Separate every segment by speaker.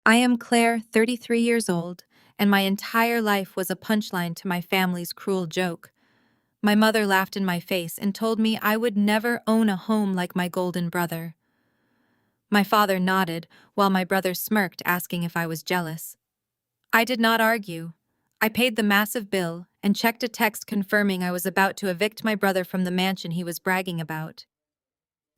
Speaker 1: I am Claire, 33 years old, and my entire life was a punchline to my family's cruel joke. My mother laughed in my face and told me I would never own a home like my golden brother. My father nodded, while my brother smirked, asking if I was jealous. I did not argue. I paid the massive bill and checked a text confirming I was about to evict my brother from the mansion he was bragging about.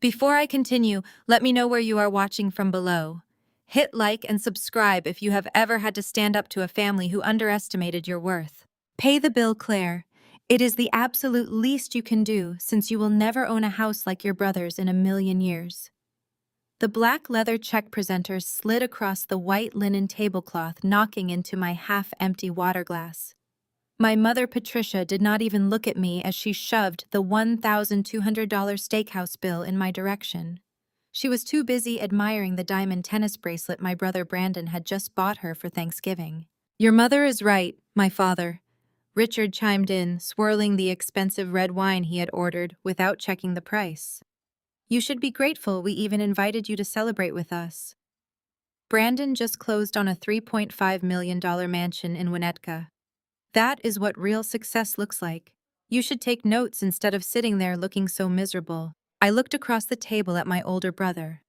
Speaker 1: Before I continue, let me know where you are watching from below. Hit like and subscribe if you have ever had to stand up to a family who underestimated your worth. Pay the bill, Claire. It is the absolute least you can do, since you will never own a house like your brother's in a million years. The black leather check presenter slid across the white linen tablecloth, knocking into my half-empty water glass. My mother, Patricia, did not even look at me as she shoved the $1,200 steakhouse bill in my direction. She was too busy admiring the diamond tennis bracelet my brother Brandon had just bought her for Thanksgiving. "Your mother is right, my father," Richard chimed in, swirling the expensive red wine he had ordered without checking the price. "You should be grateful we even invited you to celebrate with us." Brandon just closed on a $3.5 million mansion in Winnetka. That is what real success looks like. You should take notes instead of sitting there looking so miserable. I looked across the table at my older brother.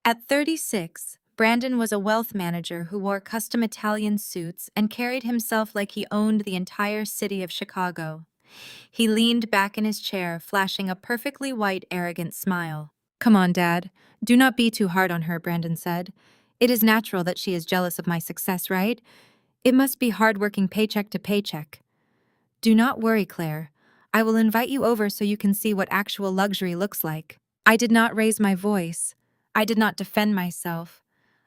Speaker 1: At 36, Brandon was a wealth manager who wore custom Italian suits and carried himself like he owned the entire city of Chicago. He leaned back in his chair, flashing a perfectly white, arrogant smile. "Come on, Dad. Do not be too hard on her," Brandon said. "It is natural that she is jealous of my success, right? It must be hard working paycheck to paycheck." "Do not worry, Claire. I will invite you over so you can see what actual luxury looks like." I did not raise my voice. I did not defend myself.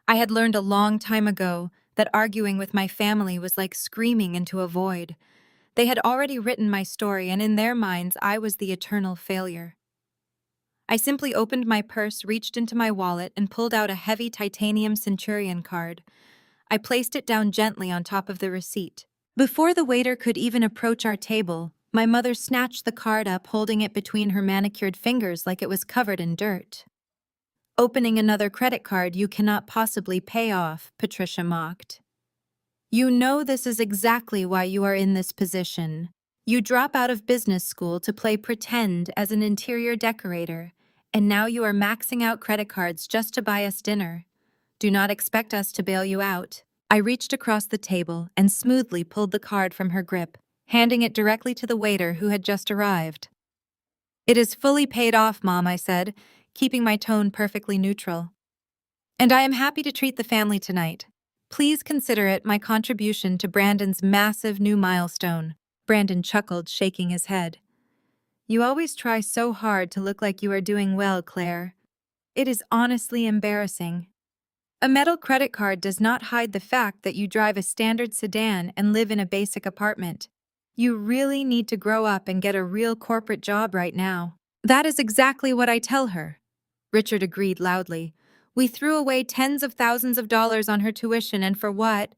Speaker 1: I had learned a long time ago that arguing with my family was like screaming into a void. They had already written my story, and in their minds, I was the eternal failure. I simply opened my purse, reached into my wallet, and pulled out a heavy titanium Centurion card. I placed it down gently on top of the receipt. Before the waiter could even approach our table, my mother snatched the card up, holding it between her manicured fingers like it was covered in dirt. "Opening another credit card you cannot possibly pay off," Patricia mocked. "You know this is exactly why you are in this position. You drop out of business school to play pretend as an interior decorator, and now you are maxing out credit cards just to buy us dinner. Do not expect us to bail you out." I reached across the table and smoothly pulled the card from her grip, handing it directly to the waiter who had just arrived. "It is fully paid off, Mom," I said, keeping my tone perfectly neutral. "And I am happy to treat the family tonight. Please consider it my contribution to Brandon's massive new milestone." Brandon chuckled, shaking his head. "You always try so hard to look like you are doing well, Claire. It is honestly embarrassing. A metal credit card does not hide the fact that you drive a standard sedan and live in a basic apartment. You really need to grow up and get a real corporate job right now." "That is exactly what I tell her," Richard agreed loudly. "We threw away tens of thousands of dollars on her tuition, and for what?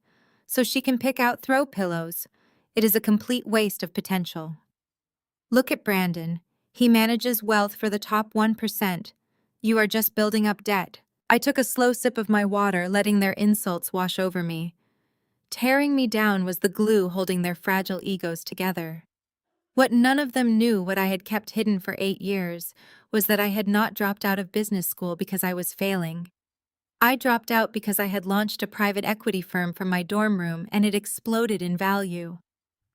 Speaker 1: So she can pick out throw pillows. It is a complete waste of potential. Look at Brandon. He manages wealth for the top 1%. You are just building up debt." I took a slow sip of my water, letting their insults wash over me. Tearing me down was the glue holding their fragile egos together. What none of them knew, what I had kept hidden for 8 years, was that I had not dropped out of business school because I was failing. I dropped out because I had launched a private equity firm from my dorm room, and it exploded in value.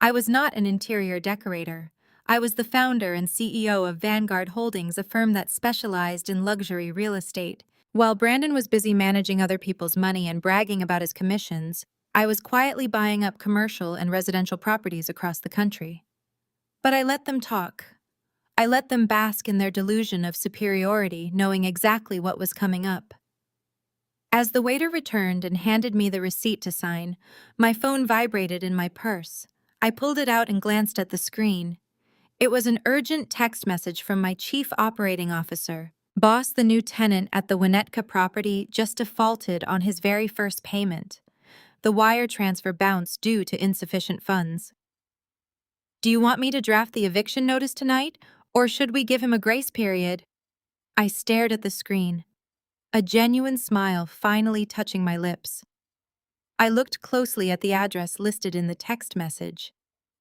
Speaker 1: I was not an interior decorator. I was the founder and CEO of Vanguard Holdings, a firm that specialized in luxury real estate. While Brandon was busy managing other people's money and bragging about his commissions, I was quietly buying up commercial and residential properties across the country. But I let them talk. I let them bask in their delusion of superiority, knowing exactly what was coming up. As the waiter returned and handed me the receipt to sign, my phone vibrated in my purse. I pulled it out and glanced at the screen. It was an urgent text message from my chief operating officer. "Boss, the new tenant at the Winnetka property just defaulted on his very first payment. The wire transfer bounced due to insufficient funds. Do you want me to draft the eviction notice tonight, or should we give him a grace period?" I stared at the screen. a genuine smile finally touching my lips. I looked closely at the address listed in the text message.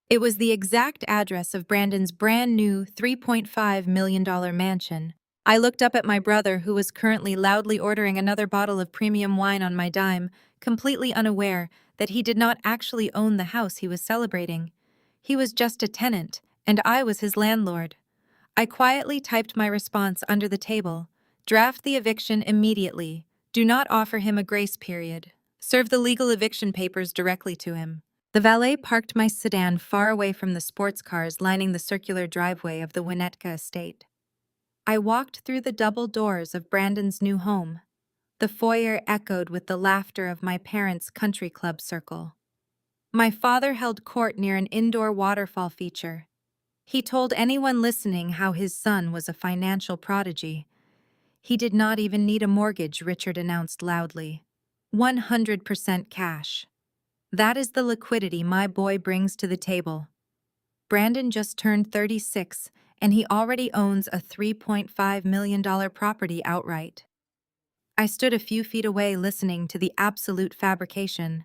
Speaker 1: It was the exact address of Brandon's brand new $3.5 million mansion. I looked up at my brother, who was currently loudly ordering another bottle of premium wine on my dime, completely unaware that he did not actually own the house he was celebrating. He was just a tenant, and I was his landlord. I quietly typed my response under the table. Draft the eviction immediately. Do not offer him a grace period. Serve the legal eviction papers directly to him. The valet parked my sedan far away from the sports cars lining the circular driveway of the Winnetka estate. I walked through the double doors of Brandon's new home. The foyer echoed with the laughter of my parents' country club circle. My father held court near an indoor waterfall feature. He told anyone listening how his son was a financial prodigy. He did not even need a mortgage, Richard announced loudly. 100% cash. That is the liquidity my boy brings to the table. Brandon just turned 36, and he already owns a $3.5 million property outright. I stood a few feet away listening to the absolute fabrication.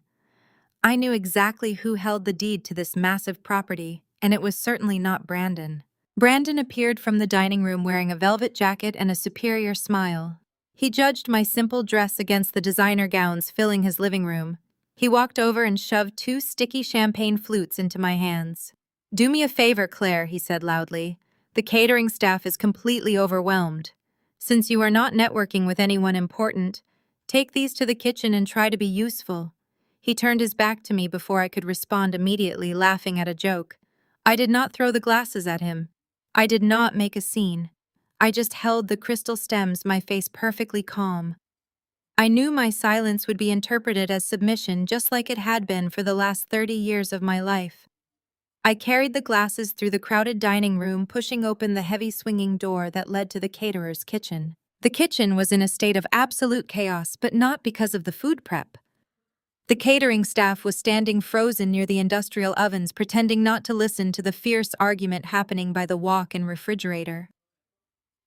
Speaker 1: I knew exactly who held the deed to this massive property, and it was certainly not Brandon. Brandon appeared from the dining room wearing a velvet jacket and a superior smile. He judged my simple dress against the designer gowns filling his living room. He walked over and shoved 2 sticky champagne flutes into my hands. "Do me a favor, Claire," he said loudly. "The catering staff is completely overwhelmed. Since you are not networking with anyone important, take these to the kitchen and try to be useful." He turned his back to me before I could respond immediately, laughing at a joke. I did not throw the glasses at him. I did not make a scene. I just held the crystal stems, my face perfectly calm. I knew my silence would be interpreted as submission, just like it had been for the last 30 years of my life. I carried the glasses through the crowded dining room, pushing open the heavy swinging door that led to the caterer's kitchen. The kitchen was in a state of absolute chaos, but not because of the food prep. The catering staff was standing frozen near the industrial ovens, pretending not to listen to the fierce argument happening by the walk-in refrigerator.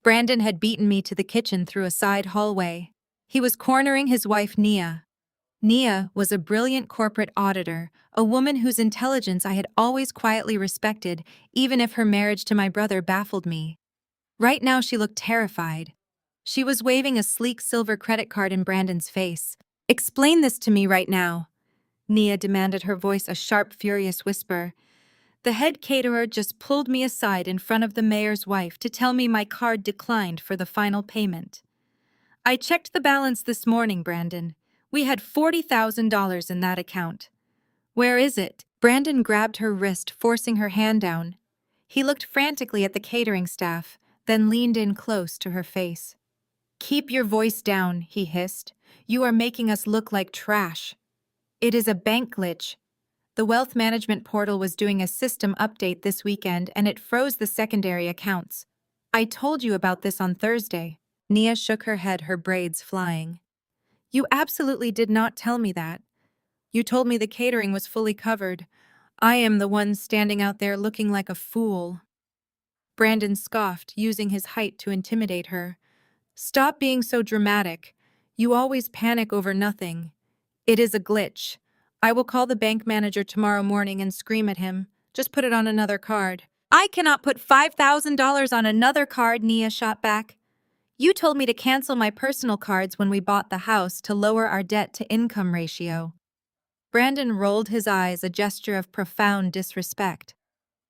Speaker 1: Brandon had beaten me to the kitchen through a side hallway. He was cornering his wife, Nia. Nia was a brilliant corporate auditor, a woman whose intelligence I had always quietly respected, even if her marriage to my brother baffled me. Right now she looked terrified. She was waving a sleek silver credit card in Brandon's face. "Explain this to me right now," Nia demanded, her voice a sharp, furious whisper. The head caterer just pulled me aside in front of the mayor's wife to tell me my card declined for the final payment. "I checked the balance this morning, Brandon. We had $40,000 in that account." "Where is it?" Brandon grabbed her wrist, forcing her hand down. He looked frantically at the catering staff, then leaned in close to her face. "Keep your voice down," he hissed. "You are making us look like trash." "It is a bank glitch. The wealth management portal was doing a system update this weekend and it froze the secondary accounts. I told you about this on Thursday." Nia shook her head, her braids flying. "You absolutely did not tell me that. You told me the catering was fully covered. I am the one standing out there looking like a fool." Brandon scoffed, using his height to intimidate her. "Stop being so dramatic. You always panic over nothing. It is a glitch. I will call the bank manager tomorrow morning and scream at him. Just put it on another card." "I cannot put $5,000 on another card," Nia shot back. "You told me to cancel my personal cards when we bought the house to lower our debt-to-income ratio." Brandon rolled his eyes, a gesture of profound disrespect.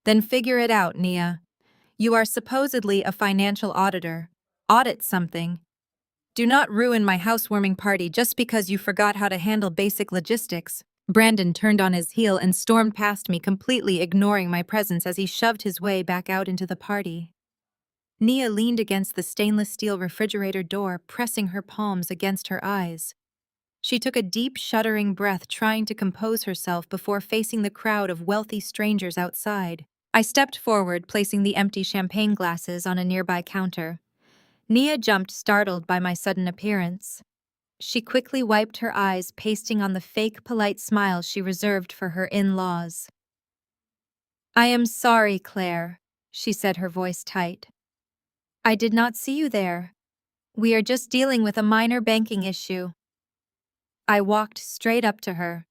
Speaker 1: "Then figure it out, Nia. You are supposedly a financial auditor. Audit something. Do not ruin my housewarming party just because you forgot how to handle basic logistics." Brandon turned on his heel and stormed past me, completely ignoring my presence as he shoved his way back out into the party. Nia leaned against the stainless steel refrigerator door, pressing her palms against her eyes. She took a deep, shuddering breath, trying to compose herself before facing the crowd of wealthy strangers outside. I stepped forward, placing the empty champagne glasses on a nearby counter. Nia jumped, startled by my sudden appearance. She quickly wiped her eyes, pasting on the fake, polite smile she reserved for her in-laws. "I am sorry, Claire," she said, her voice tight. "I did not see you there." We are just dealing with a minor banking issue. I walked straight up to her.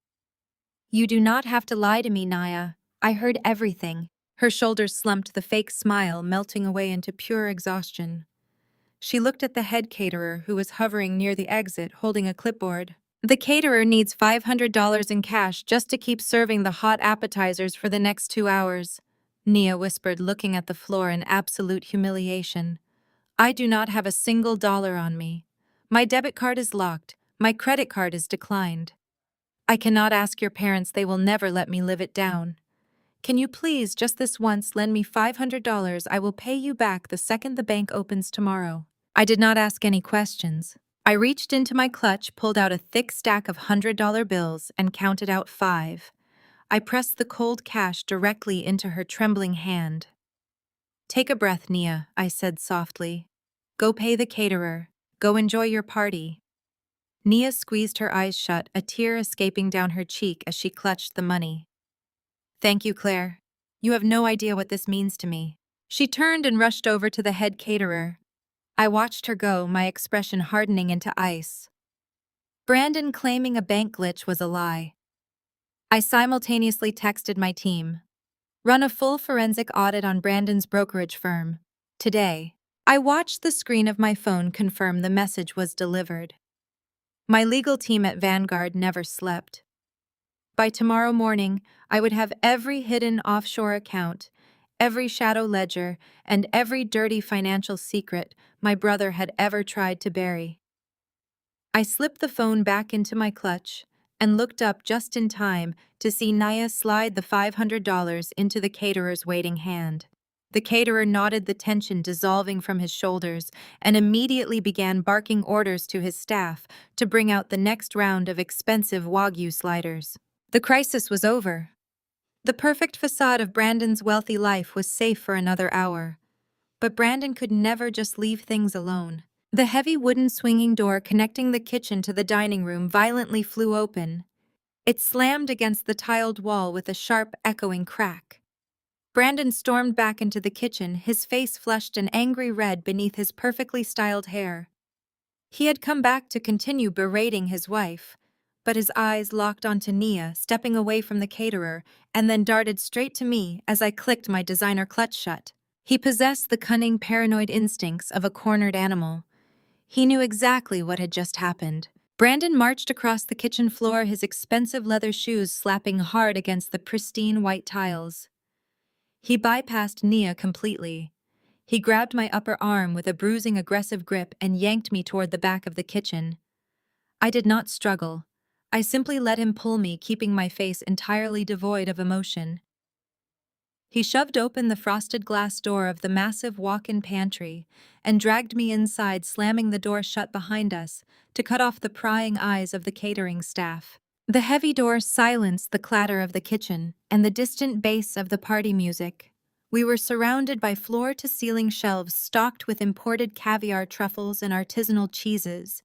Speaker 1: You do not have to lie to me, Naya. I heard everything. Her shoulders slumped, the fake smile melting away into pure exhaustion. She looked at the head caterer who was hovering near the exit holding a clipboard. The caterer needs $500 in cash just to keep serving the hot appetizers for the next 2 hours, Nia whispered, looking at the floor in absolute humiliation. I do not have a single dollar on me. My debit card is locked. My credit card is declined. I cannot ask your parents, they will never let me live it down. Can you please, just this once, lend me $500? I will pay you back the second the bank opens tomorrow. I did not ask any questions. I reached into my clutch, pulled out a thick stack of $100 bills, and counted out 5. I pressed the cold cash directly into her trembling hand. Take a breath, Nia, I said softly. Go pay the caterer. Go enjoy your party. Nia squeezed her eyes shut, a tear escaping down her cheek as she clutched the money. Thank you, Claire. You have no idea what this means to me. She turned and rushed over to the head caterer. I watched her go, my expression hardening into ice. Brandon claiming a bank glitch was a lie. I simultaneously texted my team. Run a full forensic audit on Brandon's brokerage firm. Today. I watched the screen of my phone confirm the message was delivered. My legal team at Vanguard never slept. By tomorrow morning, I would have every hidden offshore account, every shadow ledger, and every dirty financial secret my brother had ever tried to bury. I slipped the phone back into my clutch and looked up just in time to see Naya slide the $500 into the caterer's waiting hand. The caterer nodded, the tension dissolving from his shoulders, and immediately began barking orders to his staff to bring out the next round of expensive Wagyu sliders. The crisis was over. The perfect facade of Brandon's wealthy life was safe for another hour. But Brandon could never just leave things alone. The heavy wooden swinging door connecting the kitchen to the dining room violently flew open. It slammed against the tiled wall with a sharp, echoing crack. Brandon stormed back into the kitchen, his face flushed an angry red beneath his perfectly styled hair. He had come back to continue berating his wife, but his eyes locked onto Nia, stepping away from the caterer, and then darted straight to me as I clicked my designer clutch shut. He possessed the cunning, paranoid instincts of a cornered animal. He knew exactly what had just happened. Brandon marched across the kitchen floor, his expensive leather shoes slapping hard against the pristine white tiles. He bypassed Nia completely. He grabbed my upper arm with a bruising, aggressive grip and yanked me toward the back of the kitchen. I did not struggle. I simply let him pull me, keeping my face entirely devoid of emotion. He shoved open the frosted glass door of the massive walk-in pantry and dragged me inside, slamming the door shut behind us to cut off the prying eyes of the catering staff. The heavy door silenced the clatter of the kitchen and the distant bass of the party music. We were surrounded by floor-to-ceiling shelves stocked with imported caviar, truffles, and artisanal cheeses.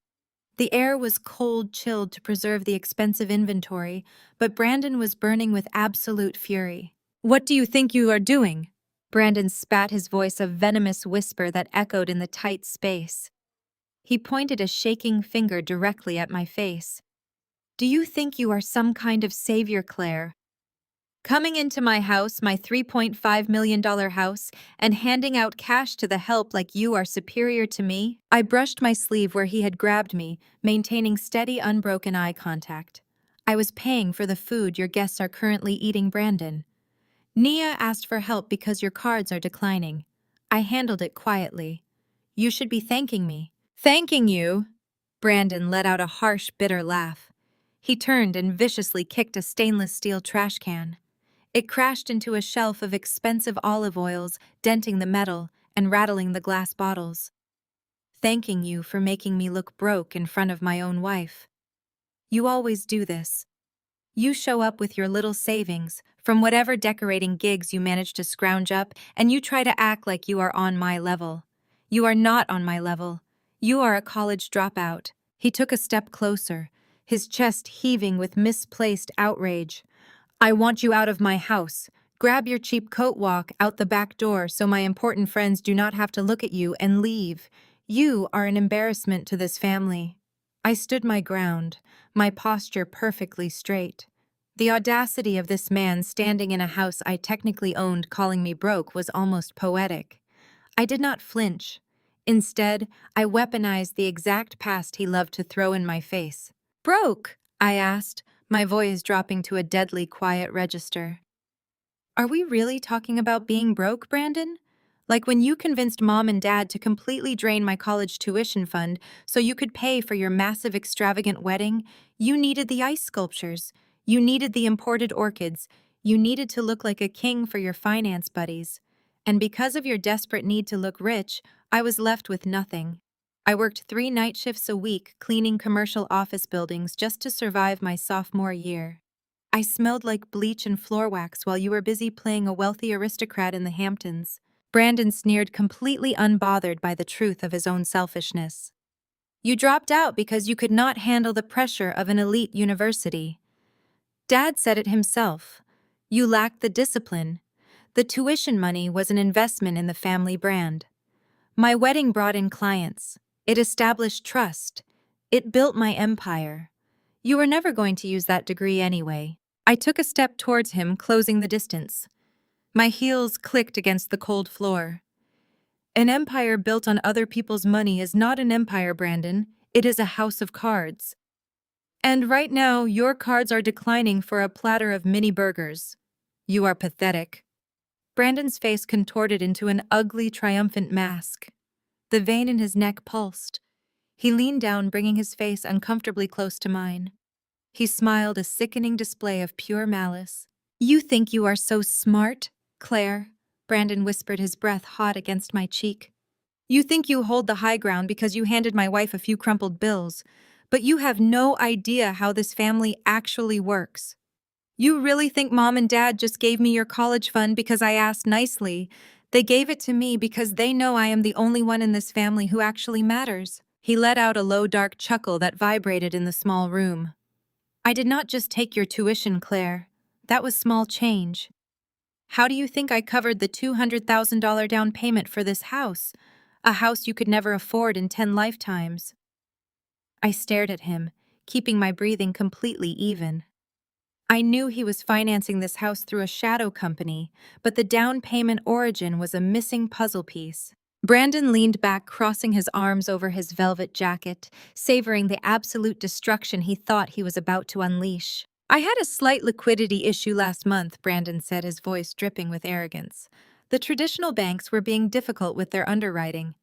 Speaker 1: The air was cold, chilled to preserve the expensive inventory, but Brandon was burning with absolute fury. What do you think you are doing? Brandon spat, his voice a venomous whisper that echoed in the tight space. He pointed a shaking finger directly at my face. Do you think you are some kind of savior, Claire? Coming into my house, my $3.5 million house, and handing out cash to the help like you are superior to me? I brushed my sleeve where he had grabbed me, maintaining steady, unbroken eye contact. I was paying for the food your guests are currently eating, Brandon. Nia asked for help because your cards are declining. I handled it quietly. You should be thanking me. Thanking you? Brandon let out a harsh, bitter laugh. He turned and viciously kicked a stainless steel trash can. It crashed into a shelf of expensive olive oils, denting the metal and rattling the glass bottles. Thanking you for making me look broke in front of my own wife. You always do this. You show up with your little savings from whatever decorating gigs you manage to scrounge up, and you try to act like you are on my level. You are not on my level. You are a college dropout. He took a step closer, his chest heaving with misplaced outrage. I want you out of my house. Grab your cheap coat, walk out the back door so my important friends do not have to look at you, and leave. You are an embarrassment to this family. I stood my ground, my posture perfectly straight. The audacity of this man standing in a house I technically owned calling me broke was almost poetic. I did not flinch. Instead, I weaponized the exact past he loved to throw in my face. Broke? I asked, my voice dropping to a deadly quiet register. Are we really talking about being broke, Brandon? Like when you convinced mom and dad to completely drain my college tuition fund so you could pay for your massive extravagant wedding, you needed the ice sculptures, you needed the imported orchids, you needed to look like a king for your finance buddies. And because of your desperate need to look rich, I was left with nothing. I worked 3 night shifts a week cleaning commercial office buildings just to survive my sophomore year. I smelled like bleach and floor wax while you were busy playing a wealthy aristocrat in the Hamptons. Brandon sneered, completely unbothered by the truth of his own selfishness. You dropped out because you could not handle the pressure of an elite university. Dad said it himself. You lacked the discipline. The tuition money was an investment in the family brand. My wedding brought in clients. It established trust. It built my empire. You were never going to use that degree anyway. I took a step towards him, closing the distance. My heels clicked against the cold floor. An empire built on other people's money is not an empire, Brandon. It is a house of cards. And right now, your cards are declining for a platter of mini burgers. You are pathetic. Brandon's face contorted into an ugly, triumphant mask. The vein in his neck pulsed. He leaned down, bringing his face uncomfortably close to mine. He smiled, a sickening display of pure malice. You think you are so smart, Claire? Brandon whispered, his breath hot against my cheek. You think you hold the high ground because you handed my wife a few crumpled bills, but you have no idea how this family actually works. You really think mom and dad just gave me your college fund because I asked nicely? They gave it to me because they know I am the only one in this family who actually matters. He let out a low, dark chuckle that vibrated in the small room. I did not just take your tuition, Claire. That was small change. How do you think I covered the $200,000 down payment for this house? A house you could never afford in 10 lifetimes. I stared at him, keeping my breathing completely even. I knew he was financing this house through a shadow company, but the down payment origin was a missing puzzle piece. Brandon leaned back, crossing his arms over his velvet jacket, savoring the absolute destruction he thought he was about to unleash. I had a slight liquidity issue last month, Brandon said, his voice dripping with arrogance. The traditional banks were being difficult with their underwriting.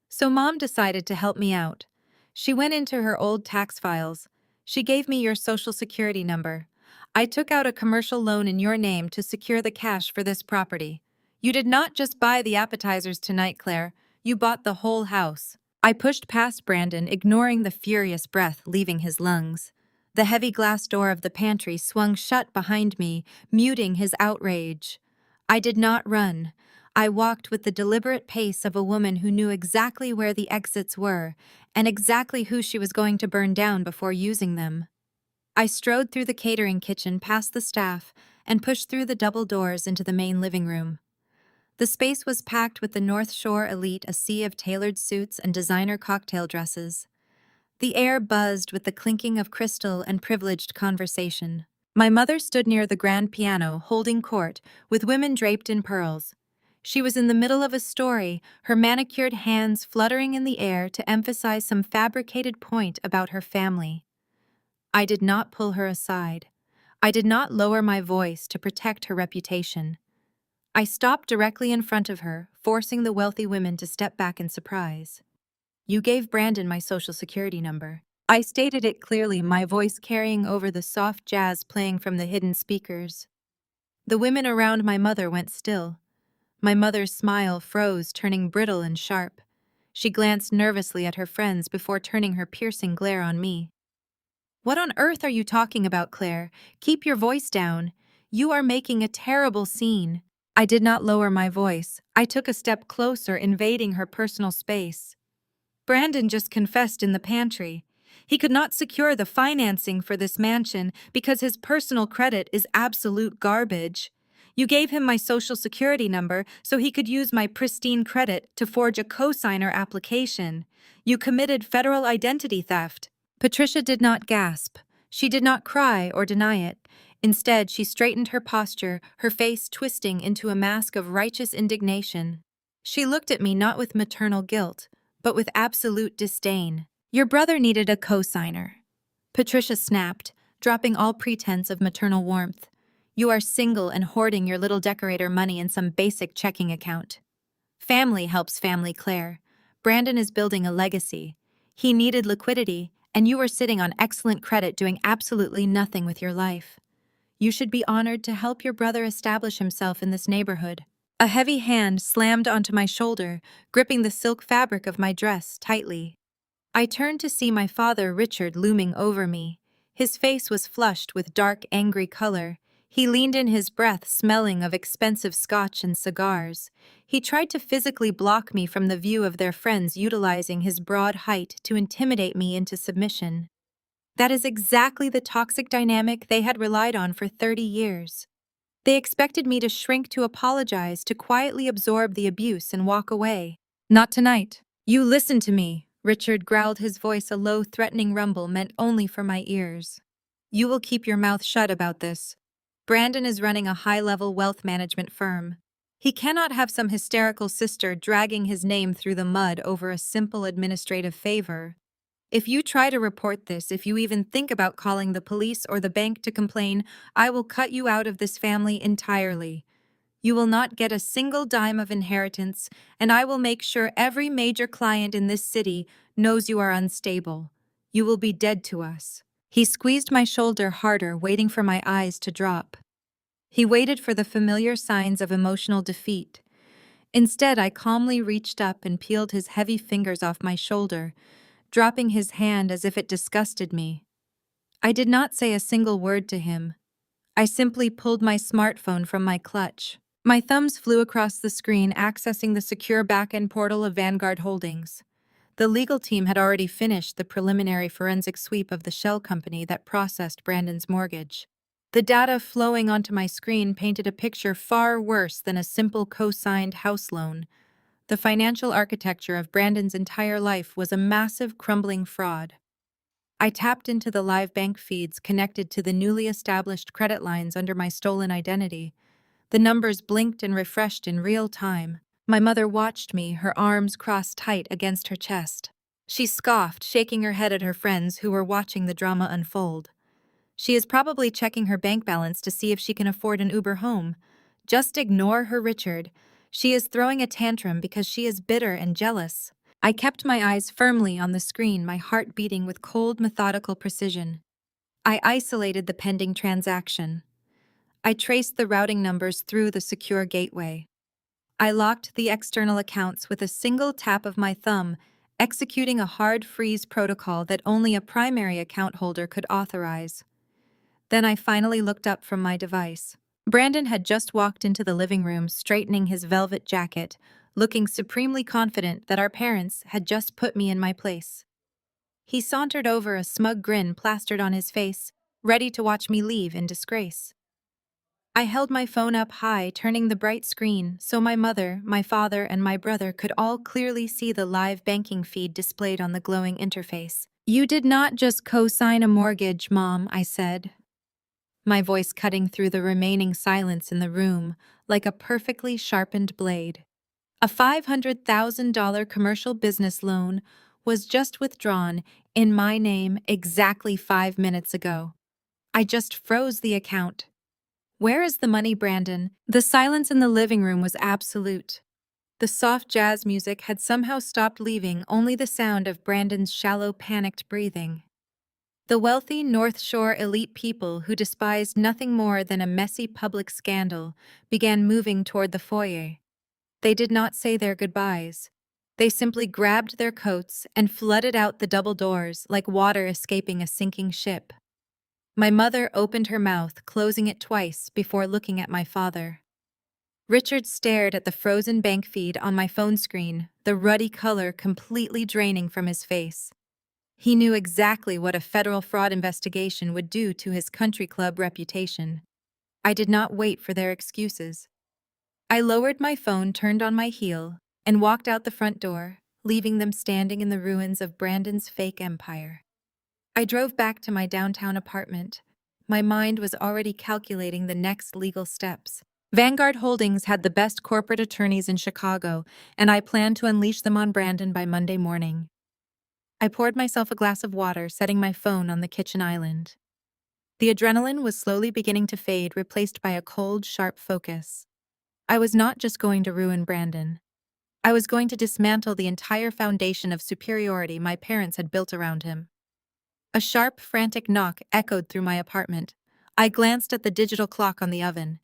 Speaker 1: So Mom decided to help me out. She went into her old tax files. She gave me your social security number. I took out a commercial loan in your name to secure the cash for this property. You did not just buy the appetizers tonight, Claire. You bought the whole house. I pushed past Brandon, ignoring the furious breath leaving his lungs. The heavy glass door of the pantry swung shut behind me, muting his outrage. I did not run. I walked with the deliberate pace of a woman who knew exactly where the exits were and exactly who she was going to burn down before using them. I strode through the catering kitchen, past the staff, and pushed through the double doors into the main living room. The space was packed with the North Shore elite, a sea of tailored suits and designer cocktail dresses. The air buzzed with the clinking of crystal and privileged conversation. My mother stood near the grand piano, holding court, with women draped in pearls. She was in the middle of a story, her manicured hands fluttering in the air to emphasize some fabricated point about her family. I did not pull her aside. I did not lower my voice to protect her reputation. I stopped directly in front of her, forcing the wealthy women to step back in surprise. You gave Brandon my social security number. I stated it clearly, my voice carrying over the soft jazz playing from the hidden speakers. The women around my mother went still. My mother's smile froze, turning brittle and sharp. She glanced nervously at her friends before turning her piercing glare on me. What on earth are you talking about, Claire? Keep your voice down. You are making a terrible scene. I did not lower my voice. I took a step closer, invading her personal space. Brandon just confessed in the pantry. He could not secure the financing for this mansion because his personal credit is absolute garbage. You gave him my social security number so he could use my pristine credit to forge a cosigner application. You committed federal identity theft. Patricia did not gasp. She did not cry or deny it. Instead, she straightened her posture, her face twisting into a mask of righteous indignation. She looked at me not with maternal guilt, but with absolute disdain. Your brother needed a co-signer. Patricia snapped, dropping all pretense of maternal warmth. You are single and hoarding your little decorator money in some basic checking account. Family helps family, Claire. Brandon is building a legacy. He needed liquidity, and you were sitting on excellent credit doing absolutely nothing with your life. You should be honored to help your brother establish himself in this neighborhood. A heavy hand slammed onto my shoulder, gripping the silk fabric of my dress tightly. I turned to see my father, Richard, looming over me. His face was flushed with dark, angry color. He leaned in, his breath smelling of expensive scotch and cigars. He tried to physically block me from the view of their friends, utilizing his broad height to intimidate me into submission. That is exactly the toxic dynamic they had relied on for 30 years. They expected me to shrink, to apologize, to quietly absorb the abuse and walk away. Not tonight. You listen to me, Richard growled, his voice a low, threatening rumble meant only for my ears. You will keep your mouth shut about this. Brandon is running a high-level wealth management firm. He cannot have some hysterical sister dragging his name through the mud over a simple administrative favor. If you try to report this, if you even think about calling the police or the bank to complain, I will cut you out of this family entirely. You will not get a single dime of inheritance, and I will make sure every major client in this city knows you are unstable. You will be dead to us. He squeezed my shoulder harder, waiting for my eyes to drop. He waited for the familiar signs of emotional defeat. Instead, I calmly reached up and peeled his heavy fingers off my shoulder, dropping his hand as if it disgusted me. I did not say a single word to him. I simply pulled my smartphone from my clutch. My thumbs flew across the screen, accessing the secure back-end portal of Vanguard Holdings. The legal team had already finished the preliminary forensic sweep of the shell company that processed Brandon's mortgage. The data flowing onto my screen painted a picture far worse than a simple co-signed house loan. The financial architecture of Brandon's entire life was a massive, crumbling fraud. I tapped into the live bank feeds connected to the newly established credit lines under my stolen identity. The numbers blinked and refreshed in real time. My mother watched me, her arms crossed tight against her chest. She scoffed, shaking her head at her friends who were watching the drama unfold. She is probably checking her bank balance to see if she can afford an Uber home. Just ignore her, Richard. She is throwing a tantrum because she is bitter and jealous. I kept my eyes firmly on the screen, my heart beating with cold, methodical precision. I isolated the pending transaction. I traced the routing numbers through the secure gateway. I locked the external accounts with a single tap of my thumb, executing a hard freeze protocol that only a primary account holder could authorize. Then I finally looked up from my device. Brandon had just walked into the living room, straightening his velvet jacket, looking supremely confident that our parents had just put me in my place. He sauntered over, a smug grin plastered on his face, ready to watch me leave in disgrace. I held my phone up high, turning the bright screen so my mother, my father, and my brother could all clearly see the live banking feed displayed on the glowing interface. You did not just co-sign a mortgage, Mom, I said, my voice cutting through the remaining silence in the room like a perfectly sharpened blade. A $500,000 commercial business loan was just withdrawn in my name exactly 5 minutes ago. I just froze the account. Where is the money, Brandon? The silence in the living room was absolute. The soft jazz music had somehow stopped, leaving only the sound of Brandon's shallow, panicked breathing. The wealthy North Shore elite people who despised nothing more than a messy public scandal began moving toward the foyer. They did not say their goodbyes. They simply grabbed their coats and flooded out the double doors like water escaping a sinking ship. My mother opened her mouth, closing it twice before looking at my father. Richard stared at the frozen bank feed on my phone screen, the ruddy color completely draining from his face. He knew exactly what a federal fraud investigation would do to his country club reputation. I did not wait for their excuses. I lowered my phone, turned on my heel, and walked out the front door, leaving them standing in the ruins of Brandon's fake empire. I drove back to my downtown apartment. My mind was already calculating the next legal steps. Vanguard Holdings had the best corporate attorneys in Chicago, and I planned to unleash them on Brandon by Monday morning. I poured myself a glass of water, setting my phone on the kitchen island. The adrenaline was slowly beginning to fade, replaced by a cold, sharp focus. I was not just going to ruin Brandon. I was going to dismantle the entire foundation of superiority my parents had built around him. A sharp, frantic knock echoed through my apartment. I glanced at the digital clock on the oven.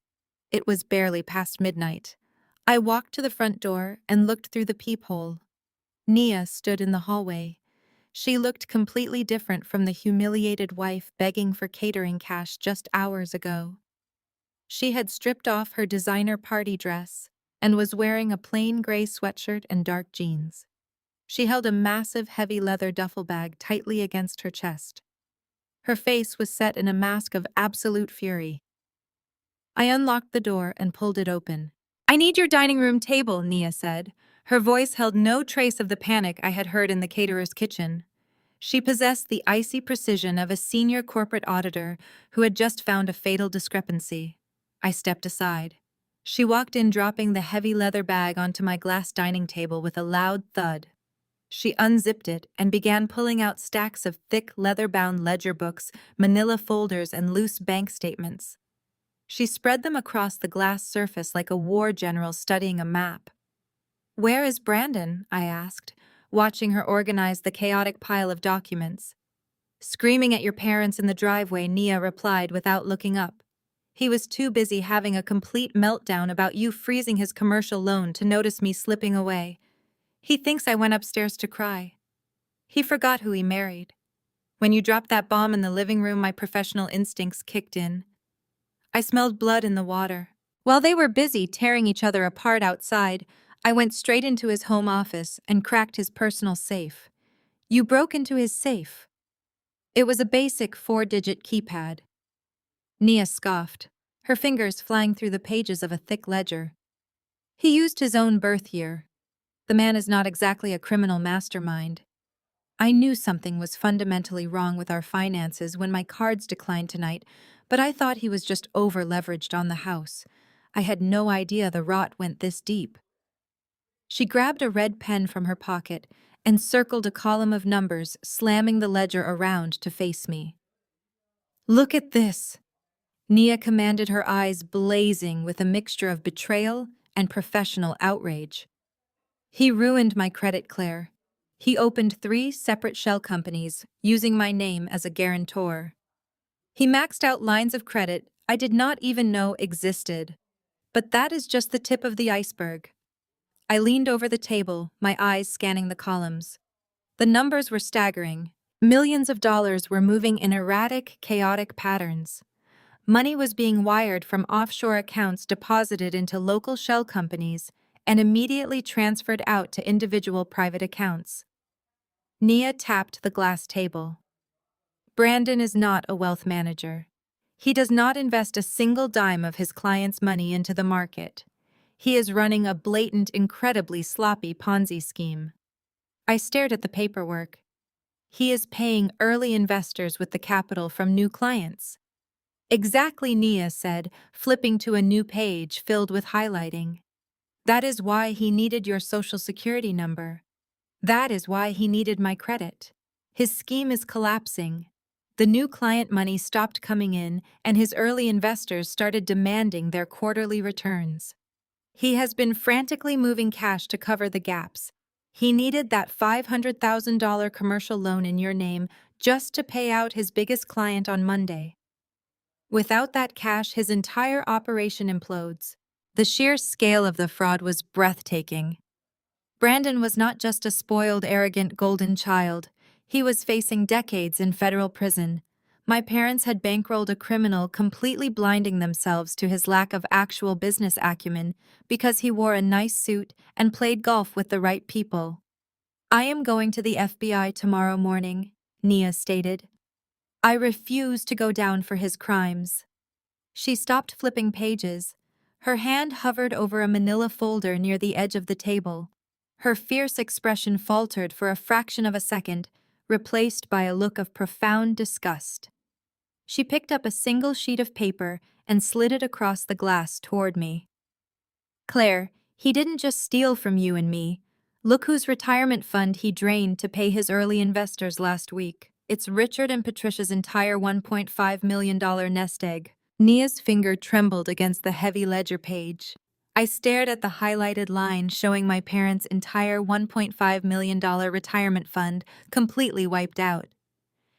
Speaker 1: It was barely past midnight. I walked to the front door and looked through the peephole. Nia stood in the hallway. She looked completely different from the humiliated wife begging for catering cash just hours ago. She had stripped off her designer party dress and was wearing a plain gray sweatshirt and dark jeans. She held a massive, heavy leather duffel bag tightly against her chest. Her face was set in a mask of absolute fury. I unlocked the door and pulled it open. "I need your dining room table," Nia said. Her voice held no trace of the panic I had heard in the caterer's kitchen. She possessed the icy precision of a senior corporate auditor who had just found a fatal discrepancy. I stepped aside. She walked in, dropping the heavy leather bag onto my glass dining table with a loud thud. She unzipped it and began pulling out stacks of thick, leather-bound ledger books, manila folders, and loose bank statements. She spread them across the glass surface like a war general studying a map. "Where is Brandon?" I asked, watching her organize the chaotic pile of documents. "Screaming at your parents in the driveway," Nia replied without looking up. "He was too busy having a complete meltdown about you freezing his commercial loan to notice me slipping away. He thinks I went upstairs to cry. He forgot who he married. When you dropped that bomb in the living room, my professional instincts kicked in. I smelled blood in the water. While they were busy tearing each other apart outside, I went straight into his home office and cracked his personal safe." "You broke into his safe?" "It was a basic 4-digit keypad." Nia scoffed, her fingers flying through the pages of a thick ledger. "He used his own birth year. The man is not exactly a criminal mastermind." I knew something was fundamentally wrong with our finances when my cards declined tonight, but I thought he was just over-leveraged on the house. I had no idea the rot went this deep. She grabbed a red pen from her pocket and circled a column of numbers, slamming the ledger around to face me. "Look at this," Nia commanded, her eyes blazing with a mixture of betrayal and professional outrage. "He ruined my credit, Claire. He opened 3 separate shell companies, using my name as a guarantor. He maxed out lines of credit I did not even know existed. But that is just the tip of the iceberg." I leaned over the table, my eyes scanning the columns. The numbers were staggering. Millions of dollars were moving in erratic, chaotic patterns. Money was being wired from offshore accounts deposited into local shell companies and immediately transferred out to individual private accounts. Nia tapped the glass table. "Brandon is not a wealth manager. He does not invest a single dime of his clients' money into the market. He is running a blatant, incredibly sloppy Ponzi scheme." I stared at the paperwork. "He is paying early investors with the capital from new clients." "Exactly," Nia said, flipping to a new page filled with highlighting. "That is why he needed your social security number. That is why he needed my credit. His scheme is collapsing. The new client money stopped coming in, and his early investors started demanding their quarterly returns. He has been frantically moving cash to cover the gaps. He needed that $500,000 commercial loan in your name just to pay out his biggest client on Monday. Without that cash, his entire operation implodes." The sheer scale of the fraud was breathtaking. Brandon was not just a spoiled, arrogant golden child. He was facing decades in federal prison. My parents had bankrolled a criminal, completely blinding themselves to his lack of actual business acumen because he wore a nice suit and played golf with the right people. "I am going to the FBI tomorrow morning," Nia stated. "I refuse to go down for his crimes." She stopped flipping pages. Her hand hovered over a manila folder near the edge of the table. Her fierce expression faltered for a fraction of a second, replaced by a look of profound disgust. She picked up a single sheet of paper and slid it across the glass toward me. Claire, he didn't just steal from you and me. Look whose retirement fund he drained to pay his early investors last week. It's Richard and Patricia's entire $1.5 million nest egg. Nia's finger trembled against the heavy ledger page. I stared at the highlighted line showing my parents' entire $1.5 million retirement fund completely wiped out.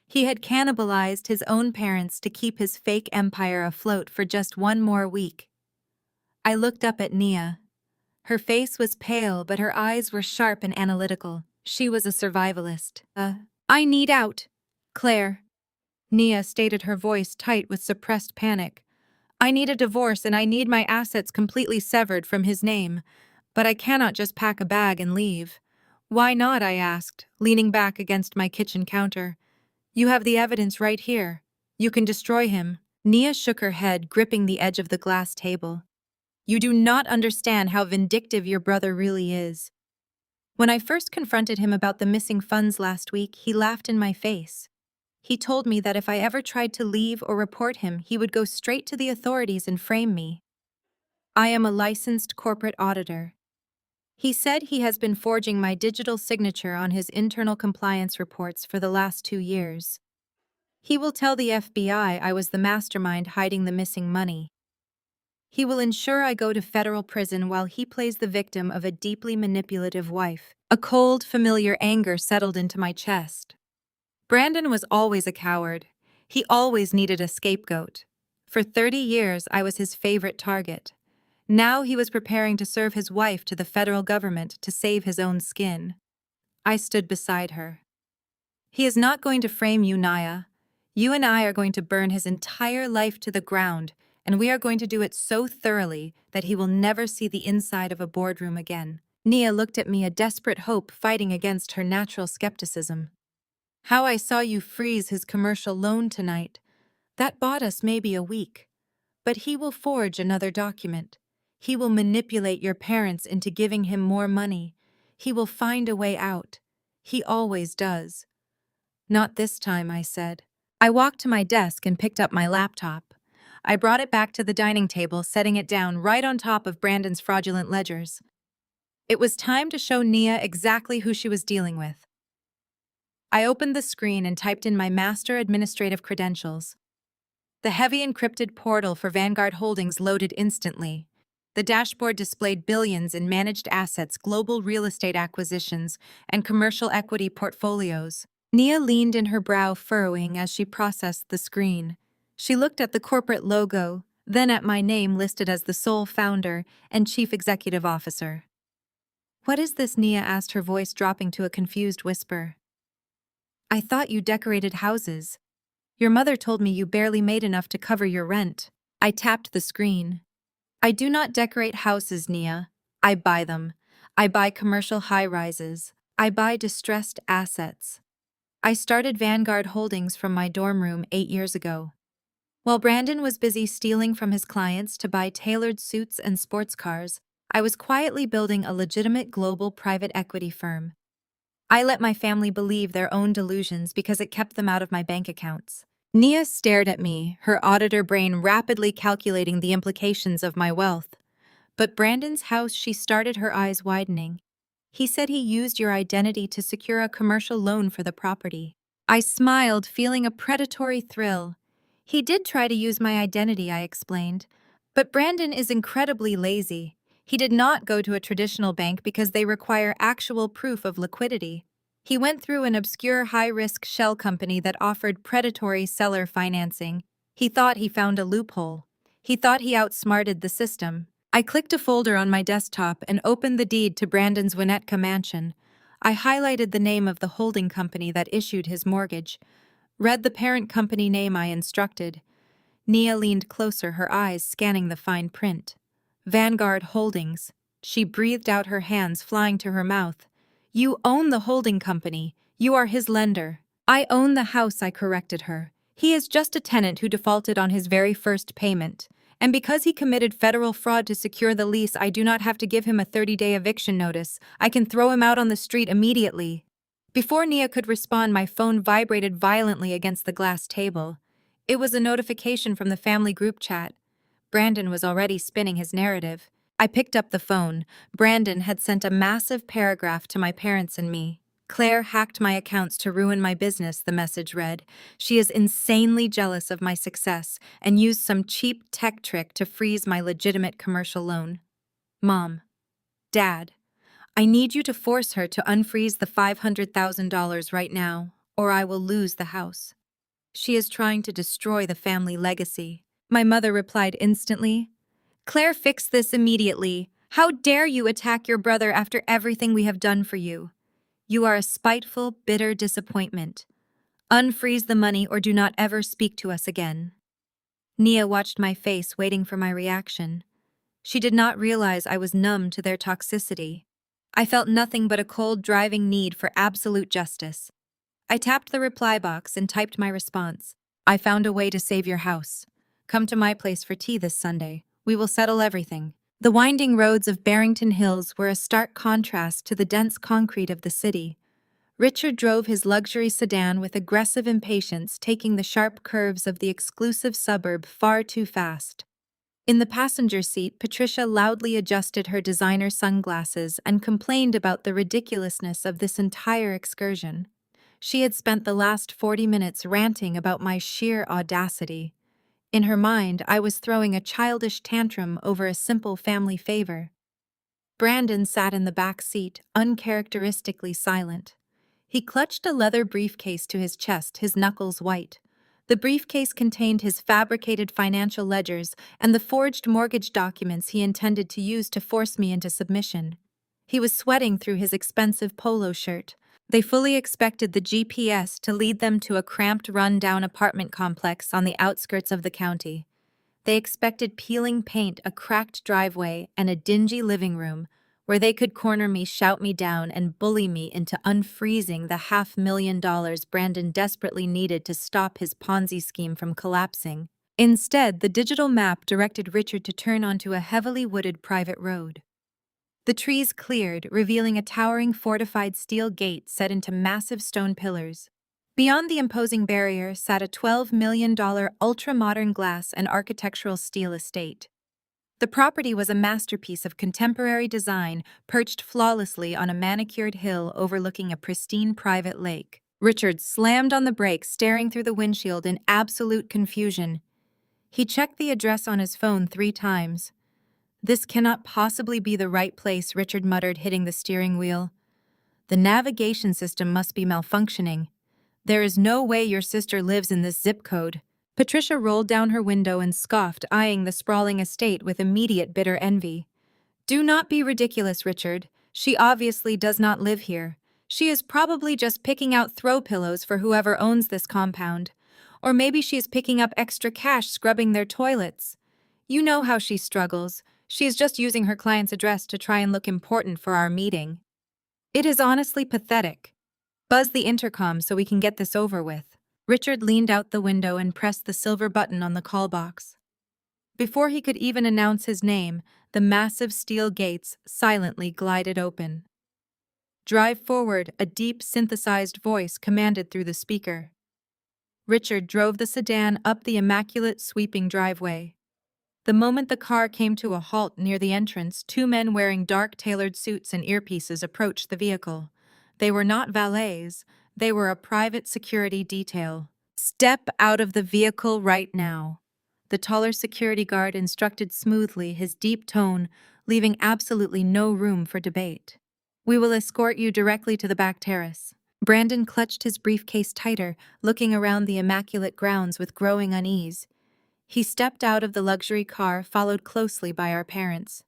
Speaker 1: He had cannibalized his own parents to keep his fake empire afloat for just one more week. I looked up at Nia. Her face was pale, but her eyes were sharp and analytical. She was a survivalist. I need out. Claire. Nia stated, her voice tight with suppressed panic. I need a divorce and I need my assets completely severed from his name. But I cannot just pack a bag and leave. Why not? I asked, leaning back against my kitchen counter. You have the evidence right here. You can destroy him. Nia shook her head, gripping the edge of the glass table. You do not understand how vindictive your brother really is. When I first confronted him about the missing funds last week, he laughed in my face. He told me that if I ever tried to leave or report him, he would go straight to the authorities and frame me. I am a licensed corporate auditor. He said he has been forging my digital signature on his internal compliance reports for the last 2 years. He will tell the FBI I was the mastermind hiding the missing money. He will ensure I go to federal prison while he plays the victim of a deeply manipulative wife. A cold, familiar anger settled into my chest. Brandon was always a coward. He always needed a scapegoat. For 30 years, I was his favorite target. Now he was preparing to serve his wife to the federal government to save his own skin. I stood beside her. He is not going to frame you, Nia. You and I are going to burn his entire life to the ground, and we are going to do it so thoroughly that he will never see the inside of a boardroom again. Nia looked at me, a desperate hope fighting against her natural skepticism. How I saw you freeze his commercial loan tonight. That bought us maybe a week. But he will forge another document. He will manipulate your parents into giving him more money. He will find a way out. He always does. Not this time, I said. I walked to my desk and picked up my laptop. I brought it back to the dining table, setting it down right on top of Brandon's fraudulent ledgers. It was time to show Nia exactly who she was dealing with. I opened the screen and typed in my master administrative credentials. The heavy encrypted portal for Vanguard Holdings loaded instantly. The dashboard displayed billions in managed assets, global real estate acquisitions, and commercial equity portfolios. Nia leaned in, her brow furrowing as she processed the screen. She looked at the corporate logo, then at my name listed as the sole founder and chief executive officer. What is this? Nia asked, her voice dropping to a confused whisper. I thought you decorated houses. Your mother told me you barely made enough to cover your rent. I tapped the screen. I do not decorate houses, Nia. I buy them. I buy commercial high-rises. I buy distressed assets. I started Vanguard Holdings from my dorm room 8 years ago. While Brandon was busy stealing from his clients to buy tailored suits and sports cars, I was quietly building a legitimate global private equity firm. I let my family believe their own delusions because it kept them out of my bank accounts. Nia stared at me, her auditor brain rapidly calculating the implications of my wealth. But Brandon's house, she started, her eyes widening. He said he used your identity to secure a commercial loan for the property. I smiled, feeling a predatory thrill. He did try to use my identity, I explained. But Brandon is incredibly lazy. He did not go to a traditional bank because they require actual proof of liquidity. He went through an obscure high-risk shell company that offered predatory seller financing. He thought he found a loophole. He thought he outsmarted the system. I clicked a folder on my desktop and opened the deed to Brandon's Winnetka mansion. I highlighted the name of the holding company that issued his mortgage, read the parent company name I instructed. Nia leaned closer, her eyes scanning the fine print. Vanguard Holdings. She breathed out, her hands flying to her mouth. You own the holding company. You are his lender. I own the house, I corrected her. He is just a tenant who defaulted on his very first payment, And because he committed federal fraud to secure the lease, I do not have to give him a 30-day eviction notice. I can throw him out on the street immediately. Before Nia could respond, my phone vibrated violently against the glass table. It was a notification from the family group chat. Brandon was already spinning his narrative. I picked up the phone. Brandon had sent a massive paragraph to my parents and me. Claire hacked my accounts to ruin my business, the message read. She is insanely jealous of my success and used some cheap tech trick to freeze my legitimate commercial loan. Mom, Dad, I need you to force her to unfreeze the $500,000 right now, or I will lose the house. She is trying to destroy the family legacy. My mother replied instantly. Claire, fix this immediately. How dare you attack your brother after everything we have done for you? You are a spiteful, bitter disappointment. Unfreeze the money or do not ever speak to us again. Nia watched my face, waiting for my reaction. She did not realize I was numb to their toxicity. I felt nothing but a cold, driving need for absolute justice. I tapped the reply box and typed my response. I found a way to save your house. Come to my place for tea this Sunday. We will settle everything. The winding roads of Barrington Hills were a stark contrast to the dense concrete of the city. Richard drove his luxury sedan with aggressive impatience, taking the sharp curves of the exclusive suburb far too fast. In the passenger seat, Patricia loudly adjusted her designer sunglasses and complained about the ridiculousness of this entire excursion. She had spent the last 40 minutes ranting about my sheer audacity. In her mind, I was throwing a childish tantrum over a simple family favor. Brandon sat in the back seat, uncharacteristically silent. He clutched a leather briefcase to his chest, his knuckles white. The briefcase contained his fabricated financial ledgers and the forged mortgage documents he intended to use to force me into submission. He was sweating through his expensive polo shirt. They fully expected the GPS to lead them to a cramped, run-down apartment complex on the outskirts of the county. They expected peeling paint, a cracked driveway, and a dingy living room, where they could corner me, shout me down, and bully me into unfreezing the $500,000 Brandon desperately needed to stop his Ponzi scheme from collapsing. Instead, the digital map directed Richard to turn onto a heavily wooded private road. The trees cleared, revealing a towering fortified steel gate set into massive stone pillars. Beyond the imposing barrier sat a $12 million ultra-modern glass and architectural steel estate. The property was a masterpiece of contemporary design, perched flawlessly on a manicured hill overlooking a pristine private lake. Richard slammed on the brakes, staring through the windshield in absolute confusion. He checked the address on his phone 3 times. This cannot possibly be the right place, Richard muttered, hitting the steering wheel. The navigation system must be malfunctioning. There is no way your sister lives in this zip code. Patricia rolled down her window and scoffed, eyeing the sprawling estate with immediate bitter envy. Do not be ridiculous, Richard. She obviously does not live here. She is probably just picking out throw pillows for whoever owns this compound. Or maybe she is picking up extra cash scrubbing their toilets. You know how she struggles. She is just using her client's address to try and look important for our meeting. It is honestly pathetic. Buzz the intercom so we can get this over with. Richard leaned out the window and pressed the silver button on the call box. Before he could even announce his name, the massive steel gates silently glided open. Drive forward, a deep, synthesized voice commanded through the speaker. Richard drove the sedan up the immaculate, sweeping driveway. The moment the car came to a halt near the entrance, 2 men wearing dark, tailored suits and earpieces approached the vehicle. They were not valets. They were a private security detail. Step out of the vehicle right now. The taller security guard instructed smoothly, his deep tone leaving absolutely no room for debate. We will escort you directly to the back terrace. Brandon clutched his briefcase tighter, looking around the immaculate grounds with growing unease. He stepped out of the luxury car, followed closely by our parents.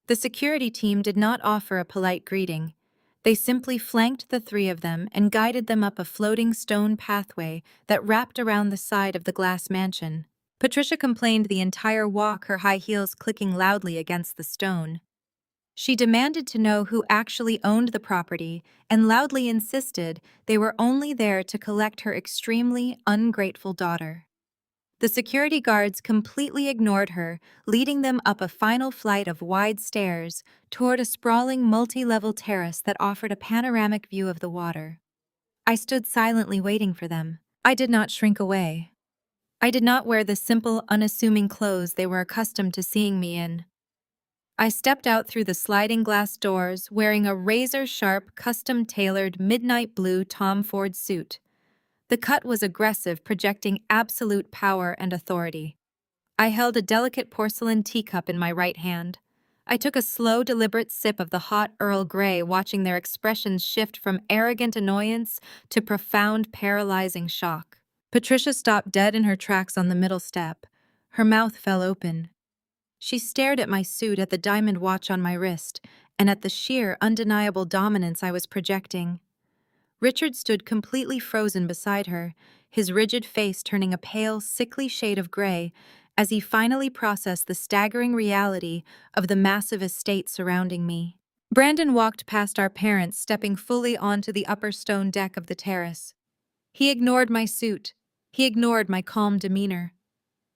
Speaker 1: The security team did not offer a polite greeting. They simply flanked the 3 of them and guided them up a floating stone pathway that wrapped around the side of the glass mansion. Patricia complained the entire walk, her high heels clicking loudly against the stone. She demanded to know who actually owned the property and loudly insisted they were only there to collect her extremely ungrateful daughter. The security guards completely ignored her, leading them up a final flight of wide stairs toward a sprawling multi-level terrace that offered a panoramic view of the water. I stood silently waiting for them. I did not shrink away. I did not wear the simple, unassuming clothes they were accustomed to seeing me in. I stepped out through the sliding glass doors wearing a razor-sharp, custom-tailored midnight blue Tom Ford suit. The cut was aggressive, projecting absolute power and authority. I held a delicate porcelain teacup in my right hand. I took a slow, deliberate sip of the hot Earl Grey, watching their expressions shift from arrogant annoyance to profound, paralyzing shock. Patricia stopped dead in her tracks on the middle step. Her mouth fell open. She stared at my suit, at the diamond watch on my wrist, and at the sheer, undeniable dominance I was projecting. Richard stood completely frozen beside her, his rigid face turning a pale, sickly shade of gray as he finally processed the staggering reality of the massive estate surrounding me. Brandon walked past our parents, stepping fully onto the upper stone deck of the terrace. He ignored my suit. He ignored my calm demeanor.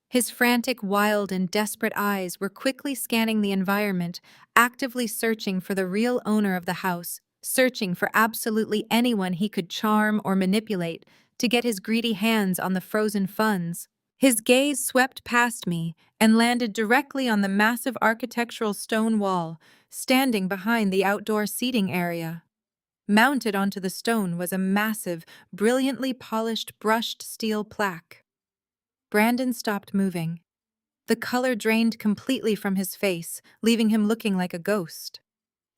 Speaker 1: His frantic, wild, and desperate eyes were quickly scanning the environment, actively searching for the real owner of the house, searching for absolutely anyone he could charm or manipulate to get his greedy hands on the frozen funds. His gaze swept past me and landed directly on the massive architectural stone wall, standing behind the outdoor seating area. Mounted onto the stone was a massive, brilliantly polished brushed steel plaque. Brandon stopped moving. The color drained completely from his face, leaving him looking like a ghost.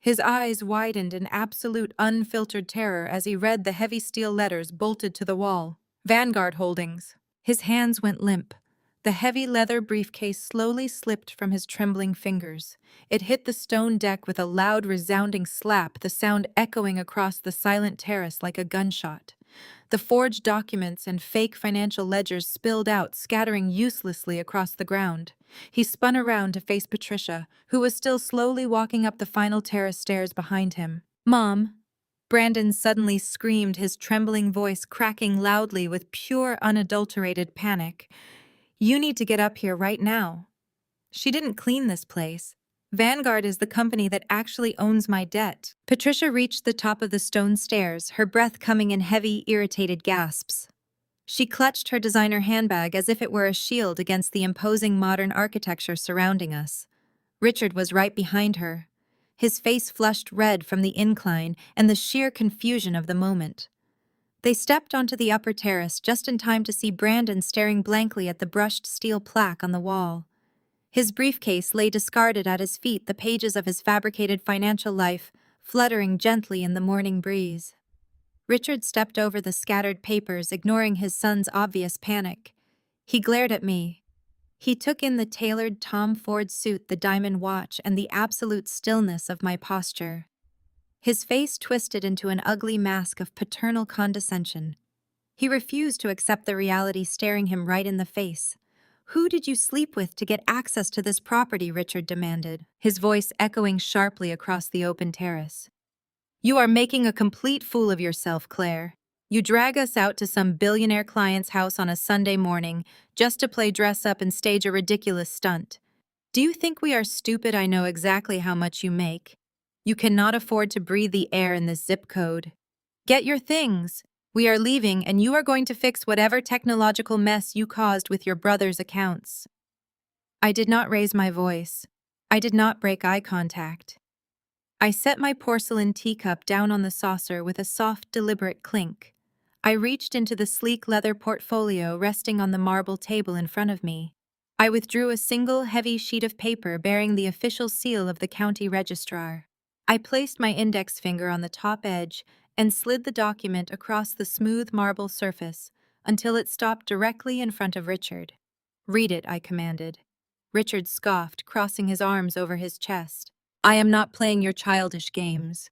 Speaker 1: His eyes widened in absolute unfiltered terror as he read the heavy steel letters bolted to the wall. Vanguard Holdings. His hands went limp. The heavy leather briefcase slowly slipped from his trembling fingers. It hit the stone deck with a loud, resounding slap, the sound echoing across the silent terrace like a gunshot. The forged documents and fake financial ledgers spilled out, scattering uselessly across the ground. He spun around to face Patricia, who was still slowly walking up the final terrace stairs behind him. "Mom!" Brandon suddenly screamed, his trembling voice cracking loudly with pure, unadulterated panic. "You need to get up here right now. She didn't clean this place. Vanguard is the company that actually owns my debt." Patricia reached the top of the stone stairs, her breath coming in heavy, irritated gasps. She clutched her designer handbag as if it were a shield against the imposing modern architecture surrounding us. Richard was right behind her, his face flushed red from the incline and the sheer confusion of the moment. They stepped onto the upper terrace just in time to see Brandon staring blankly at the brushed steel plaque on the wall. His briefcase lay discarded at his feet, the pages of his fabricated financial life fluttering gently in the morning breeze. Richard stepped over the scattered papers, ignoring his son's obvious panic. He glared at me. He took in the tailored Tom Ford suit, the diamond watch, and the absolute stillness of my posture. His face twisted into an ugly mask of paternal condescension. He refused to accept the reality staring him right in the face. "Who did you sleep with to get access to this property?" Richard demanded, his voice echoing sharply across the open terrace. "You are making a complete fool of yourself, Claire. You drag us out to some billionaire client's house on a Sunday morning just to play dress-up and stage a ridiculous stunt. Do you think we are stupid? I know exactly how much you make. You cannot afford to breathe the air in this zip code. Get your things. We are leaving, and you are going to fix whatever technological mess you caused with your brother's accounts." I did not raise my voice. I did not break eye contact. I set my porcelain teacup down on the saucer with a soft, deliberate clink. I reached into the sleek leather portfolio resting on the marble table in front of me. I withdrew a single, heavy sheet of paper bearing the official seal of the county registrar. I placed my index finger on the top edge and slid the document across the smooth marble surface until it stopped directly in front of Richard. "Read it," I commanded. Richard scoffed, crossing his arms over his chest. "I am not playing your childish games."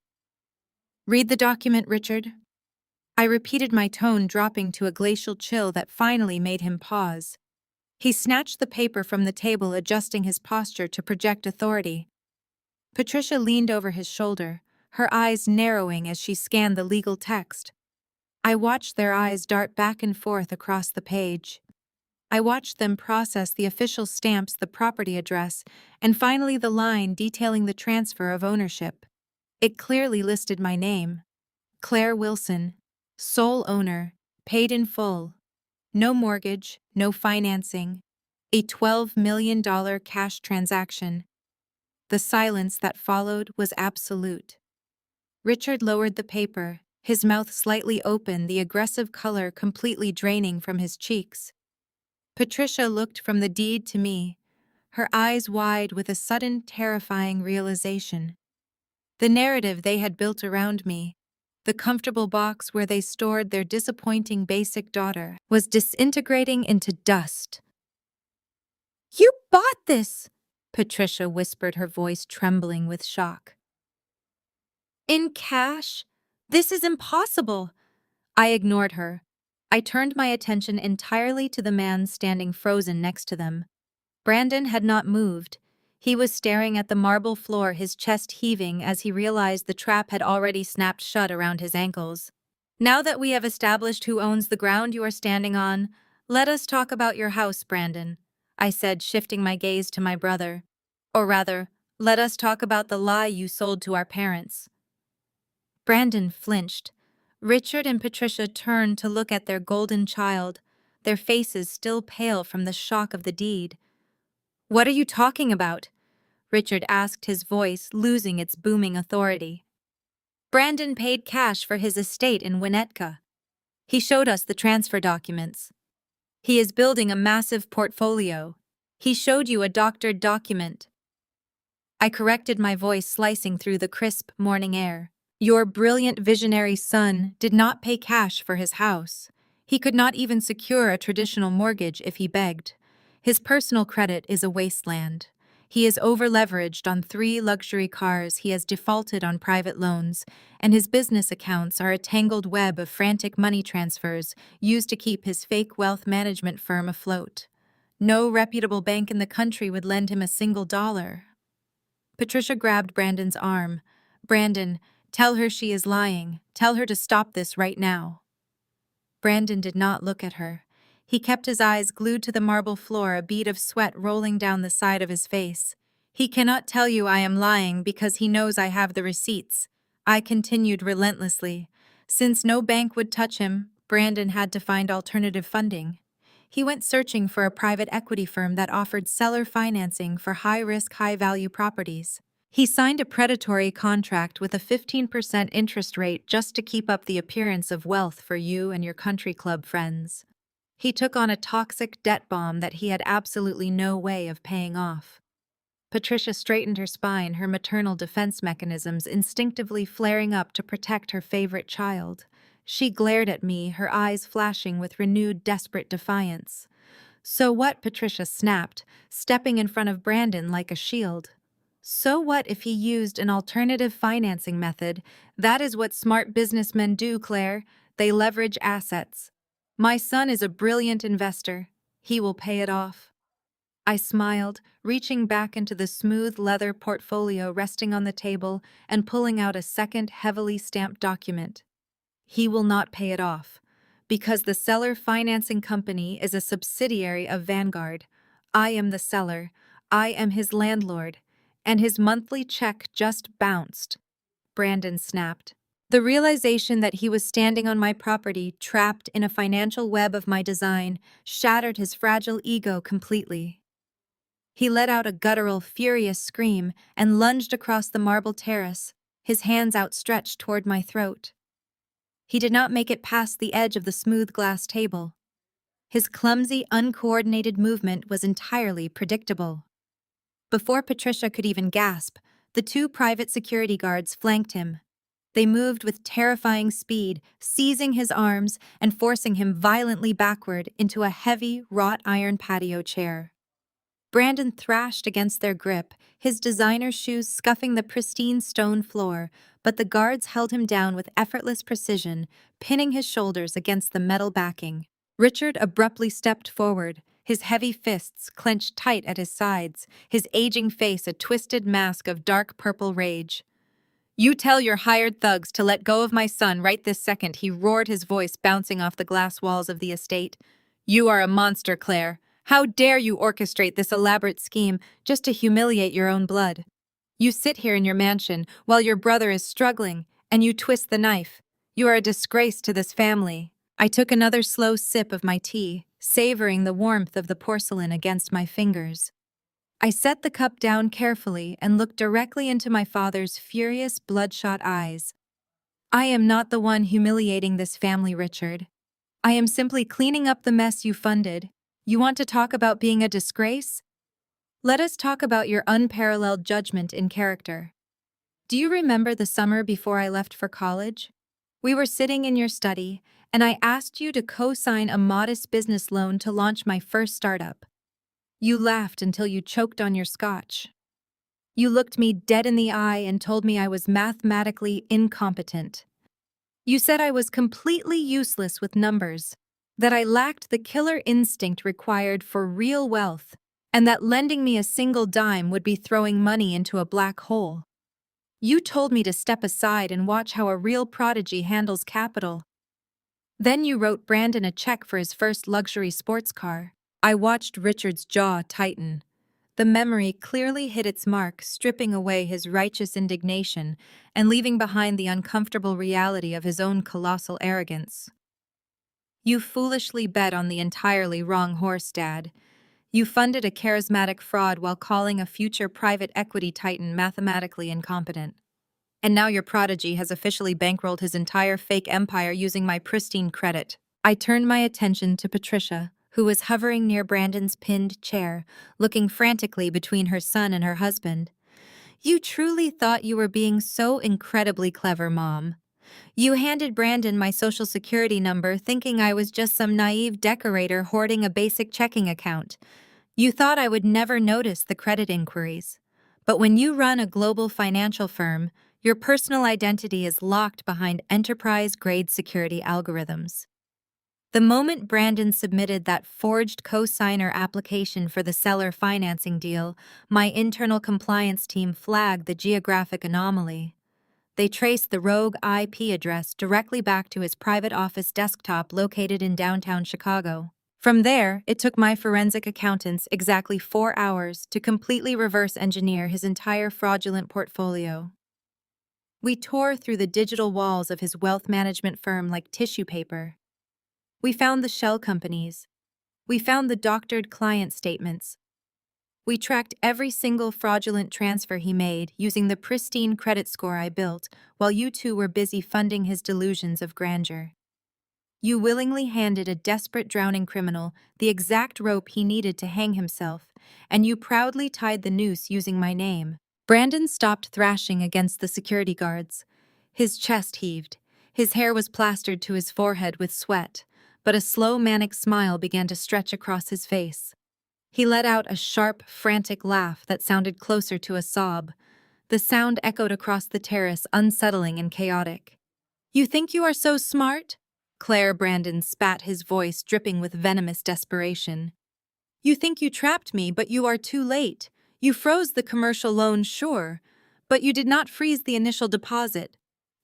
Speaker 1: "Read the document, Richard." I repeated, my tone dropping to a glacial chill that finally made him pause. He snatched the paper from the table, adjusting his posture to project authority. Patricia leaned over his shoulder, her eyes narrowing as she scanned the legal text. I watched their eyes dart back and forth across the page. I watched them process the official stamps, the property address, and finally the line detailing the transfer of ownership. It clearly listed my name. Claire Wilson, sole owner, paid in full. No mortgage, no financing. A $12 million cash transaction. The silence that followed was absolute. Richard lowered the paper, his mouth slightly open, the aggressive color completely draining from his cheeks. Patricia looked from the deed to me, her eyes wide with a sudden terrifying realization. The narrative they had built around me, the comfortable box where they stored their disappointing basic daughter, was disintegrating into dust. "You bought this!" Patricia whispered, her voice trembling with shock. "In cash? This is impossible!" I ignored her. I turned my attention entirely to the man standing frozen next to them. Brandon had not moved. He was staring at the marble floor, his chest heaving as he realized the trap had already snapped shut around his ankles. "Now that we have established who owns the ground you are standing on, let us talk about your house, Brandon," I said, shifting my gaze to my brother. "Or rather, let us talk about the lie you sold to our parents." Brandon flinched. Richard and Patricia turned to look at their golden child, their faces still pale from the shock of the deed. "What are you talking about?" Richard asked, his voice losing its booming authority. "Brandon paid cash for his estate in Winnetka. He showed us the transfer documents. He is building a massive portfolio. He showed you a doctored document." I corrected, my voice slicing through the crisp morning air. "Your brilliant visionary son did not pay cash for his house. He could not even secure a traditional mortgage if he begged. His personal credit is a wasteland. He is over-leveraged on 3 luxury cars, he has defaulted on private loans, and his business accounts are a tangled web of frantic money transfers used to keep his fake wealth management firm afloat. No reputable bank in the country would lend him a single dollar." Patricia grabbed Brandon's arm. "Brandon, tell her she is lying. Tell her to stop this right now." Brandon did not look at her. He kept his eyes glued to the marble floor, a bead of sweat rolling down the side of his face. "He cannot tell you I am lying because he knows I have the receipts," I continued relentlessly. Since no bank would touch him, Brandon had to find alternative funding. He went searching for a private equity firm that offered seller financing for high-risk, high-value properties. He signed a predatory contract with a 15% interest rate just to keep up the appearance of wealth for you and your country club friends. He took on a toxic debt bomb that he had absolutely no way of paying off. Patricia straightened her spine, her maternal defense mechanisms instinctively flaring up to protect her favorite child. She glared at me, her eyes flashing with renewed desperate defiance. "So what?" Patricia snapped, stepping in front of Brandon like a shield. "So what if he used an alternative financing method? That is what smart businessmen do, Claire. They leverage assets. My son is a brilliant investor. He will pay it off." I smiled, reaching back into the smooth leather portfolio resting on the table and pulling out a second heavily stamped document. "He will not pay it off, because the seller financing company is a subsidiary of Vanguard. I am the seller. I am his landlord. And his monthly check just bounced." Brandon snapped. The realization that he was standing on my property, trapped in a financial web of my design, shattered his fragile ego completely. He let out a guttural, furious scream and lunged across the marble terrace, his hands outstretched toward my throat. He did not make it past the edge of the smooth glass table. His clumsy, uncoordinated movement was entirely predictable. Before Patricia could even gasp, the 2 private security guards flanked him. They moved with terrifying speed, seizing his arms and forcing him violently backward into a heavy, wrought iron patio chair. Brandon thrashed against their grip, his designer shoes scuffing the pristine stone floor, but the guards held him down with effortless precision, pinning his shoulders against the metal backing. Richard abruptly stepped forward, his heavy fists clenched tight at his sides, his aging face a twisted mask of dark purple rage. "You tell your hired thugs to let go of my son right this second," he roared, his voice bouncing off the glass walls of the estate. You are a monster, Claire. How dare you orchestrate this elaborate scheme just to humiliate your own blood? You sit here in your mansion while your brother is struggling, and you twist the knife. You are a disgrace to this family. I took another slow sip of my tea, savoring the warmth of the porcelain against my fingers. I set the cup down carefully and looked directly into my father's furious, bloodshot eyes. I am not the one humiliating this family, Richard. I am simply cleaning up the mess you funded. You want to talk about being a disgrace? Let us talk about your unparalleled judgment in character. Do you remember the summer before I left for college? We were sitting in your study, and I asked you to co-sign a modest business loan to launch my first startup. You laughed until you choked on your scotch. You looked me dead in the eye and told me I was mathematically incompetent. You said I was completely useless with numbers, that I lacked the killer instinct required for real wealth, and that lending me a single dime would be throwing money into a black hole. You told me to step aside and watch how a real prodigy handles capital. Then you wrote Brandon a check for his first luxury sports car. I watched Richard's jaw tighten. The memory clearly hit its mark, stripping away his righteous indignation and leaving behind the uncomfortable reality of his own colossal arrogance. You foolishly bet on the entirely wrong horse, Dad. You funded a charismatic fraud while calling a future private equity titan mathematically incompetent. And now your prodigy has officially bankrolled his entire fake empire using my pristine credit. I turned my attention to Patricia, who was hovering near Brandon's pinned chair, looking frantically between her son and her husband. You truly thought you were being so incredibly clever, Mom. You handed Brandon my social security number thinking I was just some naive decorator hoarding a basic checking account. You thought I would never notice the credit inquiries. But when you run a global financial firm, your personal identity is locked behind enterprise-grade security algorithms. The moment Brandon submitted that forged co-signer application for the seller financing deal, my internal compliance team flagged the geographic anomaly. They traced the rogue IP address directly back to his private office desktop located in downtown Chicago. From there, it took my forensic accountants exactly 4 hours to completely reverse engineer his entire fraudulent portfolio. We tore through the digital walls of his wealth management firm like tissue paper. We found the shell companies. We found the doctored client statements. We tracked every single fraudulent transfer he made using the pristine credit score I built while you two were busy funding his delusions of grandeur. You willingly handed a desperate drowning criminal the exact rope he needed to hang himself, and you proudly tied the noose using my name. Brandon stopped thrashing against the security guards. His chest heaved. His hair was plastered to his forehead with sweat, but a slow manic smile began to stretch across his face. He let out a sharp, frantic laugh that sounded closer to a sob. The sound echoed across the terrace, unsettling and chaotic. "You think you are so smart?" Claire Brandon spat, his voice dripping with venomous desperation. "You think you trapped me, but you are too late. You froze the commercial loan, sure, but you did not freeze the initial deposit.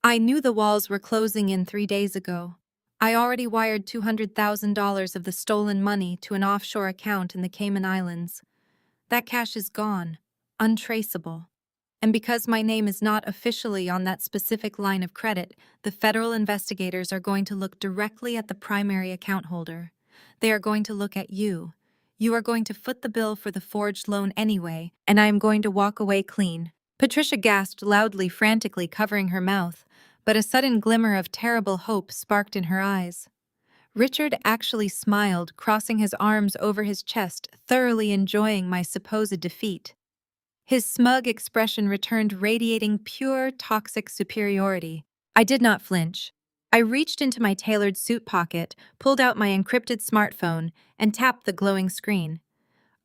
Speaker 1: I knew the walls were closing in 3 days ago. I already wired $200,000 of the stolen money to an offshore account in the Cayman Islands. That cash is gone, untraceable. And because my name is not officially on that specific line of credit, the federal investigators are going to look directly at the primary account holder. They are going to look at you. You are going to foot the bill for the forged loan anyway, and I am going to walk away clean." Patricia gasped loudly, frantically covering her mouth, but a sudden glimmer of terrible hope sparked in her eyes. Richard actually smiled, crossing his arms over his chest, thoroughly enjoying my supposed defeat. His smug expression returned, radiating pure, toxic superiority. I did not flinch. I reached into my tailored suit pocket, pulled out my encrypted smartphone, and tapped the glowing screen.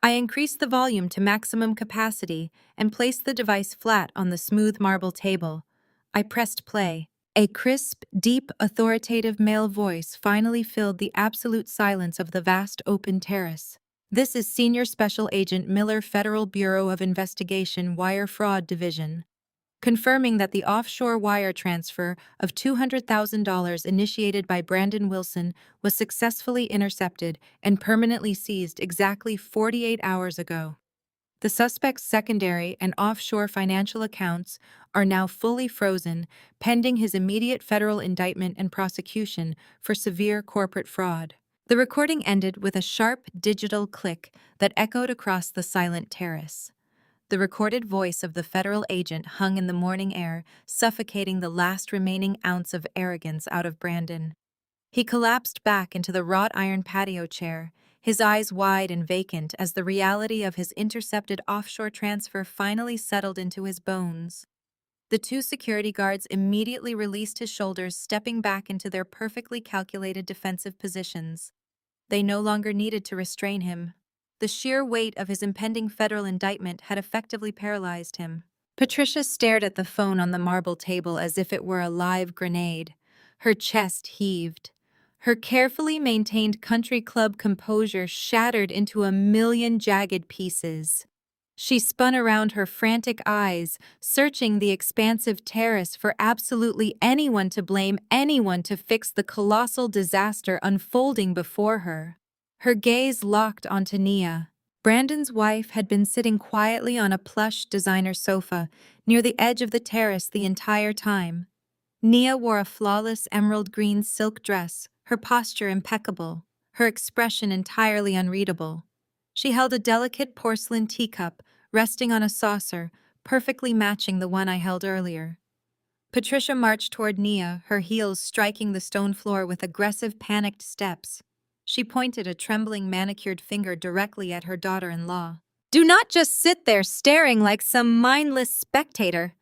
Speaker 1: I increased the volume to maximum capacity and placed the device flat on the smooth marble table. I pressed play. A crisp, deep, authoritative male voice finally filled the absolute silence of the vast open terrace. "This is Senior Special Agent Miller, Federal Bureau of Investigation, Wire Fraud Division. confirming that the offshore wire transfer of $200,000 initiated by Brandon Wilson was successfully intercepted and permanently seized exactly 48 hours ago. The suspect's secondary and offshore financial accounts are now fully frozen, pending his immediate federal indictment and prosecution for severe corporate fraud. The recording ended with a sharp digital click that echoed across the silent terrace. The recorded voice of the federal agent hung in the morning air, suffocating the last remaining ounce of arrogance out of Brandon. He collapsed back into the wrought iron patio chair, his eyes wide and vacant as the reality of his intercepted offshore transfer finally settled into his bones. The two security guards immediately released his shoulders, stepping back into their perfectly calculated defensive positions. They no longer needed to restrain him. The sheer weight of his impending federal indictment had effectively paralyzed him. Patricia stared at the phone on the marble table as if it were a live grenade. Her chest heaved. Her carefully maintained country club composure shattered into a million jagged pieces. She spun around, her frantic eyes, searching the expansive terrace for absolutely anyone to blame, anyone to fix the colossal disaster unfolding before her. Her gaze locked onto Nia. Brandon's wife had been sitting quietly on a plush designer sofa near the edge of the terrace the entire time. Nia wore a flawless emerald green silk dress, her posture impeccable, her expression entirely unreadable. She held a delicate porcelain teacup resting on a saucer, perfectly matching the one I held earlier. Patricia marched toward Nia, her heels striking the stone floor with aggressive, panicked steps. She pointed a trembling, manicured finger directly at her daughter-in-law. "Do not just sit there staring like some mindless spectator,"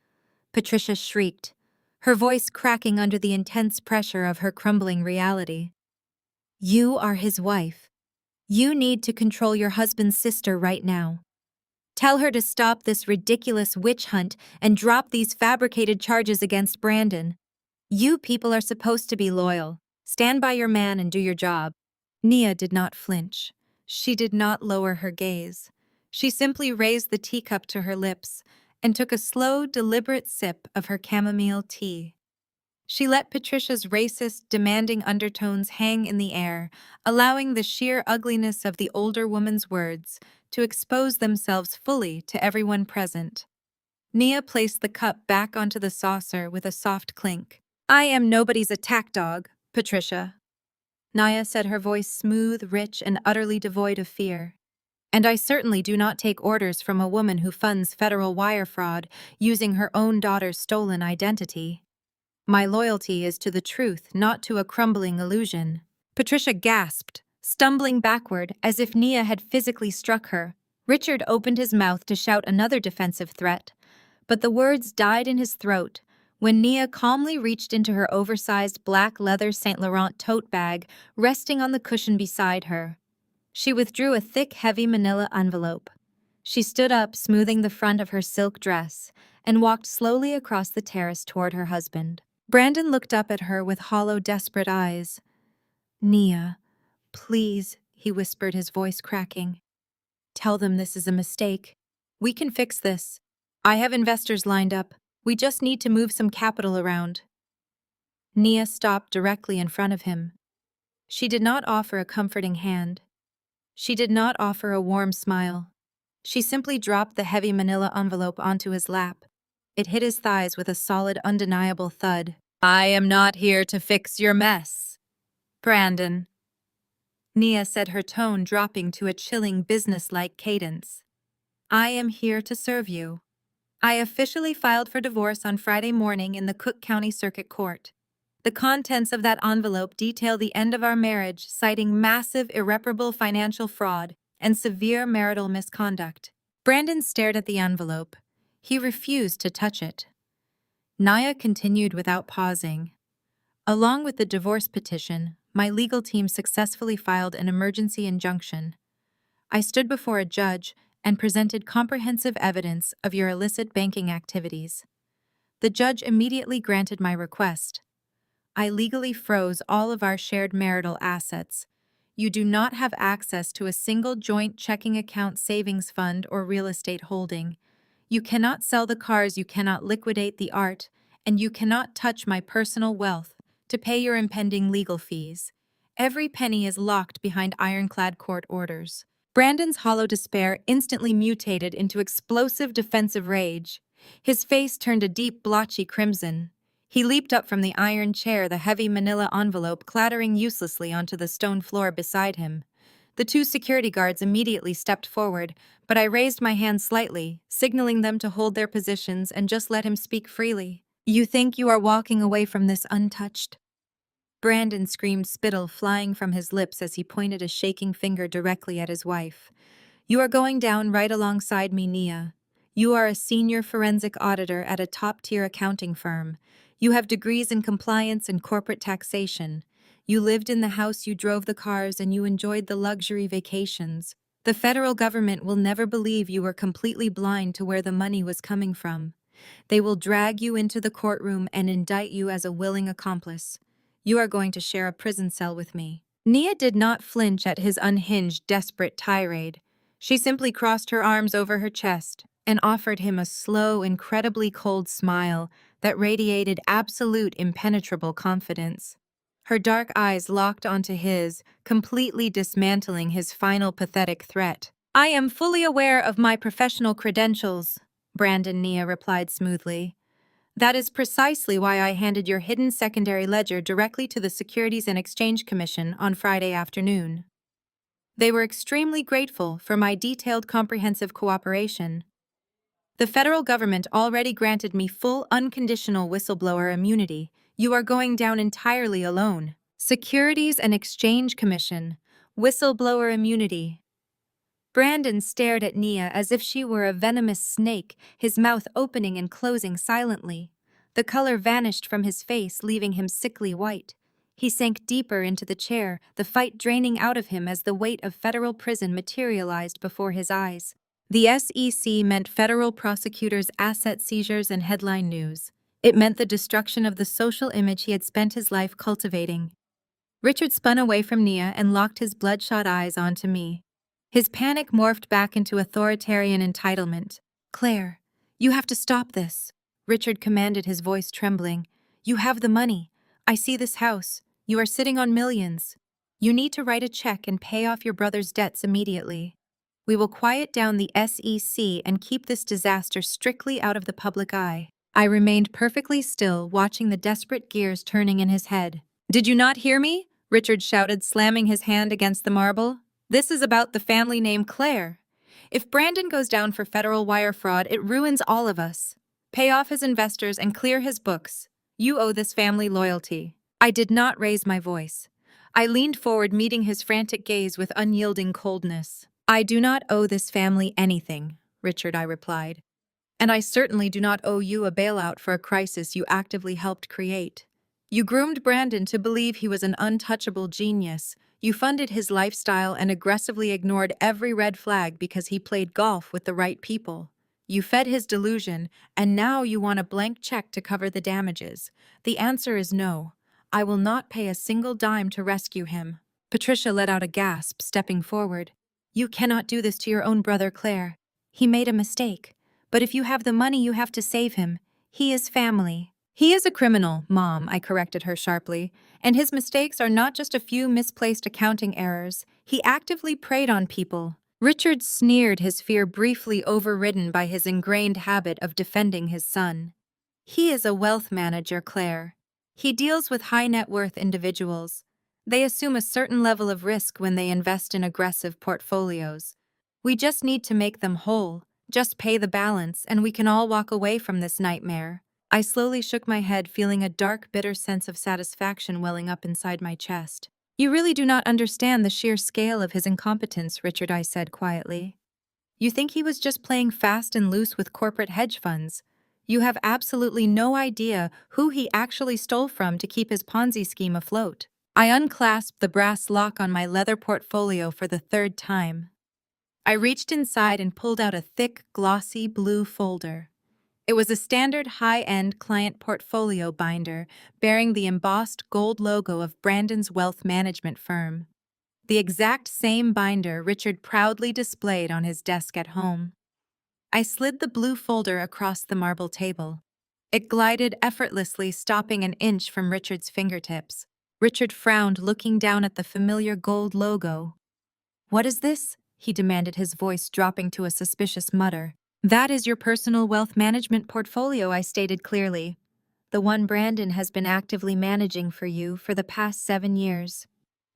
Speaker 1: Patricia shrieked, her voice cracking under the intense pressure of her crumbling reality. "You are his wife. You need to control your husband's sister right now. Tell her to stop this ridiculous witch hunt and drop these fabricated charges against Brandon. You people are supposed to be loyal. Stand by your man and do your job." Nia did not flinch. She did not lower her gaze. She simply raised the teacup to her lips and took a slow, deliberate sip of her chamomile tea. She let Patricia's racist, demanding undertones hang in the air, allowing the sheer ugliness of the older woman's words to expose themselves fully to everyone present. Nia placed the cup back onto the saucer with a soft clink. "I am nobody's attack dog, Patricia," Nia said, her voice smooth, rich, and utterly devoid of fear. "And I certainly do not take orders from a woman who funds federal wire fraud using her own daughter's stolen identity. My loyalty is to the truth, not to a crumbling illusion." Patricia gasped, stumbling backward as if Nia had physically struck her. Richard opened his mouth to shout another defensive threat, but the words died in his throat when Nia calmly reached into her oversized black leather Saint Laurent tote bag resting on the cushion beside her. She withdrew a thick, heavy manila envelope. She stood up, smoothing the front of her silk dress, and walked slowly across the terrace toward her husband. Brandon looked up at her with hollow, desperate eyes. "Nia, please," he whispered, his voice cracking. "Tell them this is a mistake. We can fix this. I have investors lined up. We just need to move some capital around." Nia stopped directly in front of him. She did not offer a comforting hand. She did not offer a warm smile. She simply dropped the heavy manila envelope onto his lap. It hit his thighs with a solid, undeniable thud. "I am not here to fix your mess, Brandon," Nia said, her tone dropping to a chilling, businesslike cadence. "I am here to serve you. I officially filed for divorce on Friday morning in the Cook County Circuit Court. The contents of that envelope detail the end of our marriage, citing massive, irreparable financial fraud and severe marital misconduct." Brandon stared at the envelope. He refused to touch it. Nia continued without pausing. "Along with the divorce petition, my legal team successfully filed an emergency injunction. I stood before a judge and presented comprehensive evidence of your illicit banking activities. The judge immediately granted my request. I legally froze all of our shared marital assets. You do not have access to a single joint checking account, savings fund, or real estate holding. You cannot sell the cars, you cannot liquidate the art, and you cannot touch my personal wealth to pay your impending legal fees. Every penny is locked behind ironclad court orders. Brandon's hollow despair instantly mutated into explosive defensive rage. His face turned a deep, blotchy crimson. He leaped up from the iron chair, the heavy manila envelope clattering uselessly onto the stone floor beside him. The two security guards immediately stepped forward, but I raised my hand slightly, signaling them to hold their positions and just let him speak freely. You think you are walking away from this untouched? Brandon screamed, spittle flying from his lips as he pointed a shaking finger directly at his wife. You are going down right alongside me, Nia. You are a senior forensic auditor at a top-tier accounting firm. You have degrees in compliance and corporate taxation. You lived in the house, you drove the cars, and you enjoyed the luxury vacations. The federal government will never believe you were completely blind to where the money was coming from. They will drag you into the courtroom and indict you as a willing accomplice. You are going to share a prison cell with me. Nia did not flinch at his unhinged, desperate tirade. She simply crossed her arms over her chest and offered him a slow, incredibly cold smile that radiated absolute, impenetrable confidence. Her dark eyes locked onto his, completely dismantling his final pathetic threat. I am fully aware of my professional credentials, Brandon Nia replied smoothly. That is precisely why I handed your hidden secondary ledger directly to the Securities and Exchange Commission on Friday afternoon. They were extremely grateful for my detailed, comprehensive cooperation. The federal government already granted me full, unconditional whistleblower immunity. You are going down entirely alone. Securities and Exchange Commission, whistleblower immunity. Brandon stared at Nia as if she were a venomous snake, his mouth opening and closing silently. The color vanished from his face, leaving him sickly white. He sank deeper into the chair, the fight draining out of him as the weight of federal prison materialized before his eyes. The SEC meant federal prosecutors' asset seizures and headline news. It meant the destruction of the social image he had spent his life cultivating. Richard spun away from Nia and locked his bloodshot eyes onto me. His panic morphed back into authoritarian entitlement. Claire, you have to stop this, Richard commanded, his voice trembling. You have the money. I see this house. You are sitting on millions. You need to write a check and pay off your brother's debts immediately. We will quiet down the SEC and keep this disaster strictly out of the public eye. I remained perfectly still, watching the desperate gears turning in his head. Did you not hear me? Richard shouted, slamming his hand against the marble. This is about the family name Claire. If Brandon goes down for federal wire fraud, it ruins all of us. Pay off his investors and clear his books. You owe this family loyalty. I did not raise my voice. I leaned forward, meeting his frantic gaze with unyielding coldness. I do not owe this family anything, Richard, I replied. And I certainly do not owe you a bailout for a crisis you actively helped create. You groomed Brandon to believe he was an untouchable genius. You funded his lifestyle and aggressively ignored every red flag because he played golf with the right people. You fed his delusion, and now you want a blank check to cover the damages. The answer is no. I will not pay a single dime to rescue him. Patricia let out a gasp, stepping forward. You cannot do this to your own brother, Claire. He made a mistake. But if you have the money, you have to save him. He is family. He is a criminal, Mom, I corrected her sharply, and his mistakes are not just a few misplaced accounting errors. He actively preyed on people. Richard sneered, his fear briefly overridden by his ingrained habit of defending his son. He is a wealth manager, Claire. He deals with high-net-worth individuals. They assume a certain level of risk when they invest in aggressive portfolios. We just need to make them whole. Just pay the balance, and we can all walk away from this nightmare. I slowly shook my head, feeling a dark, bitter sense of satisfaction welling up inside my chest. You really do not understand the sheer scale of his incompetence, Richard, I said quietly. You think he was just playing fast and loose with corporate hedge funds. You have absolutely no idea who he actually stole from to keep his Ponzi scheme afloat. I unclasped the brass lock on my leather portfolio for the third time. I reached inside and pulled out a thick, glossy blue folder. It was a standard high-end client portfolio binder bearing the embossed gold logo of Brandon's wealth management firm. The exact same binder Richard proudly displayed on his desk at home. I slid the blue folder across the marble table. It glided effortlessly, stopping an inch from Richard's fingertips. Richard frowned, looking down at the familiar gold logo. "What is this?" he demanded, his voice dropping to a suspicious mutter. "That is your personal wealth management portfolio," I stated clearly. "The one Brandon has been actively managing for you for the past 7 years.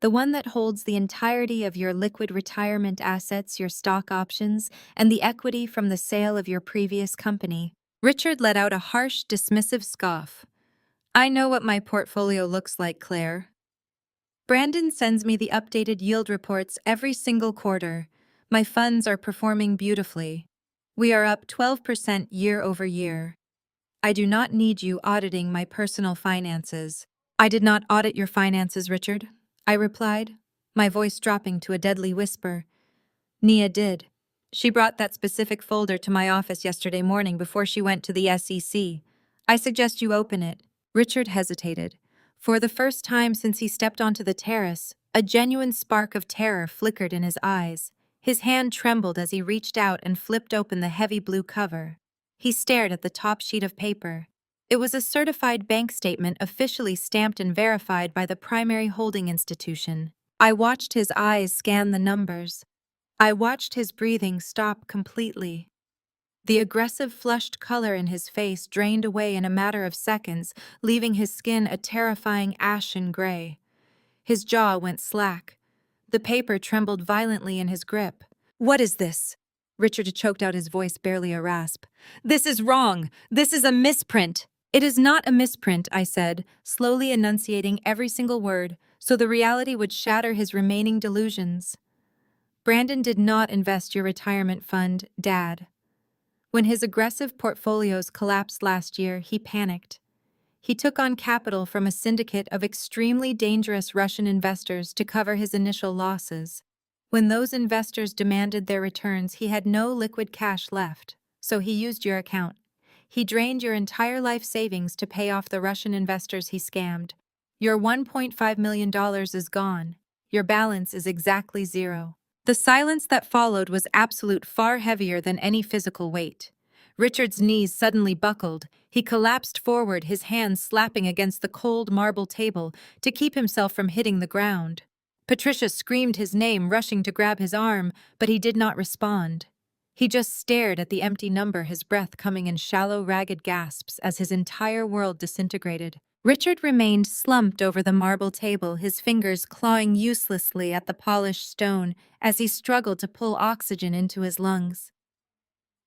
Speaker 1: The one that holds the entirety of your liquid retirement assets, your stock options, and the equity from the sale of your previous company." Richard let out a harsh, dismissive scoff. "I know what my portfolio looks like, Claire. Brandon sends me the updated yield reports every single quarter. My funds are performing beautifully. We are up 12% year over year. I do not need you auditing my personal finances." "I did not audit your finances, Richard," I replied, my voice dropping to a deadly whisper. "Nia did. She brought that specific folder to my office yesterday morning before she went to the SEC. I suggest you open it." Richard hesitated. For the first time since he stepped onto the terrace, a genuine spark of terror flickered in his eyes. His hand trembled as he reached out and flipped open the heavy blue cover. He stared at the top sheet of paper. It was a certified bank statement officially stamped and verified by the primary holding institution. I watched his eyes scan the numbers. I watched his breathing stop completely. The aggressive flushed color in his face drained away in a matter of seconds, leaving his skin a terrifying ashen gray. His jaw went slack. The paper trembled violently in his grip. "What is this?" Richard choked out, his voice barely a rasp. "This is wrong. This is a misprint." "It is not a misprint," I said, slowly enunciating every single word, so the reality would shatter his remaining delusions. "Brandon did not invest your retirement fund, Dad. When his aggressive portfolios collapsed last year, he panicked. He took on capital from a syndicate of extremely dangerous Russian investors to cover his initial losses. When those investors demanded their returns, he had no liquid cash left, so he used your account. He drained your entire life savings to pay off the Russian investors he scammed. Your $1.5 million is gone. Your balance is exactly zero." The silence that followed was absolute, far heavier than any physical weight. Richard's knees suddenly buckled. He collapsed forward, his hands slapping against the cold marble table to keep himself from hitting the ground. Patricia screamed his name, rushing to grab his arm, but he did not respond. He just stared at the empty number, his breath coming in shallow, ragged gasps as his entire world disintegrated. Richard remained slumped over the marble table, his fingers clawing uselessly at the polished stone as he struggled to pull oxygen into his lungs.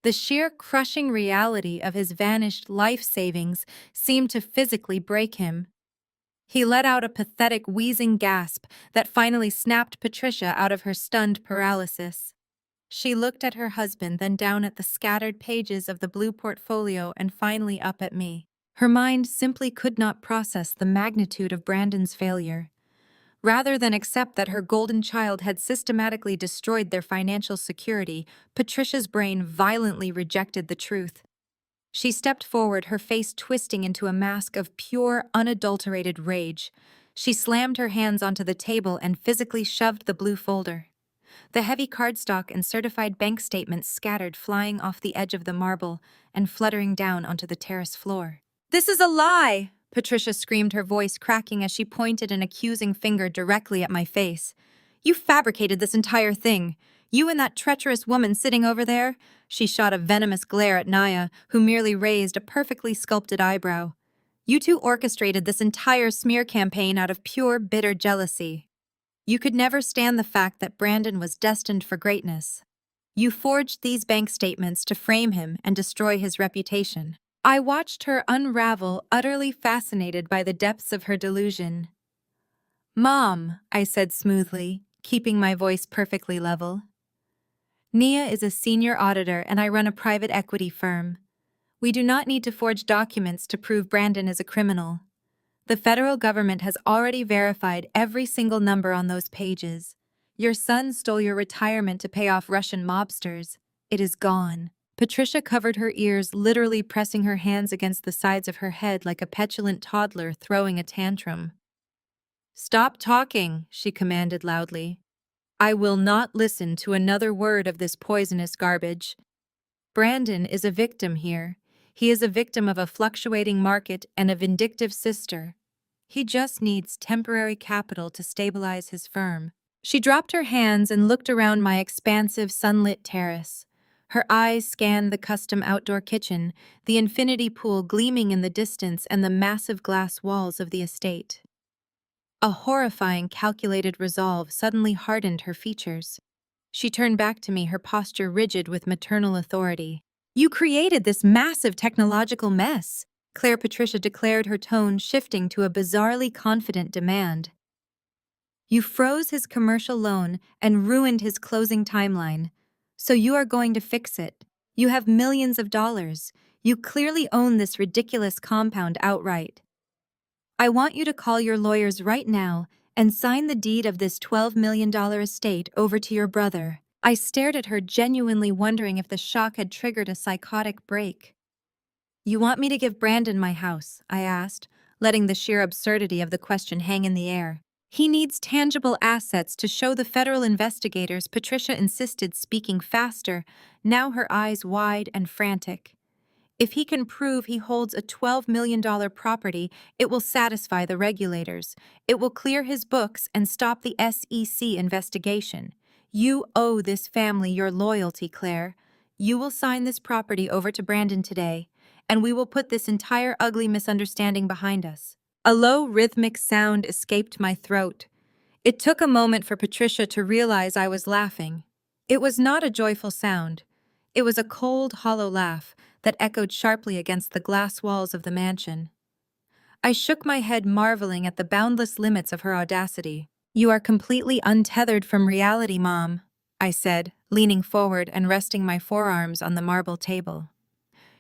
Speaker 1: The sheer crushing reality of his vanished life savings seemed to physically break him. He let out a pathetic, wheezing gasp that finally snapped Patricia out of her stunned paralysis. She looked at her husband, then down at the scattered pages of the blue portfolio, and finally up at me. Her mind simply could not process the magnitude of Brandon's failure. Rather than accept that her golden child had systematically destroyed their financial security, Patricia's brain violently rejected the truth. She stepped forward, her face twisting into a mask of pure, unadulterated rage. She slammed her hands onto the table and physically shoved the blue folder. The heavy cardstock and certified bank statements scattered, flying off the edge of the marble and fluttering down onto the terrace floor. "This is a lie!" Patricia screamed, her voice cracking as she pointed an accusing finger directly at my face. "You fabricated this entire thing. You and that treacherous woman sitting over there." She shot a venomous glare at Naya, who merely raised a perfectly sculpted eyebrow. "You two orchestrated this entire smear campaign out of pure, bitter jealousy. You could never stand the fact that Brandon was destined for greatness. You forged these bank statements to frame him and destroy his reputation." I watched her unravel, utterly fascinated by the depths of her delusion. "Mom," I said smoothly, keeping my voice perfectly level. "Nia is a senior auditor and I run a private equity firm. We do not need to forge documents to prove Brandon is a criminal. The federal government has already verified every single number on those pages. Your son stole your retirement to pay off Russian mobsters. It is gone." Patricia covered her ears, literally pressing her hands against the sides of her head like a petulant toddler throwing a tantrum. "Stop talking," she commanded loudly. "I will not listen to another word of this poisonous garbage." Brandon is a victim here. He is a victim of a fluctuating market and a vindictive sister. He just needs temporary capital to stabilize his firm. She dropped her hands and looked around my expansive sunlit terrace. Her eyes scanned the custom outdoor kitchen, the infinity pool gleaming in the distance, and the massive glass walls of the estate. A horrifying, calculated resolve suddenly hardened her features. She turned back to me, her posture rigid with maternal authority. "You created this massive technological mess," Claire Patricia declared, her tone shifting to a bizarrely confident demand. "You froze his commercial loan and ruined his closing timeline. So you are going to fix it. You have millions of dollars. You clearly own this ridiculous compound outright. I want you to call your lawyers right now and sign the deed of this $12 million estate over to your brother." I stared at her, genuinely wondering if the shock had triggered a psychotic break. "You want me to give Brandon my house?" I asked, letting the sheer absurdity of the question hang in the air. "He needs tangible assets to show the federal investigators," Patricia insisted, speaking faster, now her eyes wide and frantic. "If he can prove he holds a $12 million property, it will satisfy the regulators. It will clear his books and stop the SEC investigation. You owe this family your loyalty, Claire. You will sign this property over to Brandon today, and we will put this entire ugly misunderstanding behind us." A low, rhythmic sound escaped my throat. It took a moment for Patricia to realize I was laughing. It was not a joyful sound. It was a cold, hollow laugh that echoed sharply against the glass walls of the mansion. I shook my head, marveling at the boundless limits of her audacity. "You are completely untethered from reality, Mom," I said, leaning forward and resting my forearms on the marble table.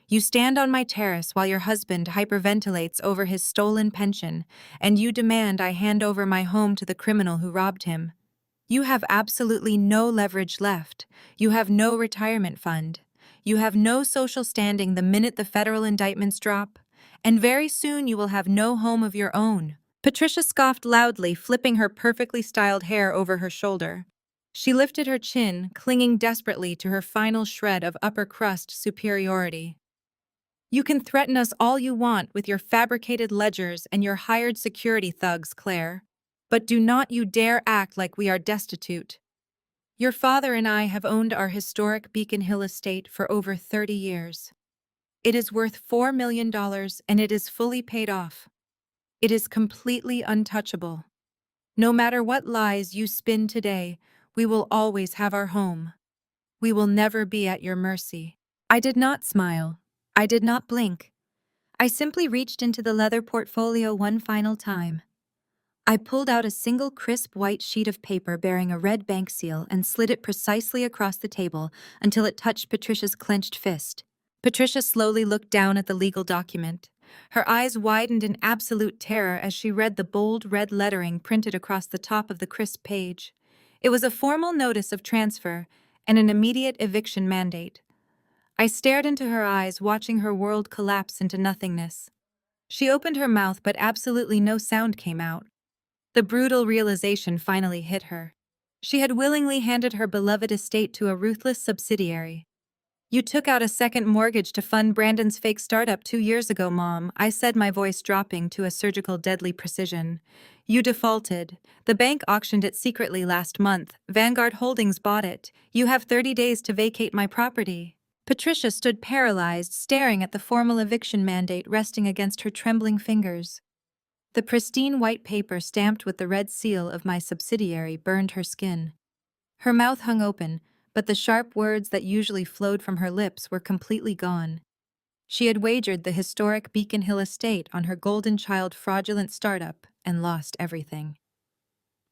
Speaker 1: "You stand on my terrace while your husband hyperventilates over his stolen pension, and you demand I hand over my home to the criminal who robbed him. You have absolutely no leverage left. You have no retirement fund. You have no social standing the minute the federal indictments drop. And very soon you will have no home of your own." Patricia scoffed loudly, flipping her perfectly styled hair over her shoulder. She lifted her chin, clinging desperately to her final shred of upper crust superiority. "You can threaten us all you want with your fabricated ledgers and your hired security thugs, Claire. But do not you dare act like we are destitute. Your father and I have owned our historic Beacon Hill estate for over 30 years. It is worth $4 million and it is fully paid off. It is completely untouchable. No matter what lies you spin today, we will always have our home. We will never be at your mercy." I did not smile. I did not blink. I simply reached into the leather portfolio one final time. I pulled out a single crisp white sheet of paper bearing a red bank seal and slid it precisely across the table until it touched Patricia's clenched fist. Patricia slowly looked down at the legal document. Her eyes widened in absolute terror as she read the bold red lettering printed across the top of the crisp page. It was a formal notice of transfer and an immediate eviction mandate. I stared into her eyes, watching her world collapse into nothingness. She opened her mouth, but absolutely no sound came out. The brutal realization finally hit her. She had willingly handed her beloved estate to a ruthless subsidiary. "You took out a second mortgage to fund Brandon's fake startup 2 years ago, Mom," I said, my voice dropping to a surgical deadly precision. "You defaulted. The bank auctioned it secretly last month. Vanguard Holdings bought it. You have 30 days to vacate my property." Patricia stood paralyzed, staring at the formal eviction mandate resting against her trembling fingers. The pristine white paper stamped with the red seal of my subsidiary burned her skin. Her mouth hung open, but the sharp words that usually flowed from her lips were completely gone. She had wagered the historic Beacon Hill estate on her golden child fraudulent startup and lost everything.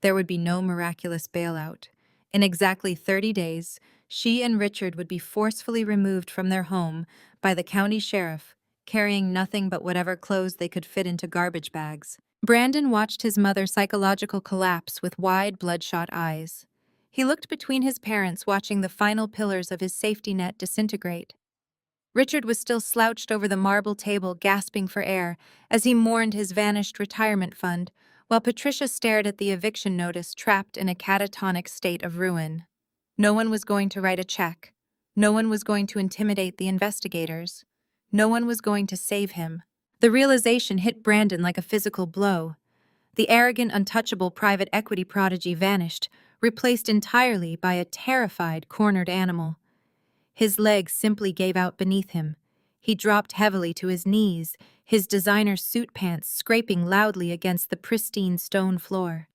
Speaker 1: There would be no miraculous bailout. In exactly 30 days, she and Richard would be forcefully removed from their home by the county sheriff, carrying nothing but whatever clothes they could fit into garbage bags. Brandon watched his mother psychological collapse with wide, bloodshot eyes. He looked between his parents, watching the final pillars of his safety net disintegrate. Richard was still slouched over the marble table, gasping for air as he mourned his vanished retirement fund, while Patricia stared at the eviction notice, trapped in a catatonic state of ruin. No one was going to write a check. No one was going to intimidate the investigators. No one was going to save him. The realization hit Brandon like a physical blow. The arrogant, untouchable private equity prodigy vanished, replaced entirely by a terrified, cornered animal. His legs simply gave out beneath him. He dropped heavily to his knees, his designer suit pants scraping loudly against the pristine stone floor.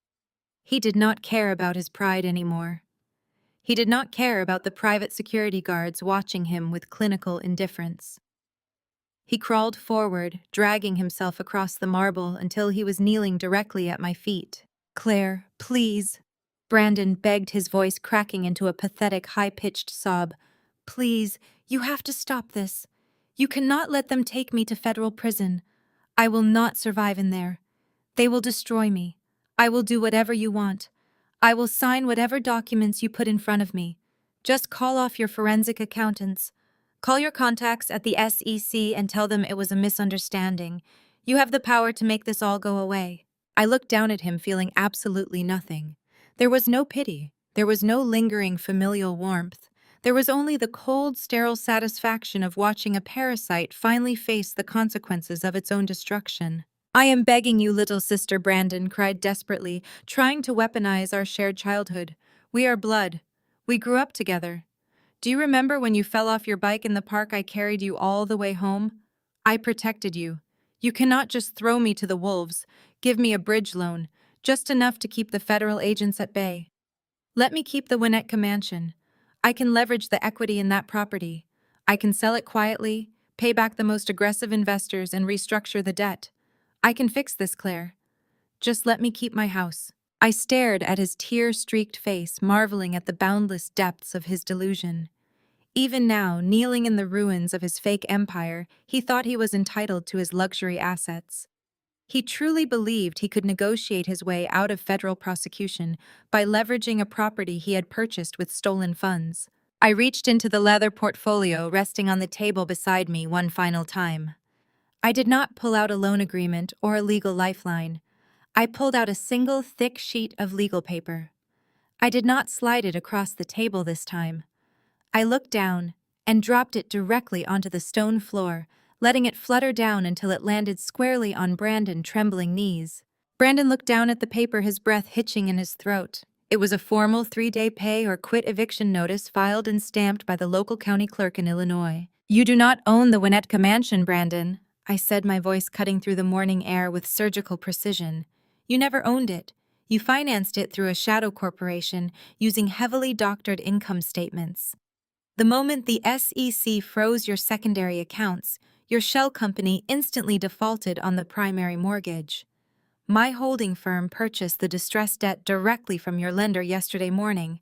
Speaker 1: He did not care about his pride anymore. He did not care about the private security guards watching him with clinical indifference. He crawled forward, dragging himself across the marble until he was kneeling directly at my feet. "Claire, please," Brandon begged, his voice cracking into a pathetic, high-pitched sob. "Please, you have to stop this. You cannot let them take me to federal prison. I will not survive in there. They will destroy me. I will do whatever you want. I will sign whatever documents you put in front of me. Just call off your forensic accountants. Call your contacts at the SEC and tell them it was a misunderstanding. You have the power to make this all go away." I looked down at him, feeling absolutely nothing. There was no pity. There was no lingering familial warmth. There was only the cold, sterile satisfaction of watching a parasite finally face the consequences of its own destruction. "I am begging you, little sister," Brandon cried desperately, trying to weaponize our shared childhood. "We are blood. We grew up together. Do you remember when you fell off your bike in the park? I carried you all the way home. I protected you. You cannot just throw me to the wolves. Give me a bridge loan, just enough to keep the federal agents at bay. Let me keep the Winnetka mansion. I can leverage the equity in that property. I can sell it quietly, pay back the most aggressive investors, and restructure the debt. I can fix this, Claire. Just let me keep my house." I stared at his tear-streaked face, marveling at the boundless depths of his delusion. Even now, kneeling in the ruins of his fake empire, he thought he was entitled to his luxury assets. He truly believed he could negotiate his way out of federal prosecution by leveraging a property he had purchased with stolen funds. I reached into the leather portfolio resting on the table beside me one final time. I did not pull out a loan agreement or a legal lifeline. I pulled out a single thick sheet of legal paper. I did not slide it across the table this time. I looked down and dropped it directly onto the stone floor, letting it flutter down until it landed squarely on Brandon's trembling knees. Brandon looked down at the paper, his breath hitching in his throat. It was a formal 3-day pay or quit eviction notice filed and stamped by the local county clerk in Illinois. "You do not own the Winnetka mansion, Brandon," I said, my voice cutting through the morning air with surgical precision. "You never owned it. You financed it through a shadow corporation using heavily doctored income statements. The moment the SEC froze your secondary accounts, your shell company instantly defaulted on the primary mortgage. My holding firm purchased the distressed debt directly from your lender yesterday morning.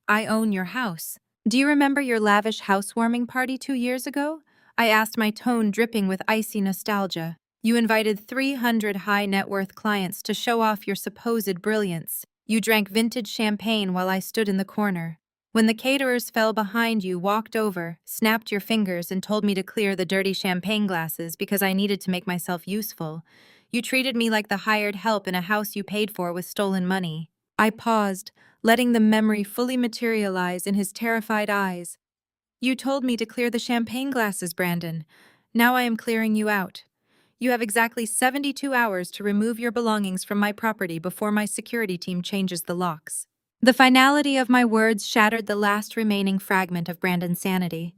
Speaker 1: I own your house. Do you remember your lavish housewarming party 2 years ago?" I asked, my tone dripping with icy nostalgia. "You invited 300 high-net-worth clients to show off your supposed brilliance. You drank vintage champagne while I stood in the corner. When the caterers fell behind, you walked over, snapped your fingers, and told me to clear the dirty champagne glasses because I needed to make myself useful. You treated me like the hired help in a house you paid for with stolen money." I paused, letting the memory fully materialize in his terrified eyes. "You told me to clear the champagne glasses, Brandon. Now I am clearing you out. You have exactly 72 hours to remove your belongings from my property before my security team changes the locks." The finality of my words shattered the last remaining fragment of Brandon's sanity.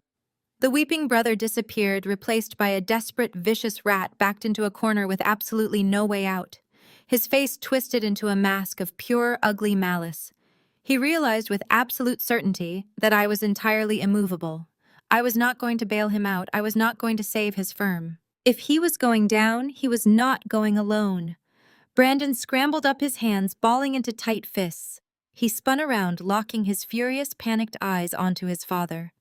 Speaker 1: The weeping brother disappeared, replaced by a desperate, vicious rat backed into a corner with absolutely no way out. His face twisted into a mask of pure, ugly malice. He realized with absolute certainty that I was entirely immovable. I was not going to bail him out. I was not going to save his firm. If he was going down, he was not going alone. Brandon scrambled up his hands, balling into tight fists. He spun around, locking his furious, panicked eyes onto his father.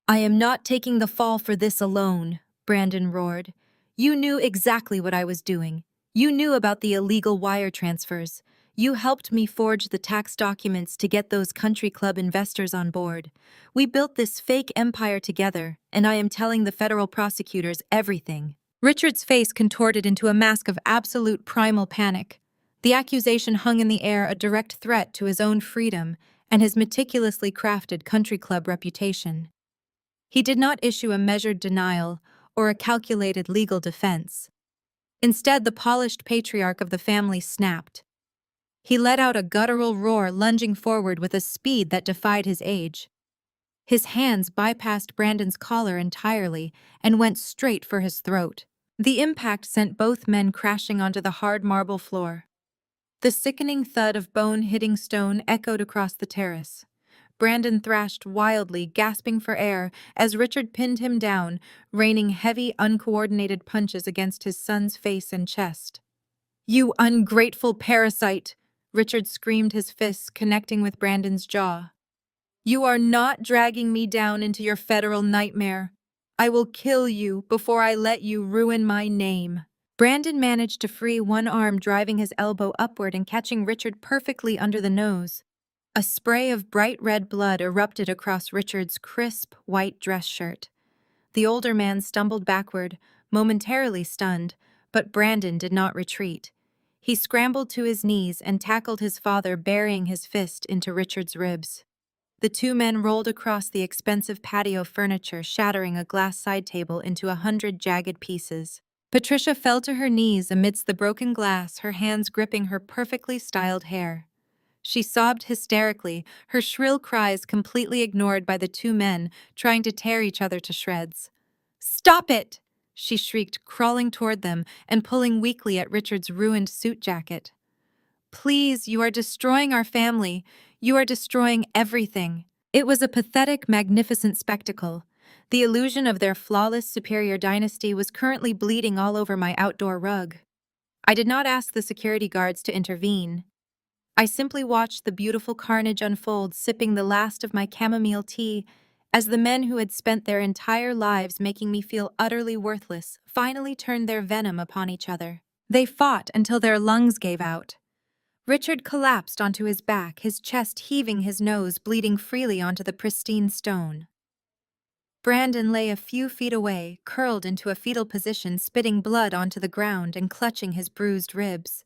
Speaker 1: "I am not taking the fall for this alone," Brandon roared. "You knew exactly what I was doing. You knew about the illegal wire transfers. You helped me forge the tax documents to get those country club investors on board. We built this fake empire together, and I am telling the federal prosecutors everything." Richard's face contorted into a mask of absolute primal panic. The accusation hung in the air, a direct threat to his own freedom, and his meticulously crafted country club reputation. He did not issue a measured denial or a calculated legal defense. Instead, the polished patriarch of the family snapped. He let out a guttural roar, lunging forward with a speed that defied his age. His hands bypassed Brandon's collar entirely and went straight for his throat. The impact sent both men crashing onto the hard marble floor. The sickening thud of bone hitting stone echoed across the terrace. Brandon thrashed wildly, gasping for air, as Richard pinned him down, raining heavy, uncoordinated punches against his son's face and chest. "You ungrateful parasite!" Richard screamed, his fists connecting with Brandon's jaw. "You are not dragging me down into your federal nightmare. I will kill you before I let you ruin my name." Brandon managed to free one arm, driving his elbow upward and catching Richard perfectly under the nose. A spray of bright red blood erupted across Richard's crisp, white dress shirt. The older man stumbled backward, momentarily stunned, but Brandon did not retreat. He scrambled to his knees and tackled his father, burying his fist into Richard's ribs. The two men rolled across the expensive patio furniture, shattering a glass side table into 100 jagged pieces. Patricia fell to her knees amidst the broken glass, her hands gripping her perfectly styled hair. She sobbed hysterically, her shrill cries completely ignored by the two men trying to tear each other to shreds. "Stop it!" she shrieked, crawling toward them and pulling weakly at Richard's ruined suit jacket. "Please, you are destroying our family. You are destroying everything." It was a pathetic, magnificent spectacle. The illusion of their flawless, superior dynasty was currently bleeding all over my outdoor rug. I did not ask the security guards to intervene. I simply watched the beautiful carnage unfold, sipping the last of my chamomile tea, as the men who had spent their entire lives making me feel utterly worthless finally turned their venom upon each other. They fought until their lungs gave out. Richard collapsed onto his back, his chest heaving, his nose bleeding freely onto the pristine stone. Brandon lay a few feet away, curled into a fetal position, spitting blood onto the ground and clutching his bruised ribs.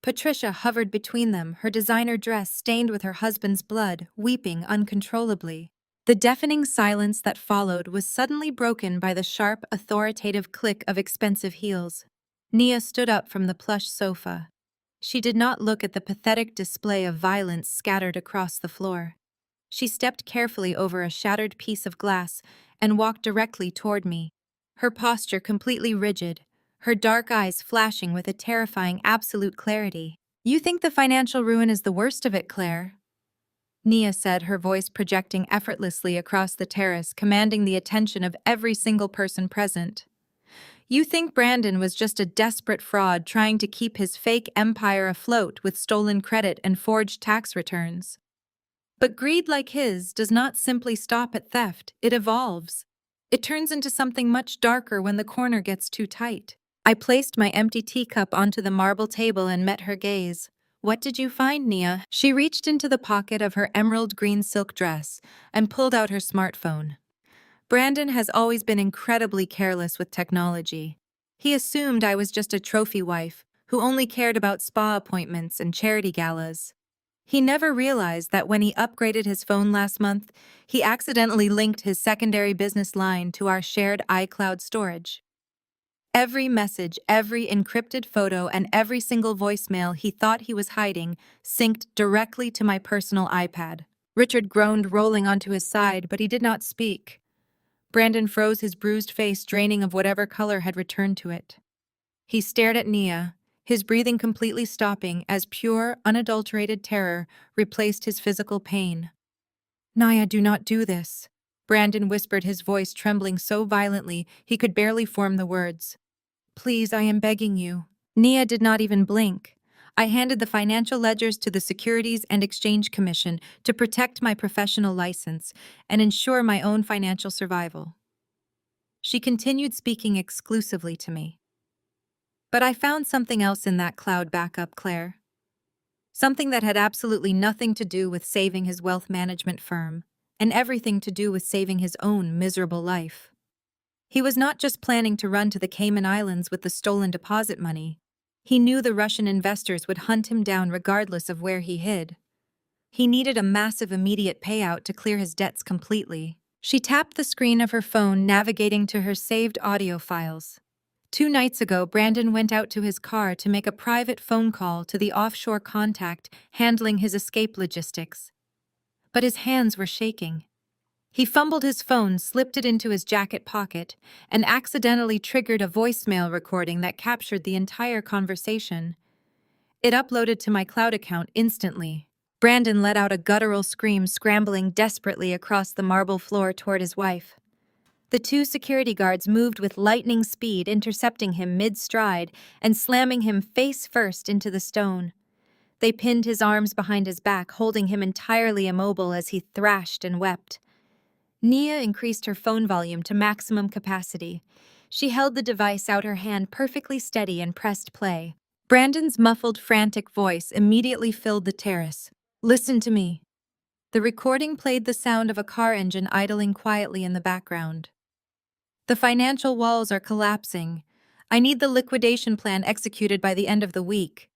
Speaker 1: Patricia hovered between them, her designer dress stained with her husband's blood, weeping uncontrollably. The deafening silence that followed was suddenly broken by the sharp, authoritative click of expensive heels. Nia stood up from the plush sofa. She did not look at the pathetic display of violence scattered across the floor. She stepped carefully over a shattered piece of glass and walked directly toward me, her posture completely rigid, her dark eyes flashing with a terrifying absolute clarity. "You think the financial ruin is the worst of it, Claire?" Nia said, her voice projecting effortlessly across the terrace, commanding the attention of every single person present. "You think Brandon was just a desperate fraud trying to keep his fake empire afloat with stolen credit and forged tax returns. But greed like his does not simply stop at theft, it evolves. It turns into something much darker when the corner gets too tight." I placed my empty teacup onto the marble table and met her gaze. "What did you find, Nia?" She reached into the pocket of her emerald green silk dress and pulled out her smartphone. Brandon has always been incredibly careless with technology. He assumed I was just a trophy wife who only cared about spa appointments and charity galas. He never realized that when he upgraded his phone last month, he accidentally linked his secondary business line to our shared iCloud storage. Every message, every encrypted photo, and every single voicemail he thought he was hiding synced directly to my personal iPad. Richard groaned, rolling onto his side, but he did not speak. Brandon froze, his bruised face draining of whatever color had returned to it. He stared at Nia, his breathing completely stopping as pure, unadulterated terror replaced his physical pain. "Nia, do not do this," Brandon whispered, his voice trembling so violently he could barely form the words. "Please, I am begging you." Nia did not even blink. I handed the financial ledgers to the Securities and Exchange Commission to protect my professional license and ensure my own financial survival. She continued speaking exclusively to me. But I found something else in that cloud backup, Claire. Something that had absolutely nothing to do with saving his wealth management firm, and everything to do with saving his own miserable life. He was not just planning to run to the Cayman Islands with the stolen deposit money. He knew the Russian investors would hunt him down regardless of where he hid. He needed a massive immediate payout to clear his debts completely. She tapped the screen of her phone, navigating to her saved audio files. 2 nights ago, Brandon went out to his car to make a private phone call to the offshore contact handling his escape logistics. But his hands were shaking. He fumbled his phone, slipped it into his jacket pocket, and accidentally triggered a voicemail recording that captured the entire conversation. It uploaded to my cloud account instantly. Brandon let out a guttural scream, scrambling desperately across the marble floor toward his wife. The 2 security guards moved with lightning speed, intercepting him mid-stride and slamming him face first into the stone. They pinned his arms behind his back, holding him entirely immobile as he thrashed and wept. Nia increased her phone volume to maximum capacity. She held the device out, her hand perfectly steady, and pressed play. Brandon's muffled, frantic voice immediately filled the terrace. "Listen to me." The recording played the sound of a car engine idling quietly in the background. "The financial walls are collapsing. I need the liquidation plan executed by the end of the week.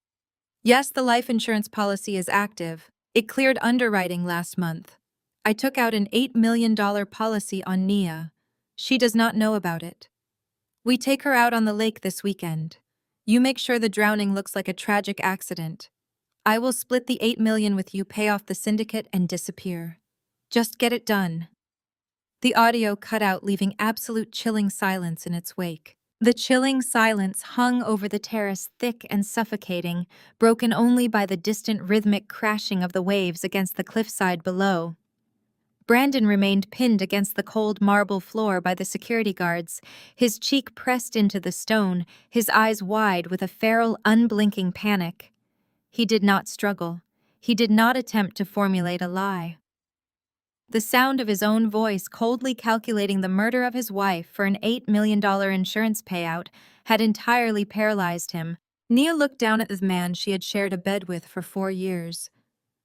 Speaker 1: Yes, the life insurance policy is active. It cleared underwriting last month. I took out an $8 million policy on Nia. She does not know about it. We take her out on the lake this weekend. You make sure the drowning looks like a tragic accident. I will split the $8 million with you, pay off the syndicate, and disappear. Just get it done." The audio cut out, leaving absolute chilling silence in its wake. The chilling silence hung over the terrace, thick and suffocating, broken only by the distant rhythmic crashing of the waves against the cliffside below. Brandon remained pinned against the cold marble floor by the security guards, his cheek pressed into the stone, his eyes wide with a feral, unblinking panic. He did not struggle. He did not attempt to formulate a lie. The sound of his own voice coldly calculating the murder of his wife for an $8 million insurance payout had entirely paralyzed him. Nia looked down at the man she had shared a bed with for 4 years.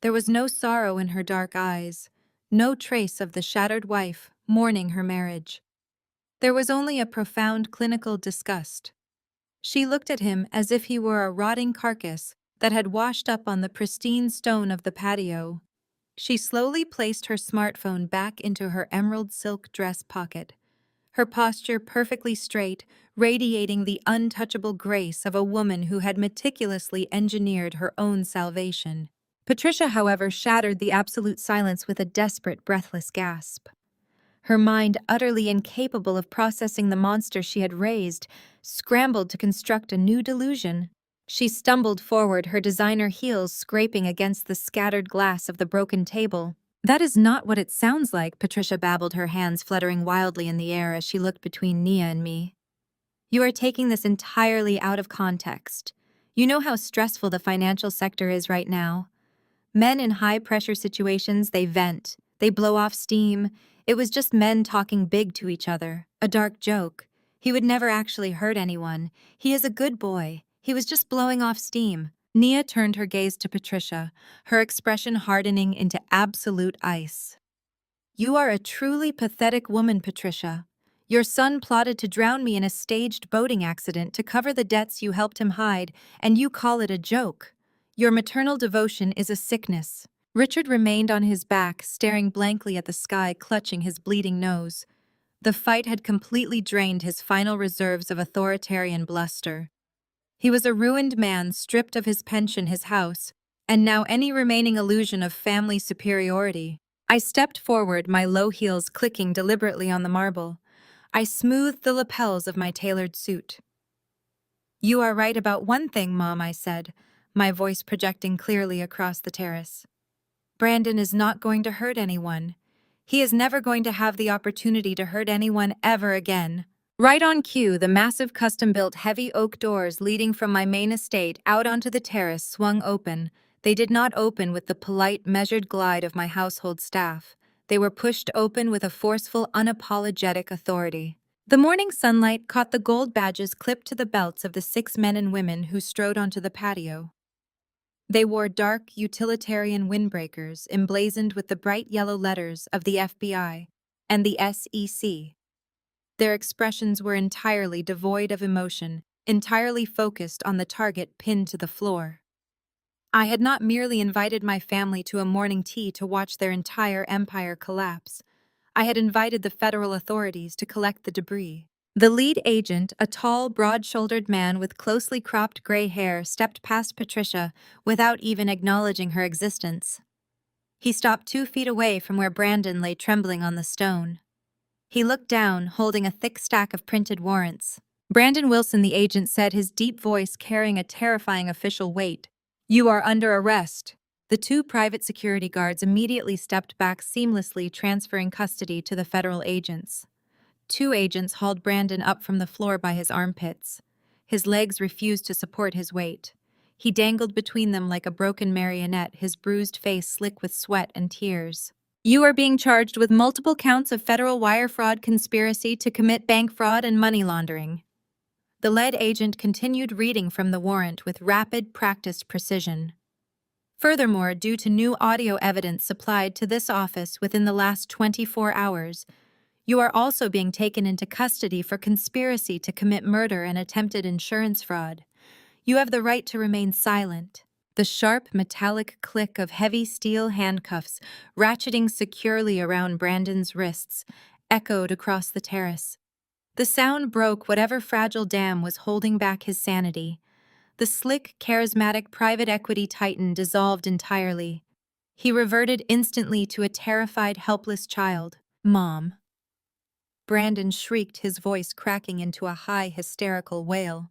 Speaker 1: There was no sorrow in her dark eyes, no trace of the shattered wife mourning her marriage. There was only a profound clinical disgust. She looked at him as if he were a rotting carcass that had washed up on the pristine stone of the patio. She slowly placed her smartphone back into her emerald silk dress pocket, her posture perfectly straight, radiating the untouchable grace of a woman who had meticulously engineered her own salvation. Patricia, however, shattered the absolute silence with a desperate, breathless gasp. Her mind, utterly incapable of processing the monster she had raised, scrambled to construct a new delusion. She stumbled forward, her designer heels scraping against the scattered glass of the broken table. "That is not what it sounds like," Patricia babbled, her hands fluttering wildly in the air as she looked between Nia and me. "You are taking this entirely out of context. You know how stressful the financial sector is right now. Men in high-pressure situations, they vent, they blow off steam. It was just men talking big to each other, a dark joke. He would never actually hurt anyone. He is a good boy. He was just blowing off steam." Nia turned her gaze to Patricia, her expression hardening into absolute ice. "You are a truly pathetic woman, Patricia. Your son plotted to drown me in a staged boating accident to cover the debts you helped him hide, and you call it a joke. Your maternal devotion is a sickness." Richard remained on his back, staring blankly at the sky, clutching his bleeding nose. The fight had completely drained his final reserves of authoritarian bluster. He was a ruined man, stripped of his pension, his house, and now any remaining illusion of family superiority. I stepped forward, my low heels clicking deliberately on the marble. I smoothed the lapels of my tailored suit. "You are right about one thing, Mom," I said, my voice projecting clearly across the terrace. "Brandon is not going to hurt anyone. He is never going to have the opportunity to hurt anyone ever again." Right on cue, the massive custom-built heavy oak doors leading from my main estate out onto the terrace swung open. They did not open with the polite, measured glide of my household staff. They were pushed open with a forceful, unapologetic authority. The morning sunlight caught the gold badges clipped to the belts of the 6 men and women who strode onto the patio. They wore dark, utilitarian windbreakers emblazoned with the bright yellow letters of the FBI and the SEC. Their expressions were entirely devoid of emotion, entirely focused on the target pinned to the floor. I had not merely invited my family to a morning tea to watch their entire empire collapse. I had invited the federal authorities to collect the debris. The lead agent, a tall, broad-shouldered man with closely cropped gray hair, stepped past Patricia without even acknowledging her existence. He stopped 2 feet away from where Brandon lay trembling on the stone. He looked down, holding a thick stack of printed warrants. Brandon Wilson, the agent said, his deep voice carrying a terrifying official weight. "You are under arrest." The 2 private security guards immediately stepped back, seamlessly transferring custody to the federal agents. 2 agents hauled Brandon up from the floor by his armpits. His legs refused to support his weight. He dangled between them like a broken marionette, his bruised face slick with sweat and tears. "You are being charged with multiple counts of federal wire fraud conspiracy to commit bank fraud and money laundering." The lead agent continued reading from the warrant with rapid, practiced precision. Furthermore, due to new audio evidence supplied to this office within the last 24 hours, you are also being taken into custody for conspiracy to commit murder and attempted insurance fraud. You have the right to remain silent. The sharp, metallic click of heavy steel handcuffs, ratcheting securely around Brandon's wrists, echoed across the terrace. The sound broke whatever fragile dam was holding back his sanity. The slick, charismatic private equity titan dissolved entirely. He reverted instantly to a terrified, helpless child. "Mom." Brandon shrieked, his voice cracking into a high, hysterical wail.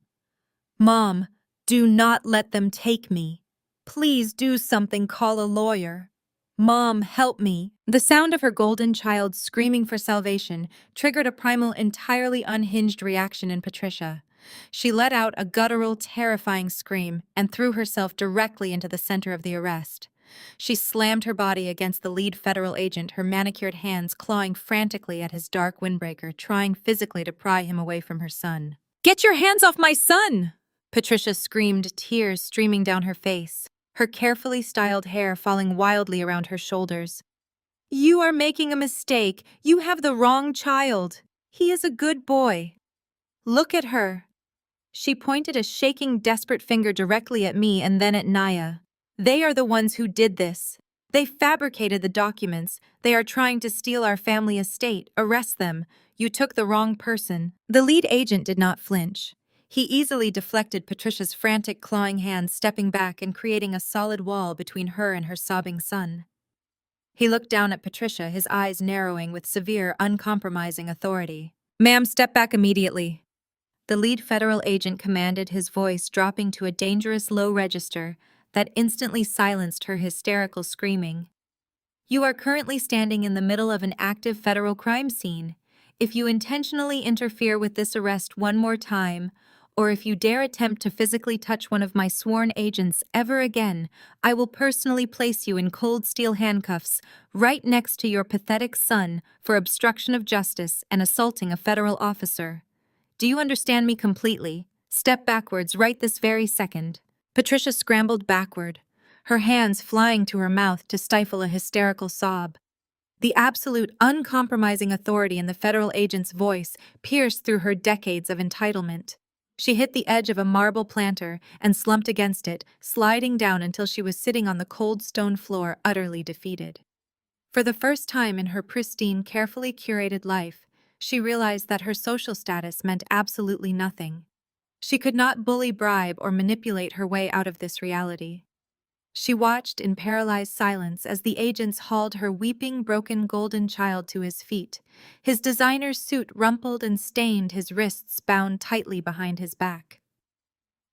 Speaker 1: "Mom, do not let them take me. Please do something, call a lawyer. Mom, help me." The sound of her golden child screaming for salvation triggered a primal, entirely unhinged reaction in Patricia. She let out a guttural, terrifying scream and threw herself directly into the center of the arrest. She slammed her body against the lead federal agent, her manicured hands clawing frantically at his dark windbreaker, trying physically to pry him away from her son. "Get your hands off my son!" Patricia screamed, tears streaming down her face, her carefully styled hair falling wildly around her shoulders. "You are making a mistake. You have the wrong child. He is a good boy. Look at her." She pointed a shaking, desperate finger directly at me and then at Naya. "They are the ones who did this. They fabricated the documents. They are trying to steal our family estate. Arrest them. You took the wrong person." The lead agent did not flinch. He easily deflected Patricia's frantic, clawing hands, stepping back and creating a solid wall between her and her sobbing son. He looked down at Patricia, his eyes narrowing with severe, uncompromising authority. "Ma'am, step back immediately." The lead federal agent commanded, his voice dropping to a dangerous low register that instantly silenced her hysterical screaming. "You are currently standing in the middle of an active federal crime scene. If you intentionally interfere with this arrest one more time, or if you dare attempt to physically touch one of my sworn agents ever again, I will personally place you in cold steel handcuffs right next to your pathetic son for obstruction of justice and assaulting a federal officer. Do you understand me completely? Step backwards right this very second." Patricia scrambled backward, her hands flying to her mouth to stifle a hysterical sob. The absolute, uncompromising authority in the federal agent's voice pierced through her decades of entitlement. She hit the edge of a marble planter and slumped against it, sliding down until she was sitting on the cold stone floor, utterly defeated. For the first time in her pristine, carefully curated life, she realized that her social status meant absolutely nothing. She could not bully, bribe, or manipulate her way out of this reality. She watched in paralyzed silence as the agents hauled her weeping, broken golden child to his feet, his designer suit rumpled and stained, his wrists bound tightly behind his back.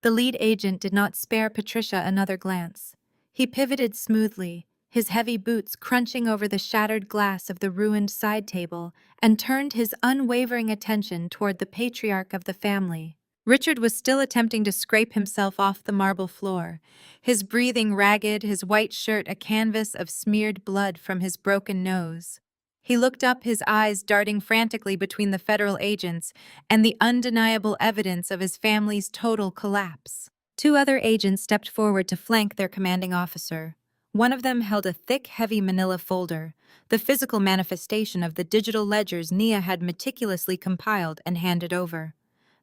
Speaker 1: The lead agent did not spare Patricia another glance. He pivoted smoothly, his heavy boots crunching over the shattered glass of the ruined side table, and turned his unwavering attention toward the patriarch of the family. Richard was still attempting to scrape himself off the marble floor, his breathing ragged, his white shirt a canvas of smeared blood from his broken nose. He looked up, his eyes darting frantically between the federal agents and the undeniable evidence of his family's total collapse. 2 other agents stepped forward to flank their commanding officer. One of them held a thick, heavy manila folder, the physical manifestation of the digital ledgers Nia had meticulously compiled and handed over.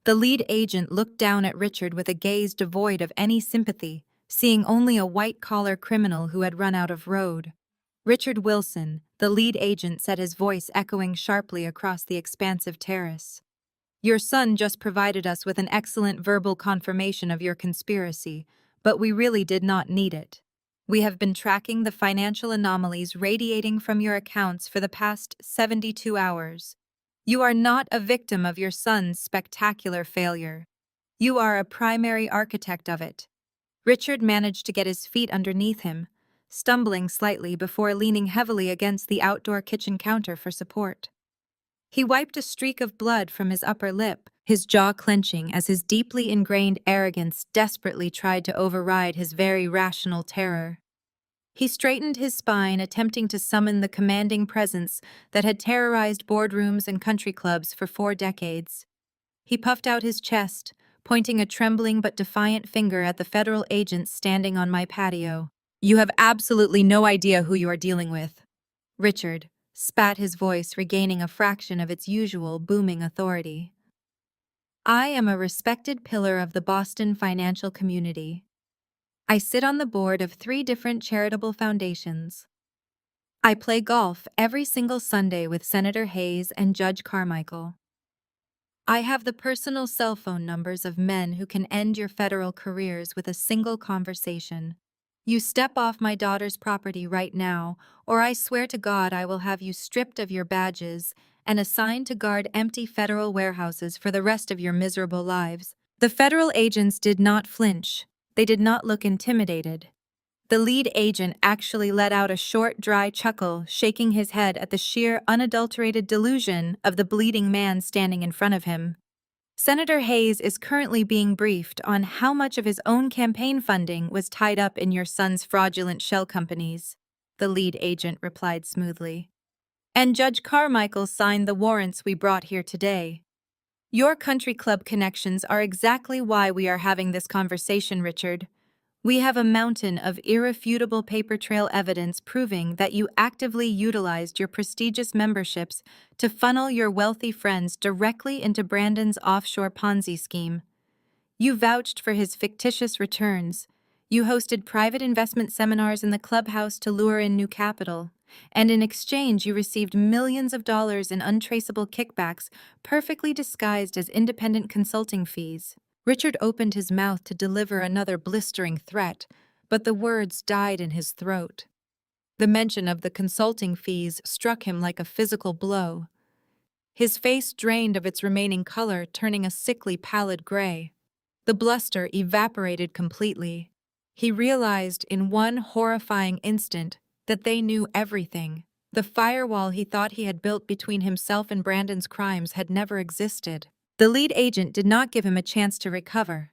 Speaker 1: The lead agent looked down at Richard with a gaze devoid of any sympathy, seeing only a white-collar criminal who had run out of road. Richard Wilson, the lead agent, said, his voice echoing sharply across the expansive terrace. Your son just provided us with an excellent verbal confirmation of your conspiracy, but we really did not need it. We have been tracking the financial anomalies radiating from your accounts for the past 72 hours. You are not a victim of your son's spectacular failure. You are a primary architect of it. Richard managed to get his feet underneath him, stumbling slightly before leaning heavily against the outdoor kitchen counter for support. He wiped a streak of blood from his upper lip, his jaw clenching as his deeply ingrained arrogance desperately tried to override his very rational terror. He straightened his spine, attempting to summon the commanding presence that had terrorized boardrooms and country clubs for 4 decades. He puffed out his chest, pointing a trembling but defiant finger at the federal agents standing on my patio. You have absolutely no idea who you are dealing with. Richard spat, his voice regaining a fraction of its usual booming authority. I am a respected pillar of the Boston financial community. I sit on the board of 3 different charitable foundations. I play golf every single Sunday with Senator Hayes and Judge Carmichael. I have the personal cell phone numbers of men who can end your federal careers with a single conversation. You step off my daughter's property right now, or I swear to God I will have you stripped of your badges and assigned to guard empty federal warehouses for the rest of your miserable lives. The federal agents did not flinch. They did not look intimidated. The lead agent actually let out a short, dry chuckle, shaking his head at the sheer, unadulterated delusion of the bleeding man standing in front of him. Senator Hayes is currently being briefed on how much of his own campaign funding was tied up in your son's fraudulent shell companies, the lead agent replied smoothly. And Judge Carmichael signed the warrants we brought here today. Your country club connections are exactly why we are having this conversation, Richard. We have a mountain of irrefutable paper trail evidence proving that you actively utilized your prestigious memberships to funnel your wealthy friends directly into Brandon's offshore Ponzi scheme. You vouched for his fictitious returns. You hosted private investment seminars in the clubhouse to lure in new capital. And in exchange, you received millions of dollars in untraceable kickbacks, perfectly disguised as independent consulting fees. Richard opened his mouth to deliver another blistering threat, but the words died in his throat. The mention of the consulting fees struck him like a physical blow. His face drained of its remaining color, turning a sickly pallid gray. The bluster evaporated completely. He realized in one horrifying instant that they knew everything. The firewall he thought he had built between himself and Brandon's crimes had never existed. The lead agent did not give him a chance to recover.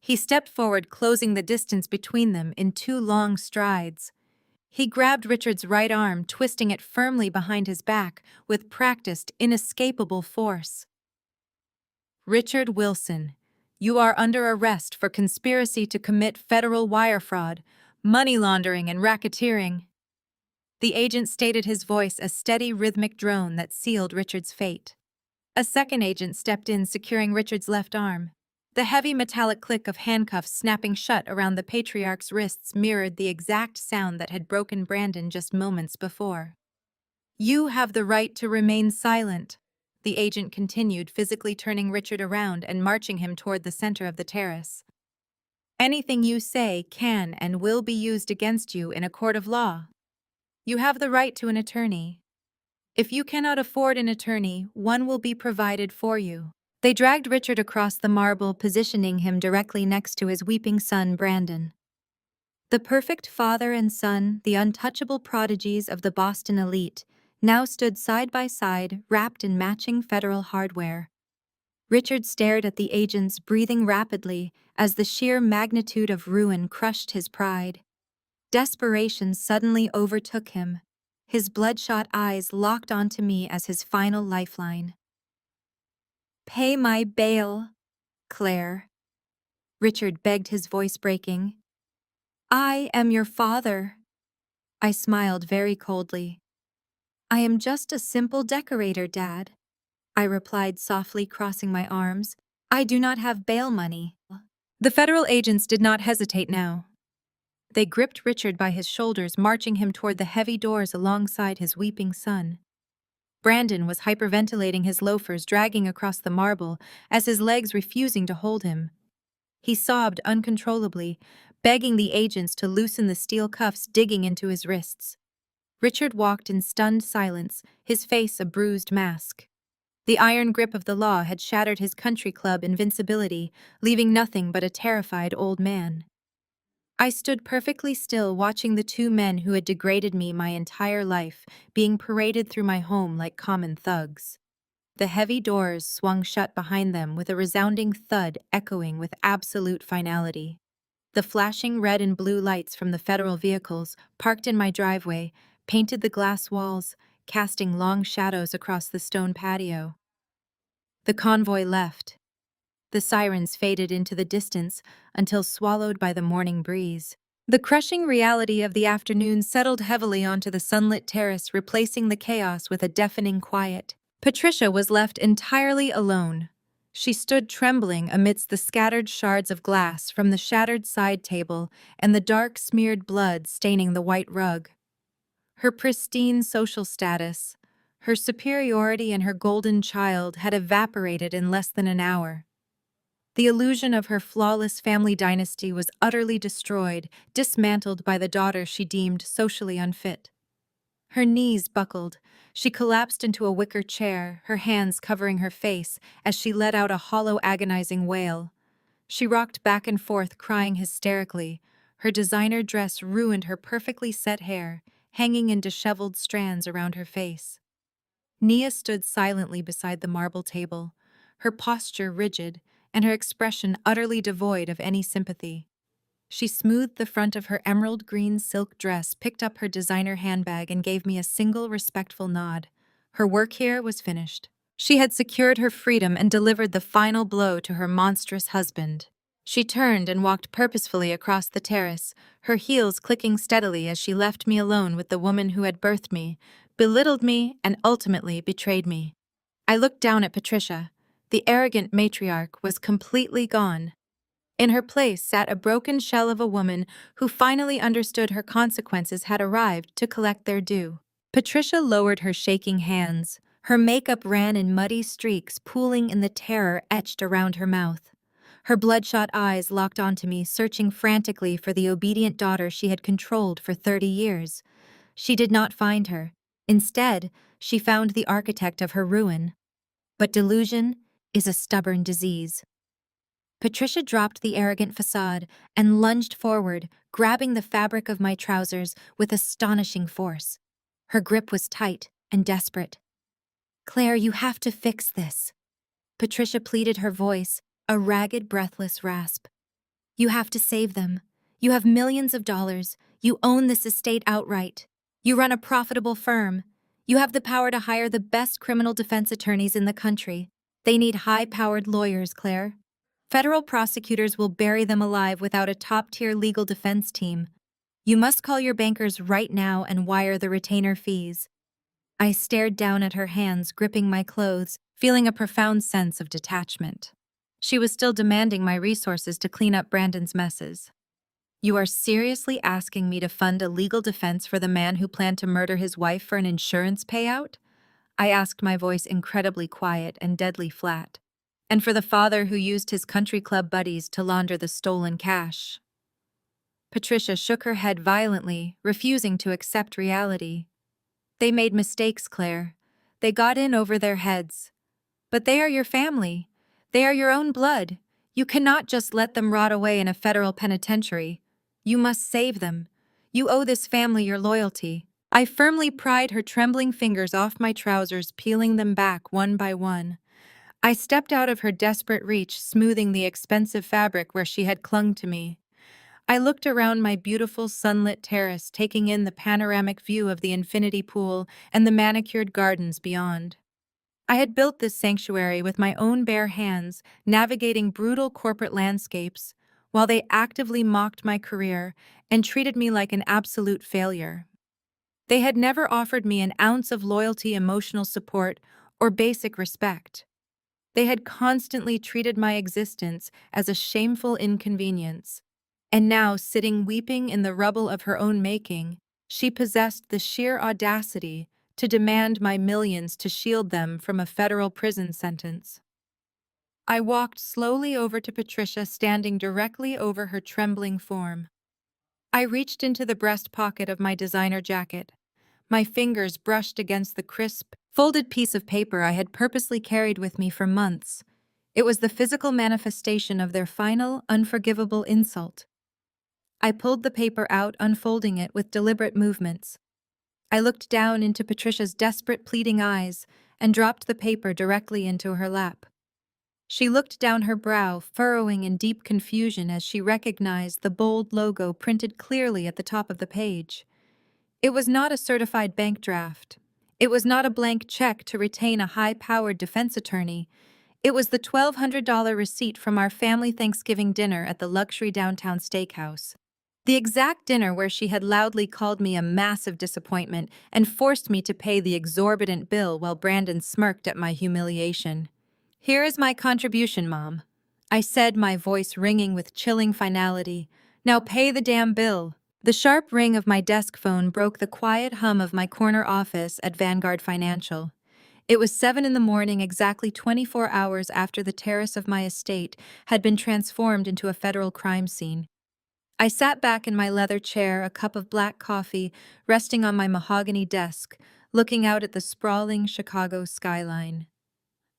Speaker 1: He stepped forward, closing the distance between them in 2 long strides. He grabbed Richard's right arm, twisting it firmly behind his back with practiced, inescapable force. Richard Wilson, you are under arrest for conspiracy to commit federal wire fraud, money laundering, and racketeering. The agent stated, his voice a steady, rhythmic drone that sealed Richard's fate. A second agent stepped in, securing Richard's left arm. The heavy metallic click of handcuffs snapping shut around the patriarch's wrists mirrored the exact sound that had broken Brandon just moments before. You have the right to remain silent, the agent continued, physically turning Richard around and marching him toward the center of the terrace. Anything you say can and will be used against you in a court of law. You have the right to an attorney. If you cannot afford an attorney, one will be provided for you. They dragged Richard across the marble, positioning him directly next to his weeping son, Brandon. The perfect father and son, the untouchable prodigies of the Boston elite, now stood side by side, wrapped in matching federal hardware. Richard stared at the agents, breathing rapidly as the sheer magnitude of ruin crushed his pride. Desperation suddenly overtook him. His bloodshot eyes locked onto me as his final lifeline. Pay my bail, Claire, Richard begged, his voice breaking. I am your father. I smiled very coldly. I am just a simple decorator, Dad, I replied softly, crossing my arms. I do not have bail money. The federal agents did not hesitate now. They gripped Richard by his shoulders, marching him toward the heavy doors alongside his weeping son. Brandon was hyperventilating his loafers, dragging across the marble as his legs refusing to hold him. He sobbed uncontrollably, begging the agents to loosen the steel cuffs digging into his wrists. Richard walked in stunned silence, his face a bruised mask. The iron grip of the law had shattered his country club invincibility, leaving nothing but a terrified old man. I stood perfectly still, watching the two men who had degraded me my entire life being paraded through my home like common thugs. The heavy doors swung shut behind them with a resounding thud echoing with absolute finality. The flashing red and blue lights from the federal vehicles, parked in my driveway, painted the glass walls, casting long shadows across the stone patio. The convoy left. The sirens faded into the distance until swallowed by the morning breeze. The crushing reality of the afternoon settled heavily onto the sunlit terrace, replacing the chaos with a deafening quiet. Patricia was left entirely alone. She stood trembling amidst the scattered shards of glass from the shattered side table and the dark smeared blood staining the white rug. Her pristine social status, her superiority and her golden child had evaporated in less than an hour. The illusion of her flawless family dynasty was utterly destroyed, dismantled by the daughter she deemed socially unfit. Her knees buckled. She collapsed into a wicker chair, her hands covering her face as she let out a hollow, agonizing wail. She rocked back and forth, crying hysterically. Her designer dress ruined her perfectly set hair, hanging in disheveled strands around her face. Nia stood silently beside the marble table, her posture rigid and her expression utterly devoid of any sympathy. She smoothed the front of her emerald green silk dress, picked up her designer handbag, and gave me a single respectful nod. Her work here was finished. She had secured her freedom and delivered the final blow to her monstrous husband. She turned and walked purposefully across the terrace, her heels clicking steadily as she left me alone with the woman who had birthed me, belittled me, and ultimately betrayed me. I looked down at Patricia. The arrogant matriarch was completely gone. In her place sat a broken shell of a woman who finally understood her consequences had arrived to collect their due. Patricia lowered her shaking hands. Her makeup ran in muddy streaks, pooling in the terror etched around her mouth. Her bloodshot eyes locked onto me, searching frantically for the obedient daughter she had controlled for 30 years. She did not find her. Instead, she found the architect of her ruin. But delusion is a stubborn disease. Patricia dropped the arrogant facade and lunged forward, grabbing the fabric of my trousers with astonishing force. Her grip was tight and desperate. "Claire, you have to fix this." Patricia pleaded, her voice a ragged, breathless rasp. "You have to save them. You have millions of dollars. You own this estate outright. You run a profitable firm. You have the power to hire the best criminal defense attorneys in the country. They need high-powered lawyers, Claire. Federal prosecutors will bury them alive without a top-tier legal defense team. You must call your bankers right now and wire the retainer fees." I stared down at her hands, gripping my clothes, feeling a profound sense of detachment. She was still demanding my resources to clean up Brandon's messes. "You are seriously asking me to fund a legal defense for the man who planned to murder his wife for an insurance payout?" I asked, my voice incredibly quiet and deadly flat. "And for the father who used his country club buddies to launder the stolen cash?" Patricia shook her head violently, refusing to accept reality. "They made mistakes, Claire. They got in over their heads. But they are your family. They are your own blood. You cannot just let them rot away in a federal penitentiary. You must save them. You owe this family your loyalty." I firmly pried her trembling fingers off my trousers, peeling them back one by one. I stepped out of her desperate reach, smoothing the expensive fabric where she had clung to me. I looked around my beautiful sunlit terrace, taking in the panoramic view of the infinity pool and the manicured gardens beyond. I had built this sanctuary with my own bare hands, navigating brutal corporate landscapes, while they actively mocked my career and treated me like an absolute failure. They had never offered me an ounce of loyalty, emotional support, or basic respect. They had constantly treated my existence as a shameful inconvenience. And now, sitting weeping in the rubble of her own making, she possessed the sheer audacity to demand my millions to shield them from a federal prison sentence. I walked slowly over to Patricia, standing directly over her trembling form. I reached into the breast pocket of my designer jacket. My fingers brushed against the crisp, folded piece of paper I had purposely carried with me for months. It was the physical manifestation of their final, unforgivable insult. I pulled the paper out, unfolding it with deliberate movements. I looked down into Patricia's desperate, pleading eyes and dropped the paper directly into her lap. She looked down, her brow furrowing in deep confusion as she recognized the bold logo printed clearly at the top of the page. It was not a certified bank draft. It was not a blank check to retain a high-powered defense attorney. It was the $1,200 receipt from our family Thanksgiving dinner at the luxury downtown steakhouse. The exact dinner where she had loudly called me a massive disappointment and forced me to pay the exorbitant bill while Brandon smirked at my humiliation. "Here is my contribution, Mom," I said, my voice ringing with chilling finality. "Now pay the damn bill." The sharp ring of my desk phone broke the quiet hum of my corner office at Vanguard Financial. It was 7 in the morning, exactly 24 hours after the terrace of my estate had been transformed into a federal crime scene. I sat back in my leather chair, a cup of black coffee resting on my mahogany desk, looking out at the sprawling Chicago skyline.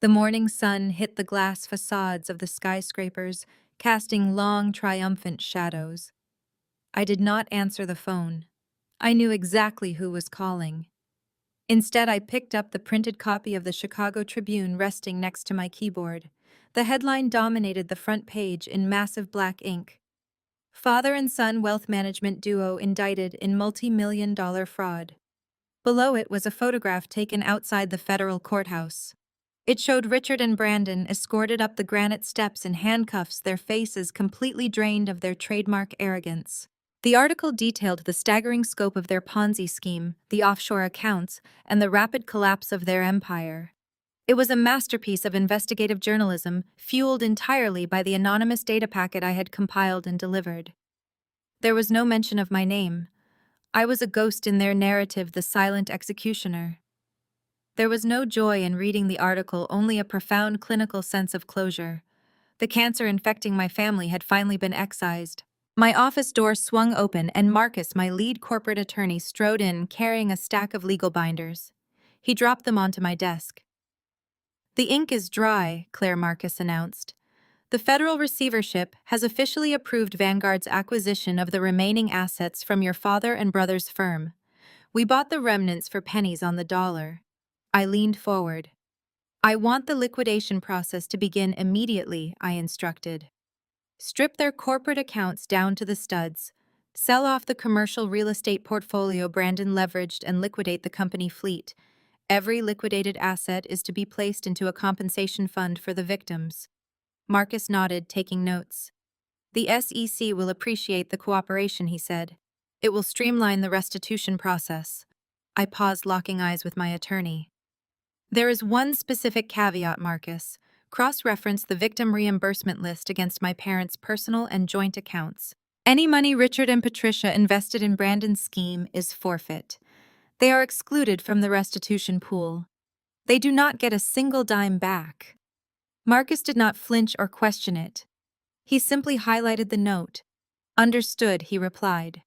Speaker 1: The morning sun hit the glass facades of the skyscrapers, casting long, triumphant shadows. I did not answer the phone. I knew exactly who was calling. Instead, I picked up the printed copy of the Chicago Tribune resting next to my keyboard. The headline dominated the front page in massive black ink. "Father and son wealth management duo indicted in multi-million-dollar fraud." Below it was a photograph taken outside the federal courthouse. It showed Richard and Brandon escorted up the granite steps in handcuffs, their faces completely drained of their trademark arrogance. The article detailed the staggering scope of their Ponzi scheme, the offshore accounts, and the rapid collapse of their empire. It was a masterpiece of investigative journalism, fueled entirely by the anonymous data packet I had compiled and delivered. There was no mention of my name. I was a ghost in their narrative, the silent executioner. There was no joy in reading the article, only a profound clinical sense of closure. The cancer infecting my family had finally been excised. My office door swung open and Marcus, my lead corporate attorney, strode in carrying a stack of legal binders. He dropped them onto my desk. "The ink is dry," Claire Marcus announced. "The federal receivership has officially approved Vanguard's acquisition of the remaining assets from your father and brother's firm. We bought the remnants for pennies on the dollar." I leaned forward. "I want the liquidation process to begin immediately," I instructed. "Strip their corporate accounts down to the studs. Sell off the commercial real estate portfolio Brandon leveraged and liquidate the company fleet. Every liquidated asset is to be placed into a compensation fund for the victims." Marcus nodded, taking notes. "The SEC will appreciate the cooperation," he said. "It will streamline the restitution process." I paused, locking eyes with my attorney. "There is one specific caveat, Marcus. Cross-reference the victim reimbursement list against my parents' personal and joint accounts. Any money Richard and Patricia invested in Brandon's scheme is forfeit. They are excluded from the restitution pool. They do not get a single dime back." Marcus did not flinch or question it. He simply highlighted the note. "Understood," he replied.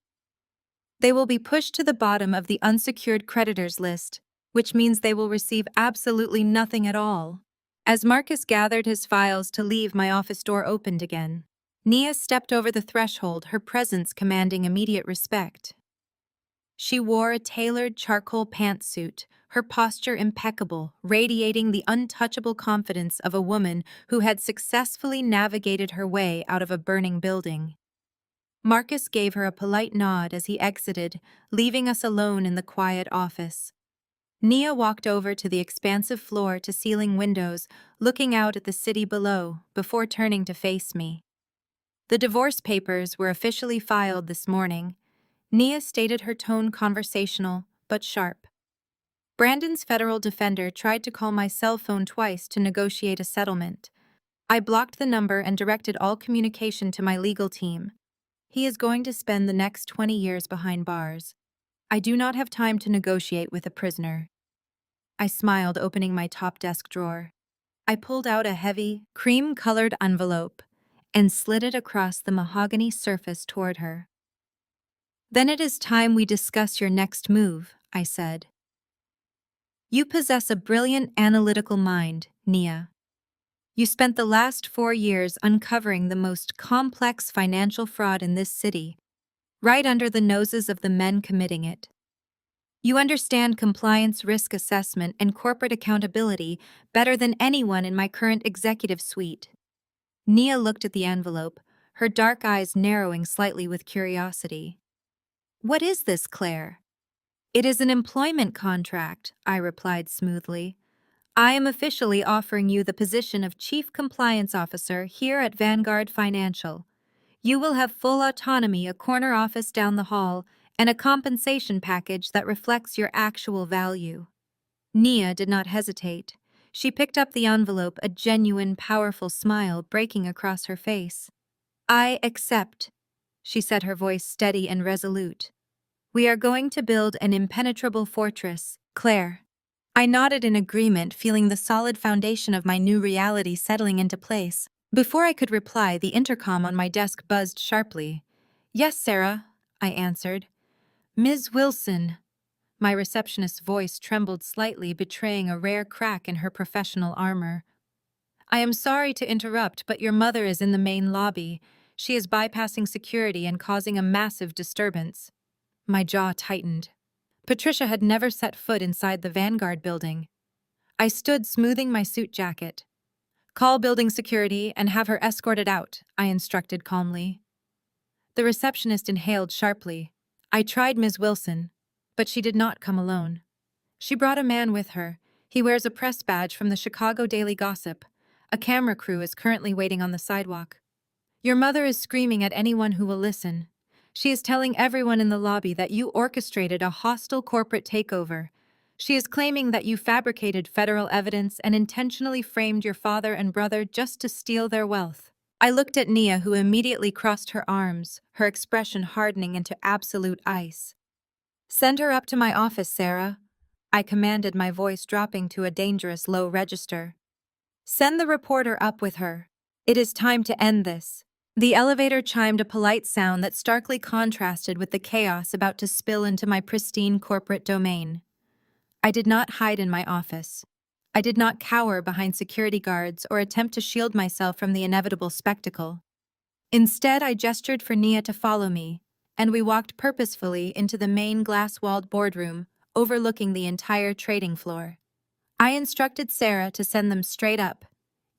Speaker 1: "They will be pushed to the bottom of the unsecured creditors list, which means they will receive absolutely nothing at all." As Marcus gathered his files to leave, my office door opened again. Nia stepped over the threshold, her presence commanding immediate respect. She wore a tailored charcoal pantsuit, her posture impeccable, radiating the untouchable confidence of a woman who had successfully navigated her way out of a burning building. Marcus gave her a polite nod as he exited, leaving us alone in the quiet office. Nia walked over to the expansive floor-to-ceiling windows, looking out at the city below, before turning to face me. "The divorce papers were officially filed this morning." Nia stated, her tone conversational, but sharp. "Brandon's federal defender tried to call my cell phone twice to negotiate a settlement. I blocked the number and directed all communication to my legal team. He is going to spend the next 20 years behind bars. I do not have time to negotiate with a prisoner. I smiled, opening my top desk drawer. I pulled out a heavy, cream-colored envelope and slid it across the mahogany surface toward her. Then it is time we discuss your next move, I said. You possess a brilliant analytical mind, Nia. You spent the last 4 years uncovering the most complex financial fraud in this city, right under the noses of the men committing it. You understand compliance risk assessment and corporate accountability better than anyone in my current executive suite. Nia looked at the envelope, her dark eyes narrowing slightly with curiosity. What is this, Claire? It is an employment contract, I replied smoothly. I am officially offering you the position of Chief Compliance Officer here at Vanguard Financial. You will have full autonomy, a corner office down the hall, and a compensation package that reflects your actual value. Nia did not hesitate. She picked up the envelope, a genuine, powerful smile breaking across her face. I accept, she said, her voice steady and resolute. We are going to build an impenetrable fortress, Claire. I nodded in agreement, feeling the solid foundation of my new reality settling into place. Before I could reply, the intercom on my desk buzzed sharply. Yes, Sarah, I answered. Ms. Wilson. My receptionist's voice trembled slightly, betraying a rare crack in her professional armor. I am sorry to interrupt, but your mother is in the main lobby. She is bypassing security and causing a massive disturbance. My jaw tightened. Patricia had never set foot inside the Vanguard building. I stood, smoothing my suit jacket. Call building security and have her escorted out, I instructed calmly. The receptionist inhaled sharply. I tried Ms. Wilson, but she did not come alone. She brought a man with her. He wears a press badge from the Chicago Daily Gossip. A camera crew is currently waiting on the sidewalk. Your mother is screaming at anyone who will listen. She is telling everyone in the lobby that you orchestrated a hostile corporate takeover. She is claiming that you fabricated federal evidence and intentionally framed your father and brother just to steal their wealth. I looked at Nia, who immediately crossed her arms, her expression hardening into absolute ice. Send her up to my office, Sarah, I commanded, my voice dropping to a dangerous low register. Send the reporter up with her. It is time to end this. The elevator chimed, a polite sound that starkly contrasted with the chaos about to spill into my pristine corporate domain. I did not hide in my office. I did not cower behind security guards or attempt to shield myself from the inevitable spectacle. Instead, I gestured for Nia to follow me, and we walked purposefully into the main glass-walled boardroom, overlooking the entire trading floor. I instructed Sarah to send them straight up.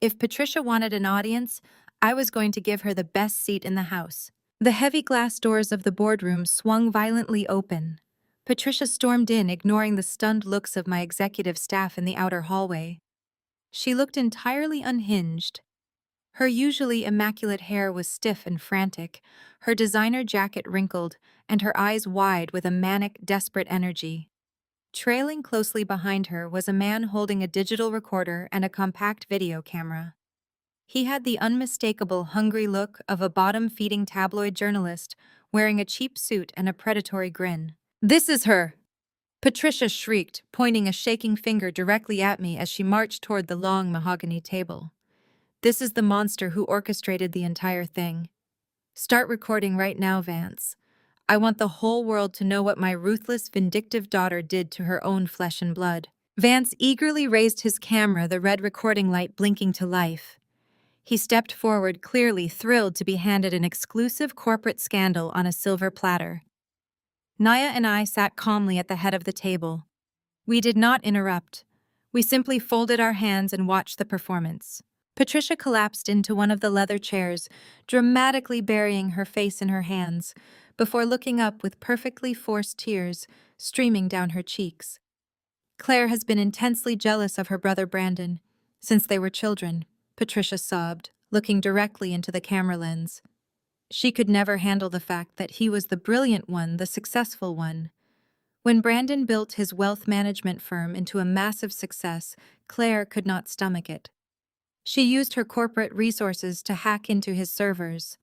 Speaker 1: If Patricia wanted an audience, I was going to give her the best seat in the house. The heavy glass doors of the boardroom swung violently open. Patricia stormed in, ignoring the stunned looks of my executive staff in the outer hallway. She looked entirely unhinged. Her usually immaculate hair was stiff and frantic, her designer jacket wrinkled, and her eyes wide with a manic, desperate energy. Trailing closely behind her was a man holding a digital recorder and a compact video camera. He had the unmistakable, hungry look of a bottom-feeding tabloid journalist, wearing a cheap suit and a predatory grin. "This is her!" Patricia shrieked, pointing a shaking finger directly at me as she marched toward the long mahogany table. "This is the monster who orchestrated the entire thing. Start recording right now, Vance. I want the whole world to know what my ruthless, vindictive daughter did to her own flesh and blood." Vance eagerly raised his camera, the red recording light blinking to life. He stepped forward, clearly thrilled to be handed an exclusive corporate scandal on a silver platter. Nia and I sat calmly at the head of the table. We did not interrupt. We simply folded our hands and watched the performance. Patricia collapsed into one of the leather chairs, dramatically burying her face in her hands, before looking up with perfectly forced tears streaming down her cheeks. Claire has been intensely jealous of her brother Brandon since they were children, Patricia sobbed, looking directly into the camera lens. She could never handle the fact that he was the brilliant one, the successful one. When Brandon built his wealth management firm into a massive success, Claire could not stomach it. She used her corporate resources to hack into his servers.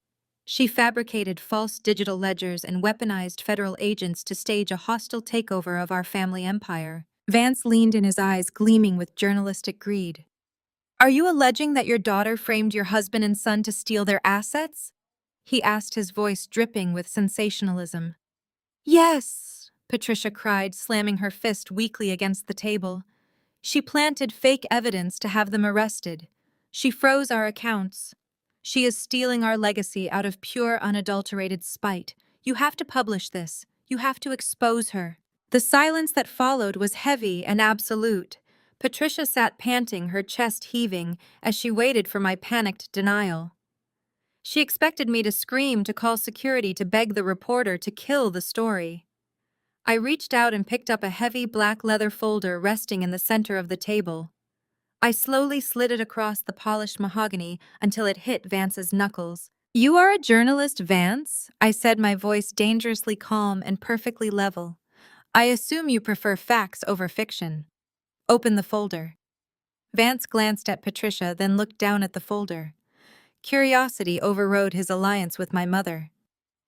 Speaker 1: She fabricated false digital ledgers and weaponized federal agents to stage a hostile takeover of our family empire. Vance leaned in, his eyes gleaming with journalistic greed. Are you alleging that your daughter framed your husband and son to steal their assets? He asked, his voice dripping with sensationalism. Yes, Patricia cried, slamming her fist weakly against the table. She planted fake evidence to have them arrested. She froze our accounts. She is stealing our legacy out of pure, unadulterated spite. You have to publish this. You have to expose her. The silence that followed was heavy and absolute. Patricia sat panting, her chest heaving, as she waited for my panicked denial. She expected me to scream, to call security, to beg the reporter to kill the story. I reached out and picked up a heavy black leather folder resting in the center of the table. I slowly slid it across the polished mahogany until it hit Vance's knuckles. You are a journalist, Vance? I said, my voice dangerously calm and perfectly level. I assume you prefer facts over fiction. Open the folder. Vance glanced at Patricia, then looked down at the folder. Curiosity overrode his alliance with my mother.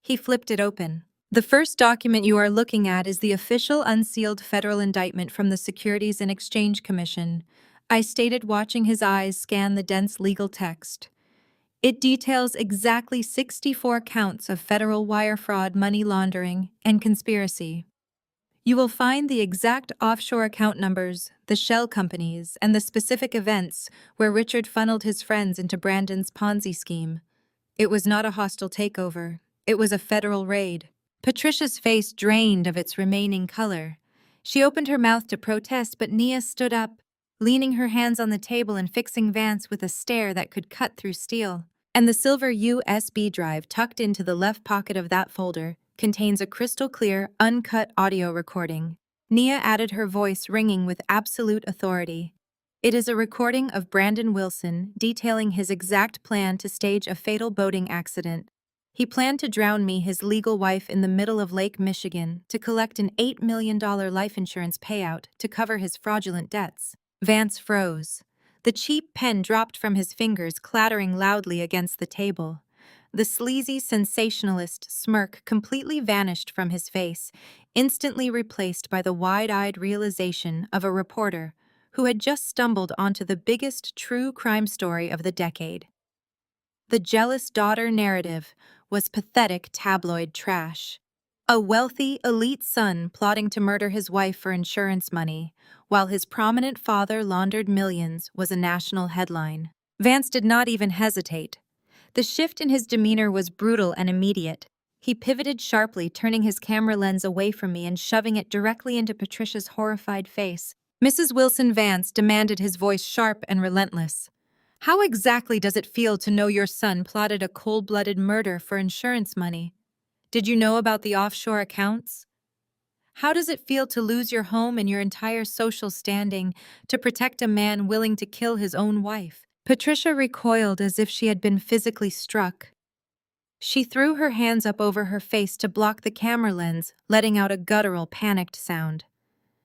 Speaker 1: He flipped it open. The first document you are looking at is the official unsealed federal indictment from the Securities and Exchange Commission, I stated, watching his eyes scan the dense legal text. It details exactly 64 counts of federal wire fraud, money laundering, and conspiracy. You will find the exact offshore account numbers, the shell companies, and the specific events where Richard funneled his friends into Brandon's Ponzi scheme. It was not a hostile takeover. It was a federal raid. Patricia's face drained of its remaining color. She opened her mouth to protest, but Nia stood up, leaning her hands on the table and fixing Vance with a stare that could cut through steel. And the silver USB drive tucked into the left pocket of that folder contains a crystal-clear, uncut audio recording. Nia added, her voice ringing with absolute authority. It is a recording of Brandon Wilson detailing his exact plan to stage a fatal boating accident. He planned to drown me, his legal wife, in the middle of Lake Michigan to collect an $8 million life insurance payout to cover his fraudulent debts. Vance froze. The cheap pen dropped from his fingers, clattering loudly against the table. The sleazy sensationalist smirk completely vanished from his face, instantly replaced by the wide-eyed realization of a reporter who had just stumbled onto the biggest true crime story of the decade. The jealous daughter narrative was pathetic tabloid trash. A wealthy, elite son plotting to murder his wife for insurance money, while his prominent father laundered millions, was a national headline. Vance did not even hesitate. The shift in his demeanor was brutal and immediate. He pivoted sharply, turning his camera lens away from me and shoving it directly into Patricia's horrified face. Mrs. Wilson, Vance demanded, his voice sharp and relentless. How exactly does it feel to know your son plotted a cold-blooded murder for insurance money? Did you know about the offshore accounts? How does it feel to lose your home and your entire social standing to protect a man willing to kill his own wife? Patricia recoiled as if she had been physically struck. She threw her hands up over her face to block the camera lens, letting out a guttural, panicked sound.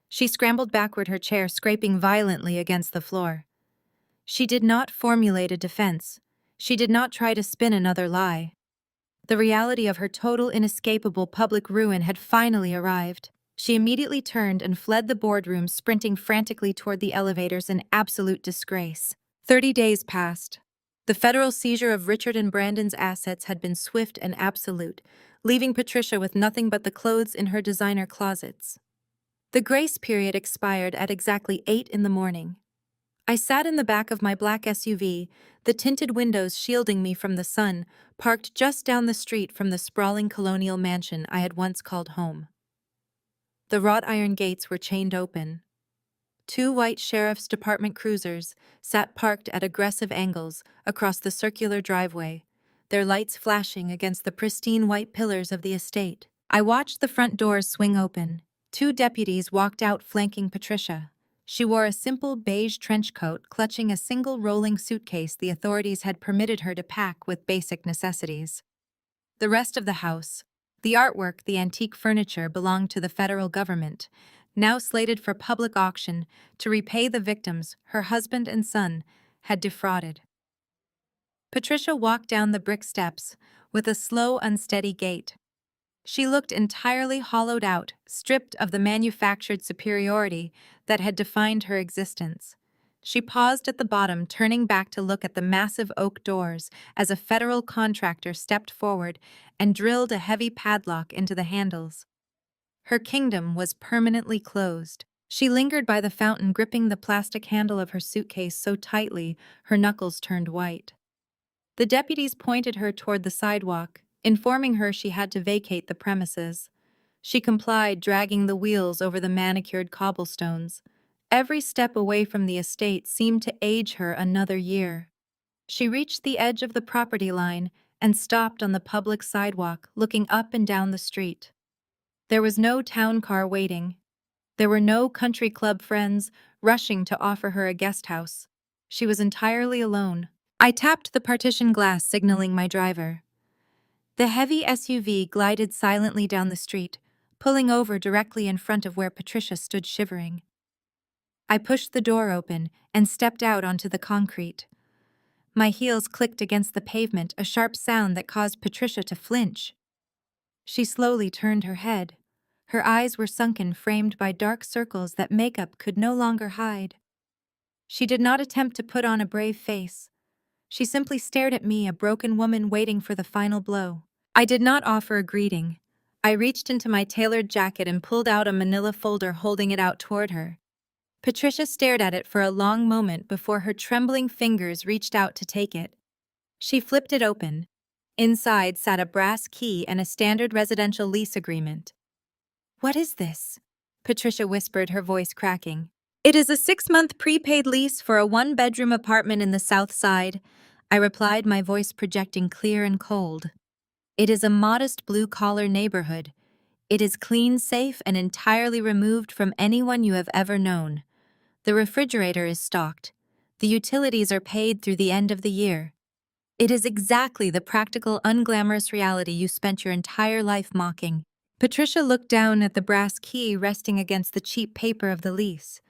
Speaker 1: She scrambled backward, her chair scraping violently against the floor. She did not formulate a defense. She did not try to spin another lie. The reality of her total, inescapable public ruin had finally arrived. She immediately turned and fled the boardroom, sprinting frantically toward the elevators in absolute disgrace. 30 days passed. The federal seizure of Richard and Brandon's assets had been swift and absolute, leaving Patricia with nothing but the clothes in her designer closets. The grace period expired at exactly 8 in the morning. I sat in the back of my black SUV, the tinted windows shielding me from the sun, parked just down the street from the sprawling colonial mansion I had once called home. The wrought iron gates were chained open. 2 white sheriff's department cruisers sat parked at aggressive angles across the circular driveway, their lights flashing against the pristine white pillars of the estate. I watched the front doors swing open. 2 deputies walked out, flanking Patricia. She wore a simple beige trench coat, clutching a single rolling suitcase the authorities had permitted her to pack with basic necessities. The rest of the house, the artwork, the antique furniture, belonged to the federal government, now slated for public auction to repay the victims her husband and son had defrauded. Patricia walked down the brick steps with a slow, unsteady gait. She looked entirely hollowed out, stripped of the manufactured superiority that had defined her existence. She paused at the bottom, turning back to look at the massive oak doors as a federal contractor stepped forward and drilled a heavy padlock into the handles. Her kingdom was permanently closed. She lingered by the fountain, gripping the plastic handle of her suitcase so tightly her knuckles turned white. The deputies pointed her toward the sidewalk, informing her she had to vacate the premises. She complied, dragging the wheels over the manicured cobblestones. Every step away from the estate seemed to age her another year. She reached the edge of the property line and stopped on the public sidewalk, looking up and down the street. There was no town car waiting. There were no country club friends rushing to offer her a guest house. She was entirely alone. I tapped the partition glass, signaling my driver. The heavy SUV glided silently down the street, pulling over directly in front of where Patricia stood shivering. I pushed the door open and stepped out onto the concrete. My heels clicked against the pavement, a sharp sound that caused Patricia to flinch. She slowly turned her head. Her eyes were sunken, framed by dark circles that makeup could no longer hide. She did not attempt to put on a brave face. She simply stared at me, a broken woman waiting for the final blow. I did not offer a greeting. I reached into my tailored jacket and pulled out a manila folder, holding it out toward her. Patricia stared at it for a long moment before her trembling fingers reached out to take it. She flipped it open. Inside sat a brass key and a standard residential lease agreement. "What is this?" Patricia whispered, her voice cracking. "It is a 6-month prepaid lease for a 1-bedroom apartment in the South Side," I replied, my voice projecting clear and cold. "It is a modest blue-collar neighborhood. It is clean, safe, and entirely removed from anyone you have ever known. The refrigerator is stocked. The utilities are paid through the end of the year. It is exactly the practical, unglamorous reality you spent your entire life mocking." Patricia looked down at the brass key resting against the cheap paper of the lease.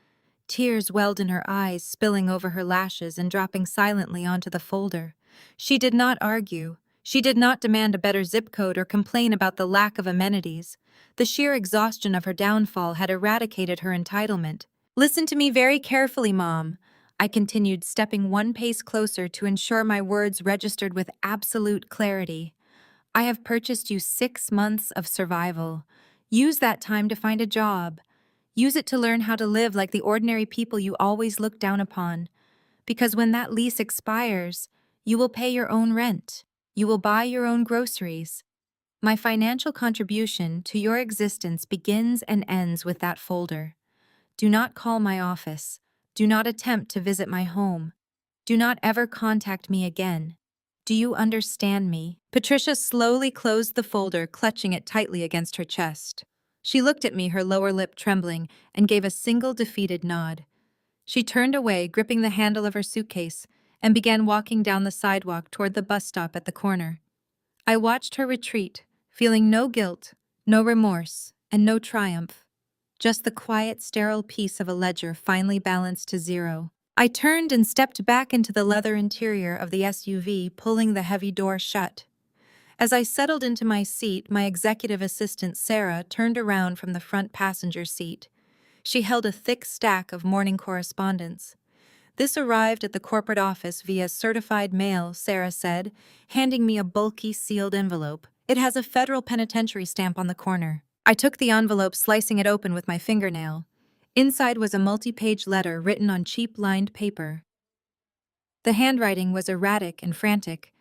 Speaker 1: Tears welled in her eyes, spilling over her lashes and dropping silently onto the folder. She did not argue. She did not demand a better zip code or complain about the lack of amenities. The sheer exhaustion of her downfall had eradicated her entitlement. "Listen to me very carefully, Mom," I continued, stepping one pace closer to ensure my words registered with absolute clarity. "I have purchased you 6 months of survival. Use that time to find a job. Use it to learn how to live like the ordinary people you always looked down upon. Because when that lease expires, you will pay your own rent. You will buy your own groceries. My financial contribution to your existence begins and ends with that folder. Do not call my office. Do not attempt to visit my home. Do not ever contact me again. Do you understand me?" Patricia slowly closed the folder, clutching it tightly against her chest. She looked at me, her lower lip trembling, and gave a single defeated nod. She turned away, gripping the handle of her suitcase, and began walking down the sidewalk toward the bus stop at the corner. I watched her retreat, feeling no guilt, no remorse, and no triumph. Just the quiet, sterile peace of a ledger finally balanced to zero. I turned and stepped back into the leather interior of the SUV, pulling the heavy door shut. As I settled into my seat, my executive assistant, Sarah, turned around from the front passenger seat. She held a thick stack of morning correspondence. "This arrived at the corporate office via certified mail," Sarah said, handing me a bulky, sealed envelope. "It has a federal penitentiary stamp on the corner." I took the envelope, slicing it open with my fingernail. Inside was a multi-page letter written on cheap lined paper. The handwriting was erratic and frantic.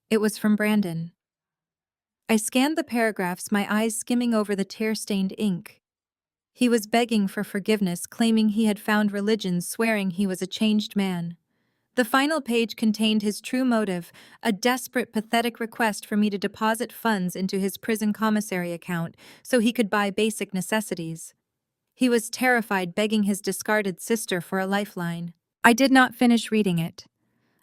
Speaker 1: It was from Brandon. I scanned the paragraphs, my eyes skimming over the tear-stained ink. He was begging for forgiveness, claiming he had found religion, swearing he was a changed man. The final page contained his true motive, a desperate, pathetic request for me to deposit funds into his prison commissary account so he could buy basic necessities. He was terrified, begging his discarded sister for a lifeline. I did not finish reading it.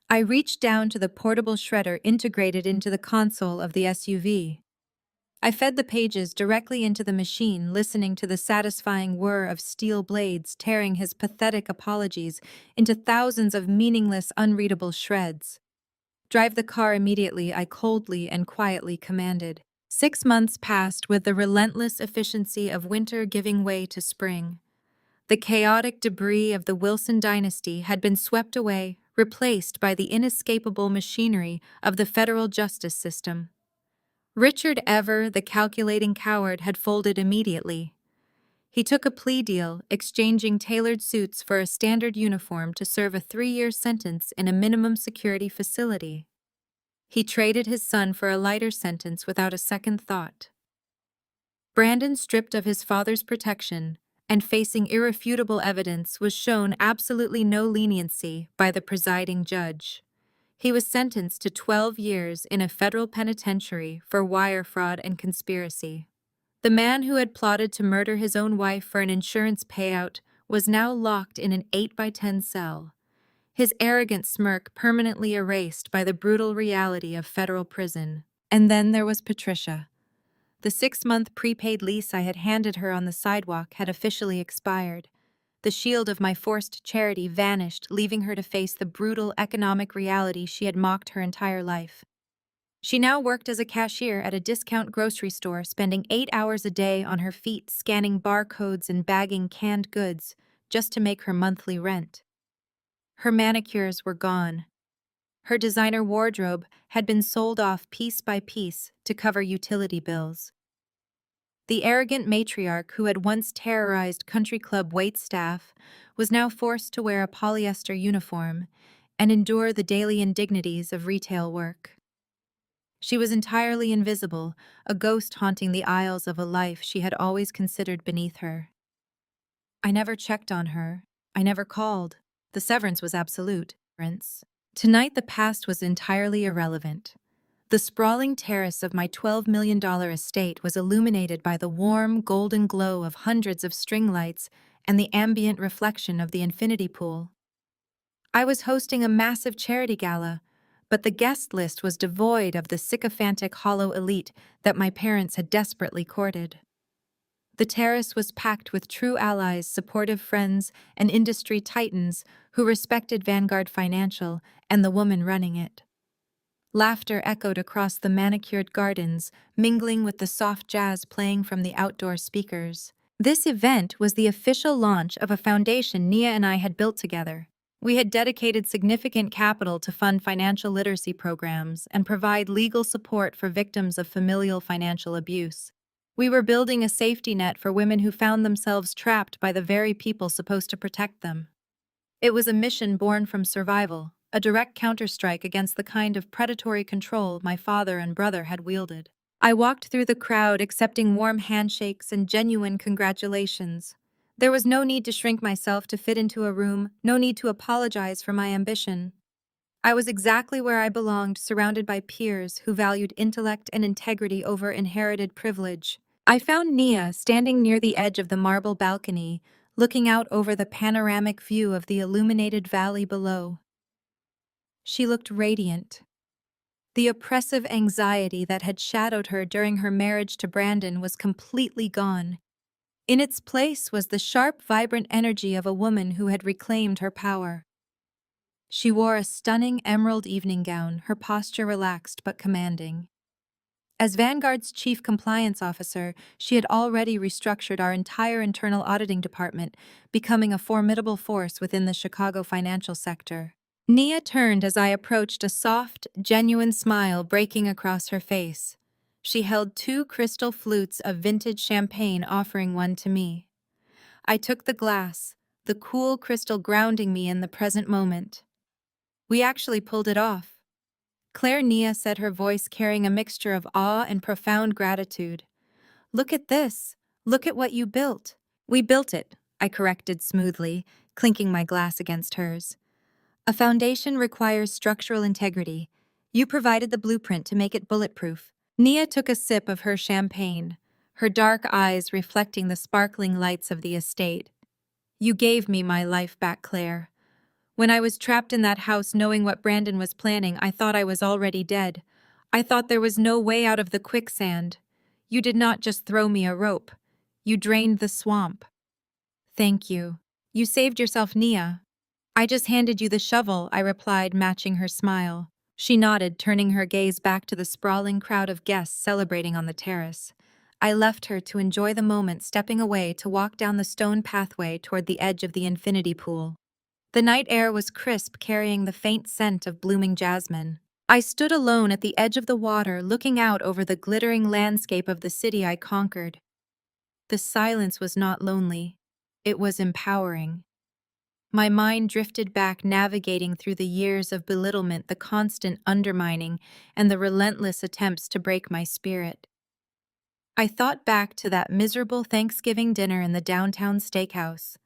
Speaker 1: I reached down to the portable shredder integrated into the console of the SUV. I fed the pages directly into the machine, listening to the satisfying whir of steel blades tearing his pathetic apologies into thousands of meaningless, unreadable shreds. "Drive the car immediately," I coldly and quietly commanded. 6 months passed with the relentless efficiency of winter giving way to spring. The chaotic debris of the Wilson dynasty had been swept away, replaced by the inescapable machinery of the federal justice system. Richard Ever, the calculating coward, had folded immediately. He took a plea deal, exchanging tailored suits for a standard uniform to serve a 3-year sentence in a minimum security facility. He traded his son for a lighter sentence without a second thought. Brandon, stripped of his father's protection and facing irrefutable evidence, was shown absolutely no leniency by the presiding judge. He was sentenced to 12 years in a federal penitentiary for wire fraud and conspiracy. The man who had plotted to murder his own wife for an insurance payout was now locked in an 8x10 cell, his arrogant smirk permanently erased by the brutal reality of federal prison. And then there was Patricia. The 6-month prepaid lease I had handed her on the sidewalk had officially expired. The shield of my forced charity vanished, leaving her to face the brutal economic reality she had mocked her entire life. She now worked as a cashier at a discount grocery store, spending 8 hours a day on her feet scanning barcodes and bagging canned goods just to make her monthly rent. Her manicures were gone. Her designer wardrobe had been sold off piece by piece to cover utility bills. The arrogant matriarch who had once terrorized country club waitstaff was now forced to wear a polyester uniform and endure the daily indignities of retail work. She was entirely invisible, a ghost haunting the aisles of a life she had always considered beneath her. I never checked on her. I never called. The severance was absolute. Tonight the past was entirely irrelevant. The sprawling terrace of my $12 million estate was illuminated by the warm, golden glow of hundreds of string lights and the ambient reflection of the infinity pool. I was hosting a massive charity gala, but the guest list was devoid of the sycophantic hollow elite that my parents had desperately courted. The terrace was packed with true allies, supportive friends, and industry titans who respected Vanguard Financial and the woman running it. Laughter echoed across the manicured gardens, mingling with the soft jazz playing from the outdoor speakers. This event was the official launch of a foundation Nia and I had built together. We had dedicated significant capital to fund financial literacy programs and provide legal support for victims of familial financial abuse. We were building a safety net for women who found themselves trapped by the very people supposed to protect them. It was a mission born from survival, a direct counterstrike against the kind of predatory control my father and brother had wielded. I walked through the crowd, accepting warm handshakes and genuine congratulations. There was no need to shrink myself to fit into a room, no need to apologize for my ambition. I was exactly where I belonged, surrounded by peers who valued intellect and integrity over inherited privilege. I found Nia standing near the edge of the marble balcony, looking out over the panoramic view of the illuminated valley below. She looked radiant. The oppressive anxiety that had shadowed her during her marriage to Brandon was completely gone. In its place was the sharp, vibrant energy of a woman who had reclaimed her power. She wore a stunning emerald evening gown, her posture relaxed but commanding. As Vanguard's chief compliance officer, she had already restructured our entire internal auditing department, becoming a formidable force within the Chicago financial sector. Nia turned as I approached, a soft, genuine smile breaking across her face. She held 2 crystal flutes of vintage champagne, offering one to me. I took the glass, the cool crystal grounding me in the present moment. "We actually pulled it off," Claire, Nia said, her voice carrying a mixture of awe and profound gratitude. "Look at this. Look at what you built." "We built it," I corrected smoothly, clinking my glass against hers. "A foundation requires structural integrity. You provided the blueprint to make it bulletproof." Nia took a sip of her champagne, her dark eyes reflecting the sparkling lights of the estate. "You gave me my life back, Claire. When I was trapped in that house knowing what Brandon was planning, I thought I was already dead. I thought there was no way out of the quicksand. You did not just throw me a rope. You drained the swamp." "Thank you. You saved yourself, Nia." "I just handed you the shovel," I replied, matching her smile. She nodded, turning her gaze back to the sprawling crowd of guests celebrating on the terrace. I left her to enjoy the moment, stepping away to walk down the stone pathway toward the edge of the infinity pool. The night air was crisp, carrying the faint scent of blooming jasmine. I stood alone at the edge of the water, looking out over the glittering landscape of the city I conquered. The silence was not lonely. It was empowering. My mind drifted back, navigating through the years of belittlement, the constant undermining, and the relentless attempts to break my spirit. I thought back to that miserable Thanksgiving dinner in the downtown steakhouse.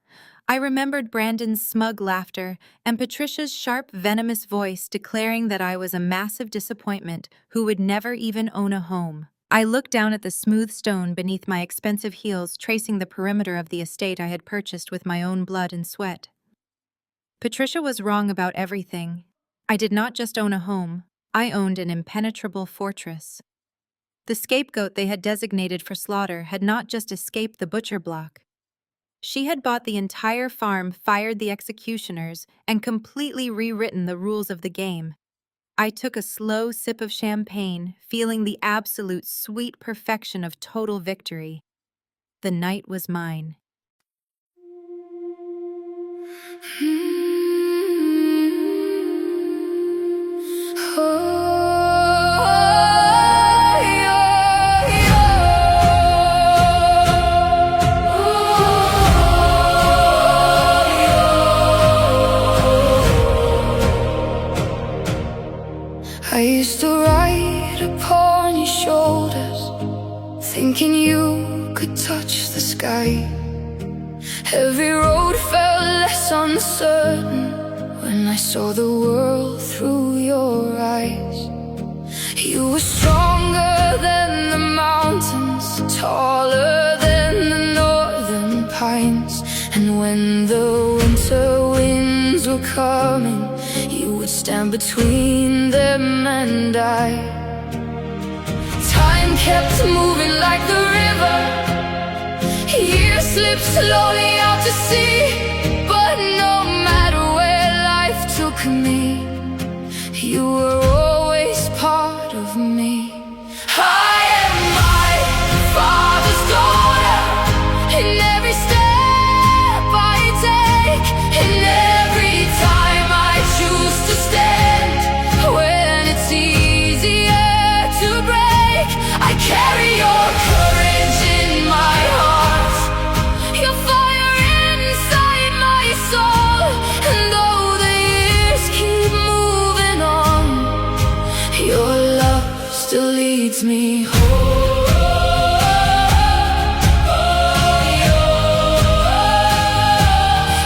Speaker 1: I remembered Brandon's smug laughter and Patricia's sharp, venomous voice declaring that I was a massive disappointment who would never even own a home. I looked down at the smooth stone beneath my expensive heels, tracing the perimeter of the estate I had purchased with my own blood and sweat. Patricia was wrong about everything. I did not just own a home, I owned an impenetrable fortress. The scapegoat they had designated for slaughter had not just escaped the butcher block. She had bought the entire farm, fired the executioners, and completely rewritten the rules of the game. I took a slow sip of champagne, feeling the absolute sweet perfection of total victory. The night was mine.
Speaker 2: I used to ride upon your shoulders, thinking you could touch the sky. Every road felt less uncertain when I saw the world through your eyes. You were stronger than the mountains, taller than the northern pines. And when the winter winds were coming, you would stand between them and I. Time kept moving like the river, years slipped slowly out to sea. But no matter where life took me, you were always part of me. I am my father's daughter, in every step I take, in every time I choose to stand. When it's easier to break, I carry your courage in my heart, your fire inside my soul. And though the years keep moving on, your love still leads me home.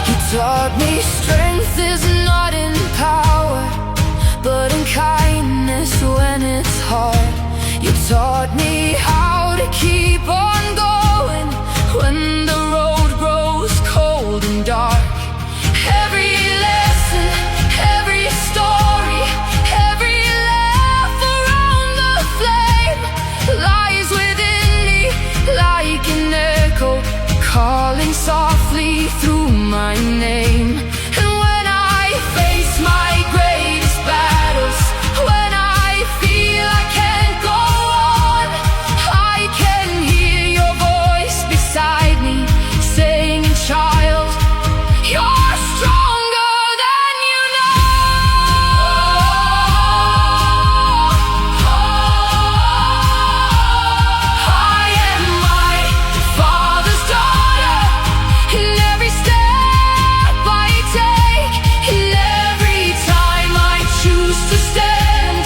Speaker 2: You taught me strength is not in power, but in kindness when it's hard. You taught me how to keep on going when the road grows cold and dark. Every lesson, every story, every laugh around the flame lies within me like an echo, calling softly through my name. And when I face my greatest battles, when I feel I can't go on, I can hear your voice beside me saying, child, you're stronger than you know. I am my father's daughter, in every step I take, in every time I choose to stand.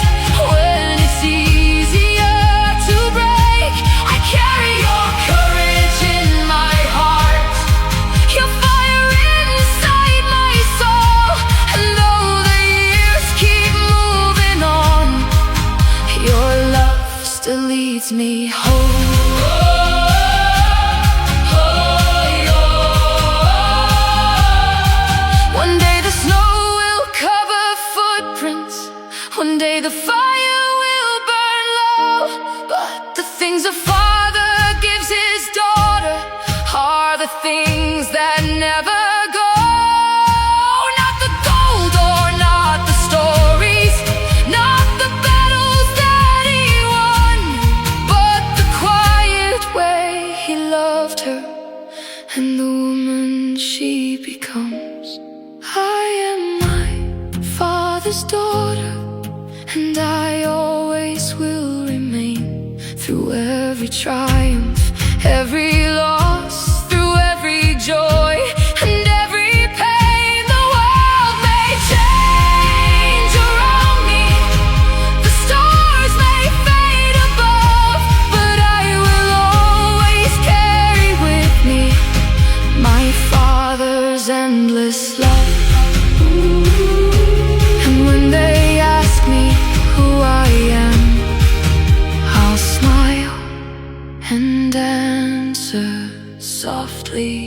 Speaker 2: When it's easier to break, I carry your courage in my heart, your fire inside my soul. And though the years keep moving on, your love still leads me home. One day the snow will cover footprints, one day the fire will burn low. But the things a father gives his daughter are the things that never go. Not the gold or not the stories, not and I always will remain. Through every triumph, every loss, through every joy and every pain, the world may change around me, the stars may fade above, but I will always carry with me my Father's endless love. And when they ask me who I am, I'll smile and answer softly,